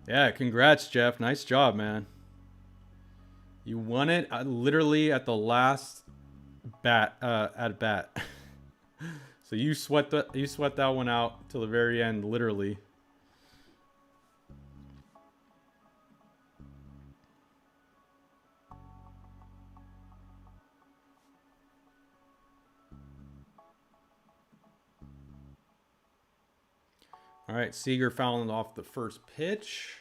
Yeah, congrats, Jeff. Nice job, man. You won it literally at the last at bat. So you sweat that one out till the very end, literally. All right, Seager fouling off the first pitch.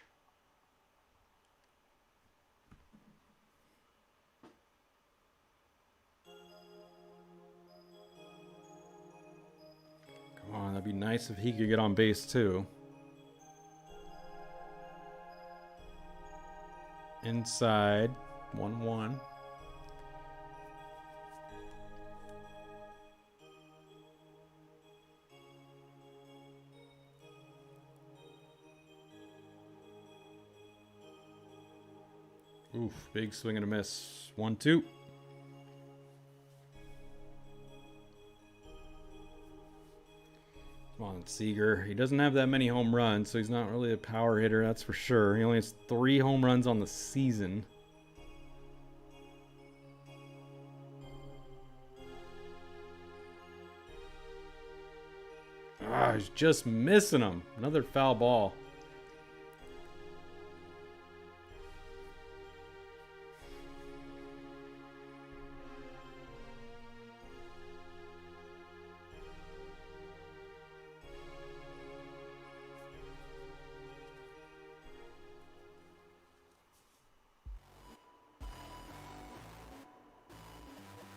Come on, that'd be nice if he could get on base too. Inside, 1-1. Oof, big swing and a miss. 1-2. Come on, Seager. He doesn't have that many home runs, so he's not really a power hitter, that's for sure. He only has 3 home runs on the season. Ah, he's just missing him. Another foul ball.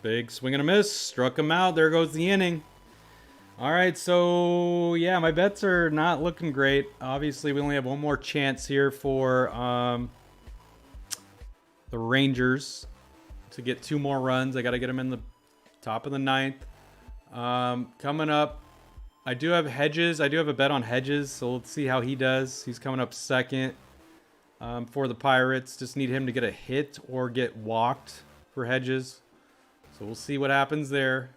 Big swing and a miss. Struck him out. There goes the inning. All right, so yeah, my bets are not looking great. Obviously, we only have one more chance here for the Rangers to get 2 more runs. I got to get them in the top of the 9th. Coming up, I do have Hedges. I do have a bet on Hedges, so let's see how he does. He's coming up second for the Pirates. Just need him to get a hit or get walked for Hedges. So we'll see what happens there.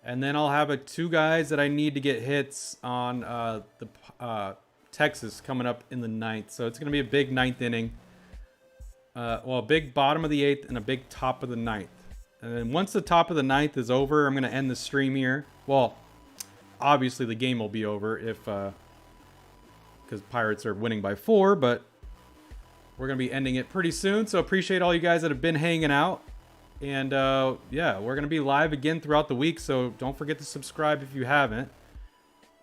And then I'll have 2 guys that I need to get hits on the Texas coming up in the 9th. So it's going to be a big 9th inning. Well, a big bottom of the 8th and a big top of the 9th. And then once the top of the 9th is over, I'm going to end the stream here. Well, obviously the game will be over if because Pirates are winning by 4, but we're going to be ending it pretty soon. So appreciate all you guys that have been hanging out. And yeah, we're going to be live again throughout the week, so don't forget to subscribe if you haven't.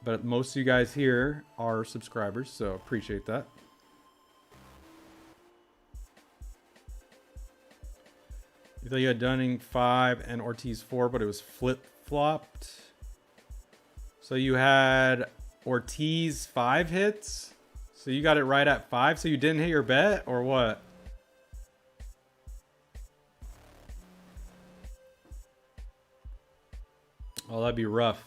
But most of you guys here are subscribers, so appreciate that. You thought you had Dunning 5 and Ortiz 4, but it was flip-flopped. So you had Ortiz 5 hits? So you got it right at 5, so you didn't hit your bet, or what? Oh, that'd be rough.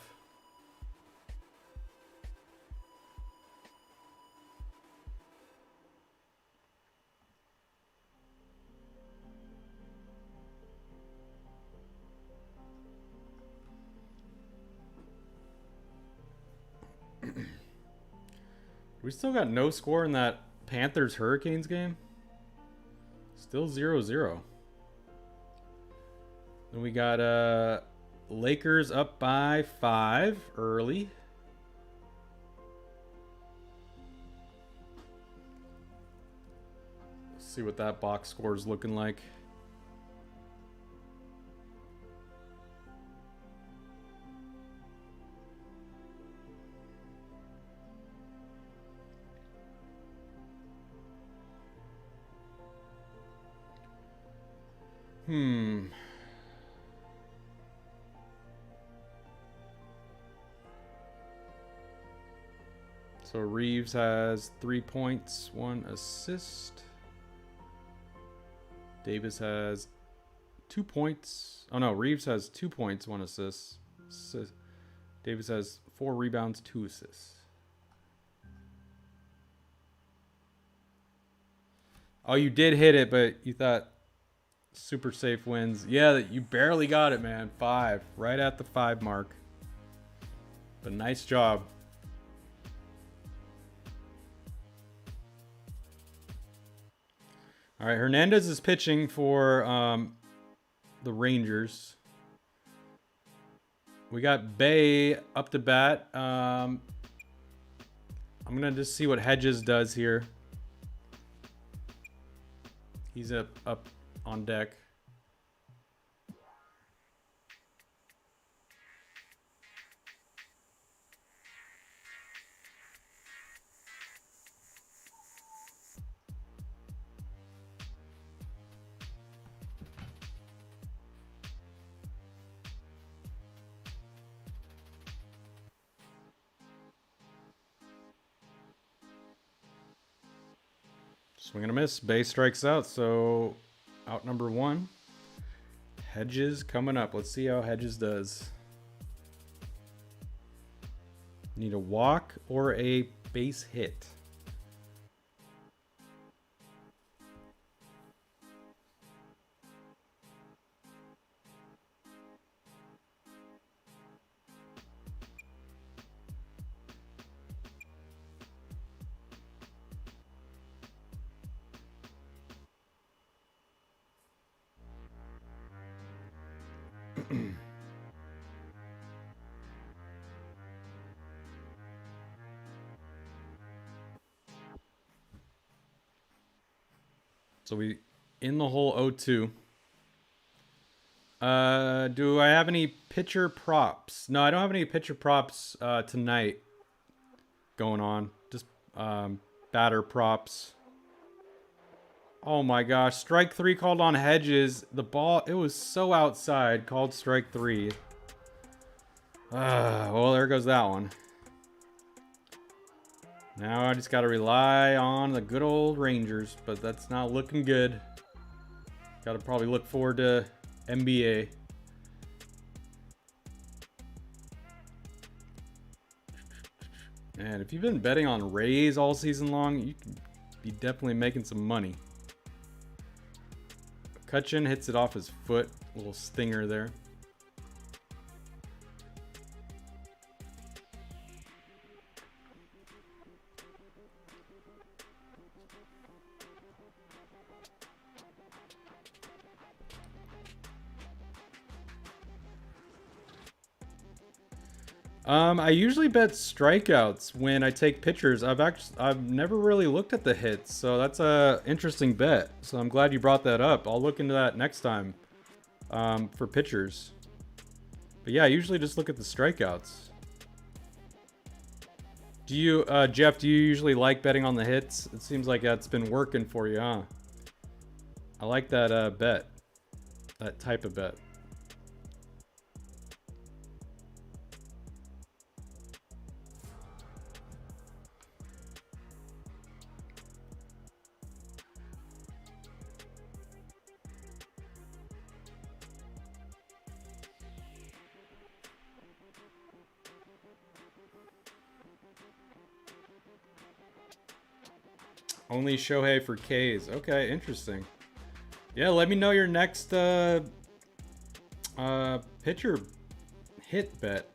We still got no score in that Panthers-Hurricanes game. Still 0-0. Then we got Lakers up by 5 early. See what that box score is looking like. So Reeves has 3 points, 1 assist. Davis has 2 points. Oh no, Reeves has 2 points, 1 assist. Davis has 4 rebounds, 2 assists. Oh, you did hit it, but you thought super safe wins. Yeah, you barely got it, man. 5. Right at the 5 mark. But nice job. All right, Hernandez is pitching for the Rangers. We got Bay up to bat. I'm going to just see what Hedges does here. He's up on deck. Swing and a miss. Bay strikes out, so out number 1. Hedges coming up. Let's see how Hedges does. Need a walk or a base hit. So we in the hole 0-2. Do I have any pitcher props? No, I don't have any pitcher props tonight going on. Just batter props. Oh my gosh, strike 3 called on Hedges. The ball, it was so outside, called strike 3. Well, there goes that one. Now I just got to rely on the good old Rangers, but that's not looking good. Got to probably look forward to NBA. Man, if you've been betting on Rays all season long, you can be definitely making some money. Kutchin hits it off his foot. A little stinger there. I usually bet strikeouts when I take pitchers. I've never really looked at the hits, so that's a interesting bet. So I'm glad you brought that up. I'll look into that next time for pitchers. But yeah, I usually just look at the strikeouts. Do you, Jeff? Do you usually like betting on the hits? It seems like that's been working for you, huh? I like that bet, that type of bet. Only Shohei for K's. Okay, interesting. Yeah, let me know your next pitcher hit bet.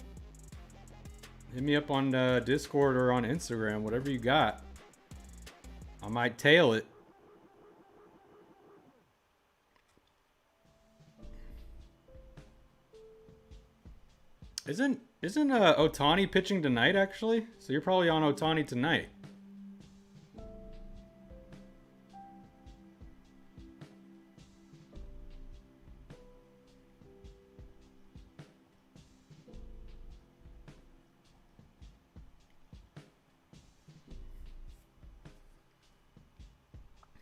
Hit me up on Discord or on Instagram, whatever you got. I might tail it. Isn't Ohtani pitching tonight actually? So you're probably on Ohtani tonight.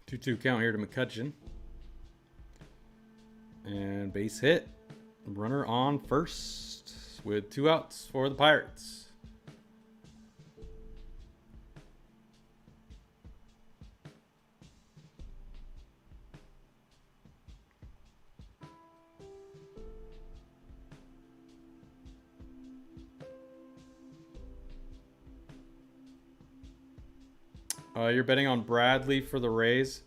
2-2 count here to McCutcheon. And base hit. Runner on first with 2 outs for the Pirates. You're betting on Bradley for the Rays.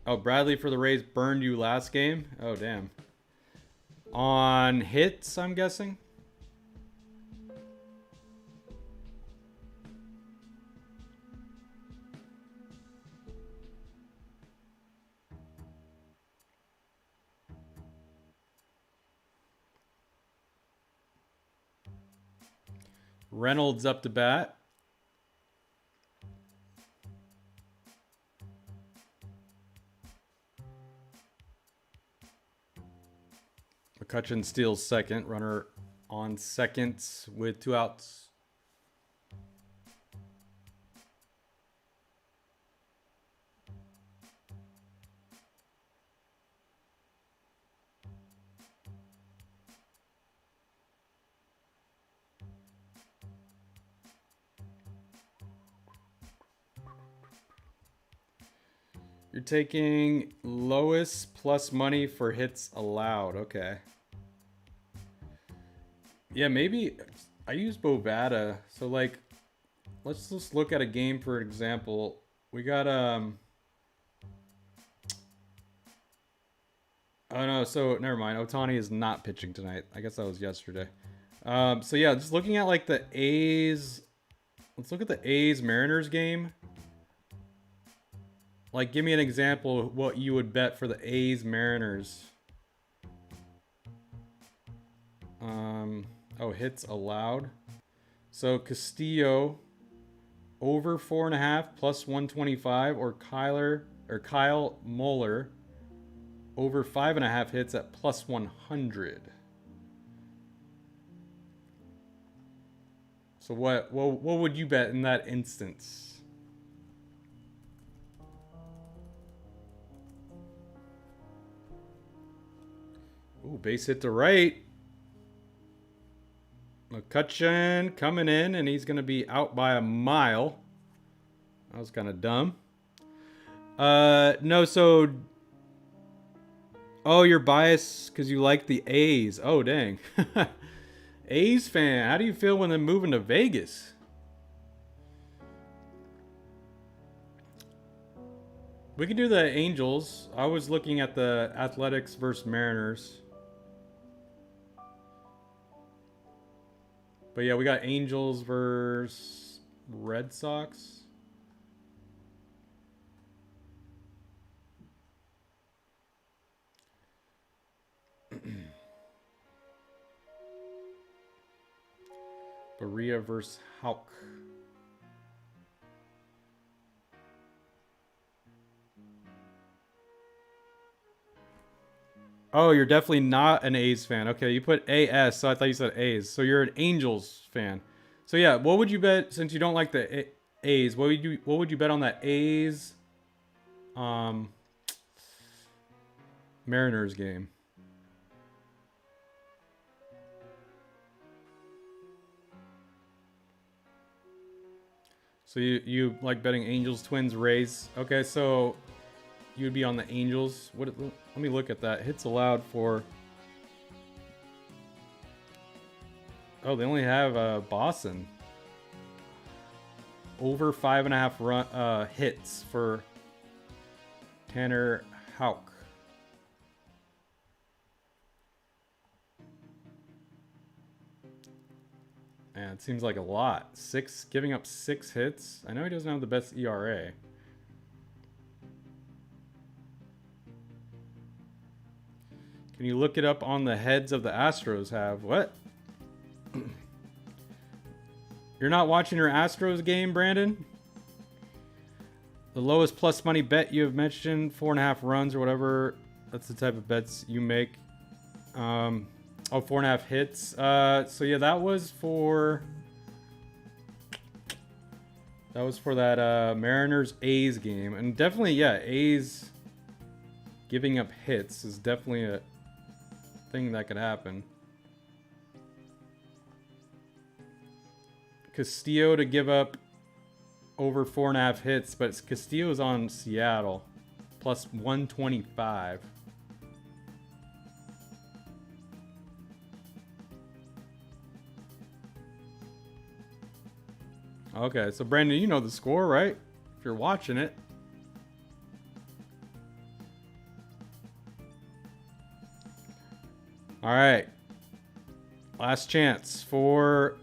Oh, Bradley for the Rays burned you last game? Oh, damn. On hits, I'm guessing? Reynolds up to bat. McCutcheon steals second. Runner on second with 2 outs. You're taking Lois plus money for hits allowed. Okay. Yeah, maybe I use Bovada. So like, let's just look at a game for example. We got oh no, so never mind. Ohtani is not pitching tonight. I guess that was yesterday. So yeah, just looking at like the A's. Let's look at the A's Mariners game. Like, give me an example of what you would bet for the A's Mariners. Oh, hits allowed. So Castillo over 4.5 plus 125, or Kyle Muller over 5.5 hits at plus 100. So what would you bet in that instance? Ooh, base hit to right. McCutcheon coming in, and he's going to be out by a mile. That was kind of dumb. No, so... Oh, you're biased because you like the A's. Oh, dang. A's fan. How do you feel when they're moving to Vegas? We can do the Angels. I was looking at the Athletics versus Mariners. But yeah, we got Angels versus Red Sox. Berea versus Houck. Oh, you're definitely not an A's fan. Okay, you put AS, so I thought you said A's. So you're an Angels fan. So yeah, what would you bet, since you don't like the A's, what would you bet on that A's Mariners game? So you like betting Angels, Twins, Rays. Okay, so you would be on the Angels. Let me look at that. Hits allowed for... Oh, they only have Boston. Over 5.5 hits for Tanner Houck. Man, it seems like a lot. Giving up 6 hits. I know he doesn't have the best ERA. Can you look it up on the heads of the Astros have? What? You're not watching your Astros game, Brandon? The lowest plus money bet you have mentioned, 4.5 runs or whatever. That's the type of bets you make. Oh, 4.5 hits. So yeah, that was for... That was for that Mariners A's game. And definitely, yeah, A's giving up hits is definitely a thing that could happen. Castillo to give up over 4.5 hits, but Castillo's on Seattle. Plus 125. Okay, so Brandon, you know the score, right? If you're watching it. All right. Last chance for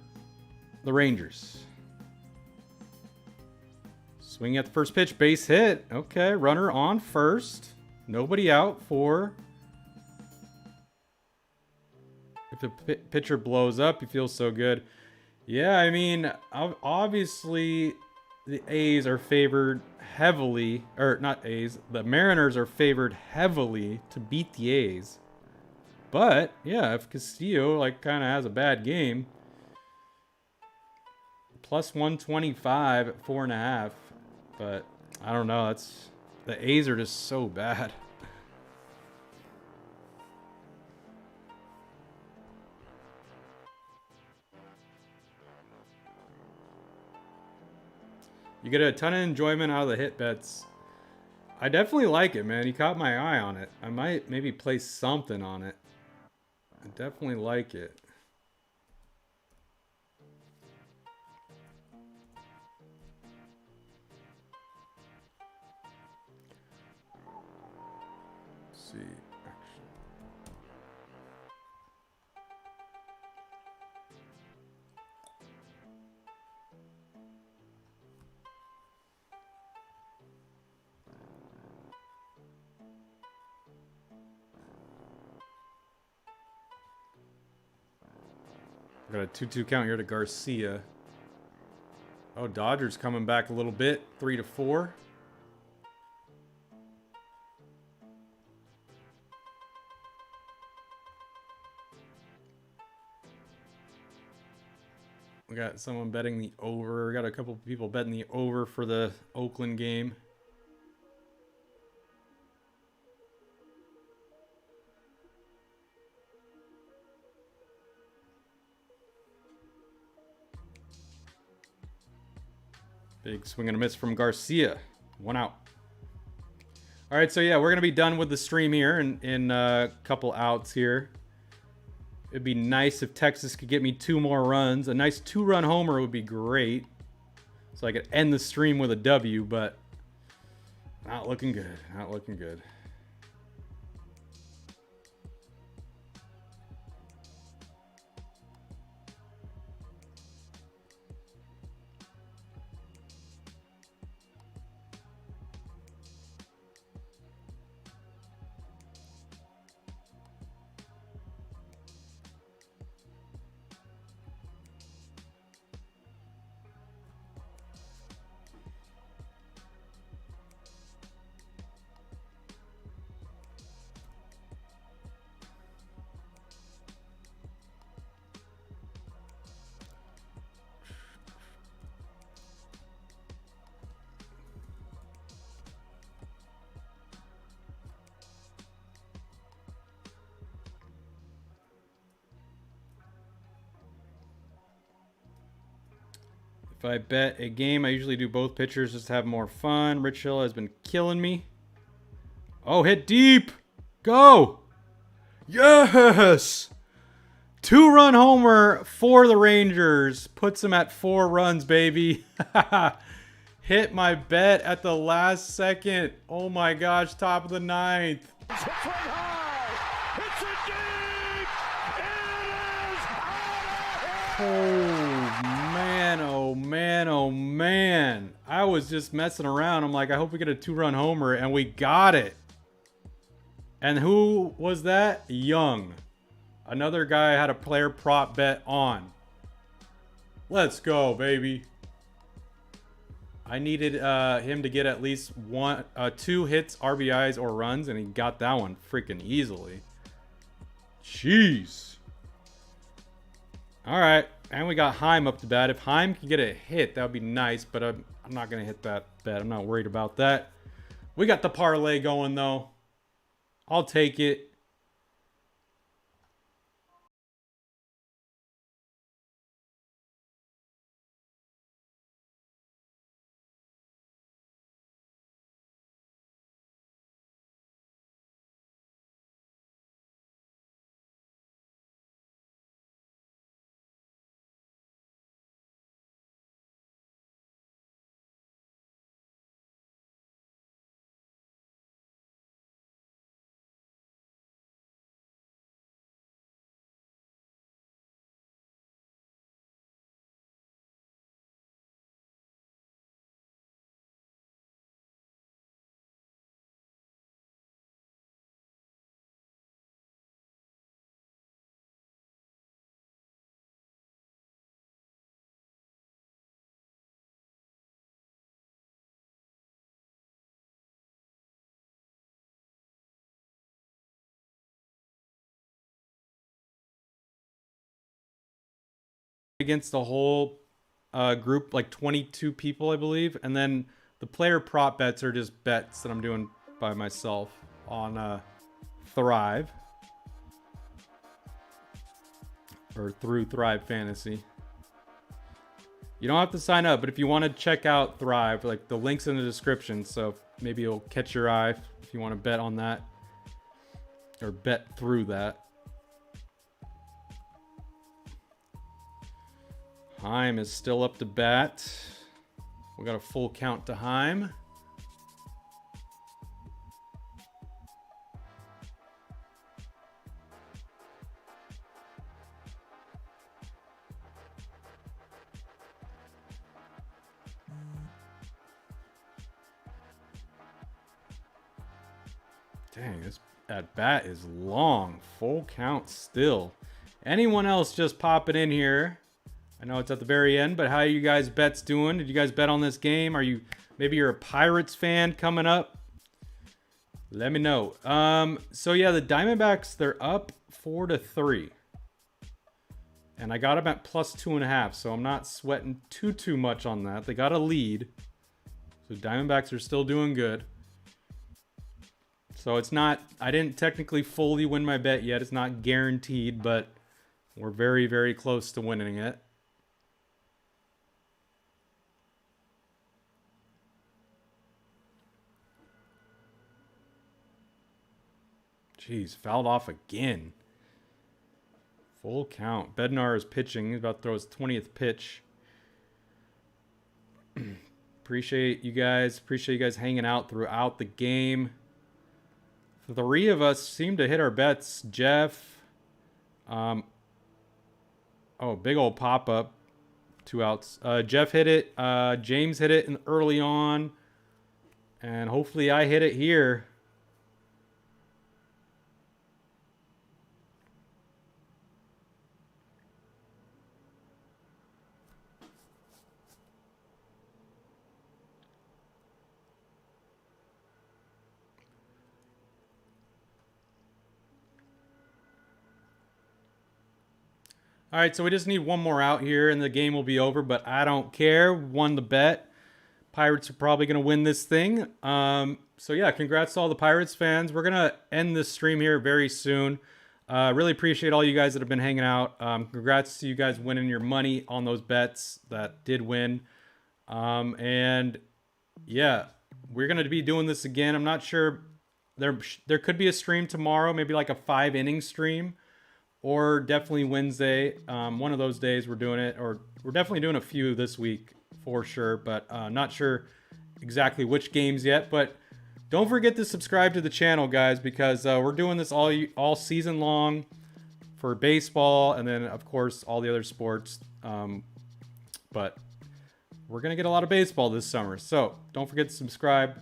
the Rangers. Swing at the first pitch, base hit. Okay, runner on first. Nobody out for... If the pitcher blows up, he feels so good. Yeah, I mean, obviously the A's are favored heavily, or not A's, the Mariners are favored heavily to beat the A's. But, yeah, if Castillo, like, kind of has a bad game, plus 125 at 4.5. But, I don't know, the A's are just so bad. You get a ton of enjoyment out of the hit bets. I definitely like it, man. You caught my eye on it. I might maybe place something on it. I definitely like it. Let's see. Got a 2-2 count here to Garcia. Oh, Dodgers coming back a little bit. 3-4. We got someone betting the over. We got a couple people betting the over for the Oakland game. Big swing and a miss from Garcia. 1 out. All right, so yeah, we're going to be done with the stream here in a couple outs here. It'd be nice if Texas could get me 2 more runs. A nice 2-run homer would be great. So I could end the stream with a W, but not looking good. Not looking good. If I bet a game, I usually do both pitchers just to have more fun. Rich Hill has been killing me. Oh, hit deep. Go. Yes. 2-run homer for the Rangers. Puts them at 4 runs, baby. Hit my bet at the last second. Oh my gosh, top of the 9th. Oh man, oh man, oh man. I was just messing around. I'm like, I hope we get a 2-run homer, and we got it. And who was that? Young. Another guy had a player prop bet on. Let's go, baby. I needed him to get at least 2 hits, RBIs, or runs, and he got that one freaking easily. Jeez. All right, and we got Heim up to bat. If Heim can get a hit, that would be nice, but I I'm not going to hit that bet. I'm not worried about that. We got the parlay going, though. I'll take it. Against the whole group, like 22 people, I believe. And then the player prop bets are just bets that I'm doing by myself on Thrive. Or through Thrive Fantasy. You don't have to sign up, but if you want to check out Thrive, like the link's in the description, so maybe it'll catch your eye if you want to bet on that. Or bet through that. Heim is still up to bat. We got a full count to Heim. Dang, this at bat is long. Full count still. Anyone else just popping in here? I know it's at the very end, but how are you guys bets doing? Did you guys bet on this game? Are you, maybe you're a Pirates fan coming up? Let me know. So yeah, the Diamondbacks, they're up 4-3. And I got them at plus 2.5, so I'm not sweating too much on that. They got a lead. So Diamondbacks are still doing good. So it's not, I didn't technically fully win my bet yet. It's not guaranteed, but we're very, very close to winning it. Jeez, fouled off again. Full count. Bednar is pitching. He's about to throw his 20th pitch. Appreciate you guys. Appreciate you guys hanging out throughout the game. 3 of us seem to hit our bets. Jeff. Oh, big old pop-up. 2 outs. Jeff hit it. James hit it early on. And hopefully I hit it here. All right, so we just need one more out here and the game will be over, but I don't care. Won the bet. Pirates are probably going to win this thing. So yeah, congrats to all the Pirates fans. We're going to end this stream here very soon. Really appreciate all you guys that have been hanging out. Congrats to you guys winning your money on those bets that did win. And yeah, we're going to be doing this again. I'm not sure. There could be a stream tomorrow, maybe like a 5-inning stream. Or definitely Wednesday. One of those days we're doing it. Or we're definitely doing a few this week for sure. But not sure exactly which games yet. But don't forget to subscribe to the channel, guys. Because we're doing this all season long for baseball. And then, of course, all the other sports. But we're going to get a lot of baseball this summer. So don't forget to subscribe.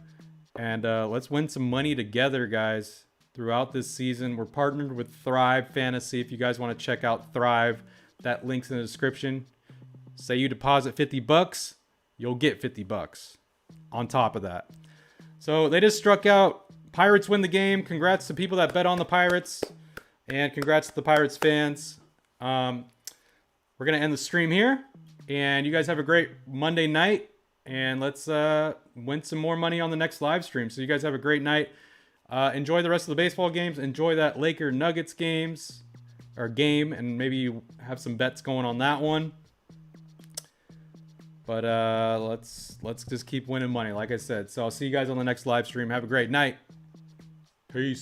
And let's win some money together, guys. Throughout this season, we're partnered with Thrive Fantasy. If you guys want to check out Thrive, that link's in the description. Say you deposit $50, you'll get $50 on top of that. So they just struck out. Pirates win the game. Congrats to people that bet on the Pirates, and congrats to the Pirates fans. We're gonna end the stream here, and you guys have a great Monday night. and let's win some more money on the next live stream. So you guys have a great night. Enjoy the rest of the baseball games. Enjoy that Laker Nuggets game, and maybe you have some bets going on that one. But let's just keep winning money, like I said. So I'll see you guys on the next live stream. Have a great night. Peace.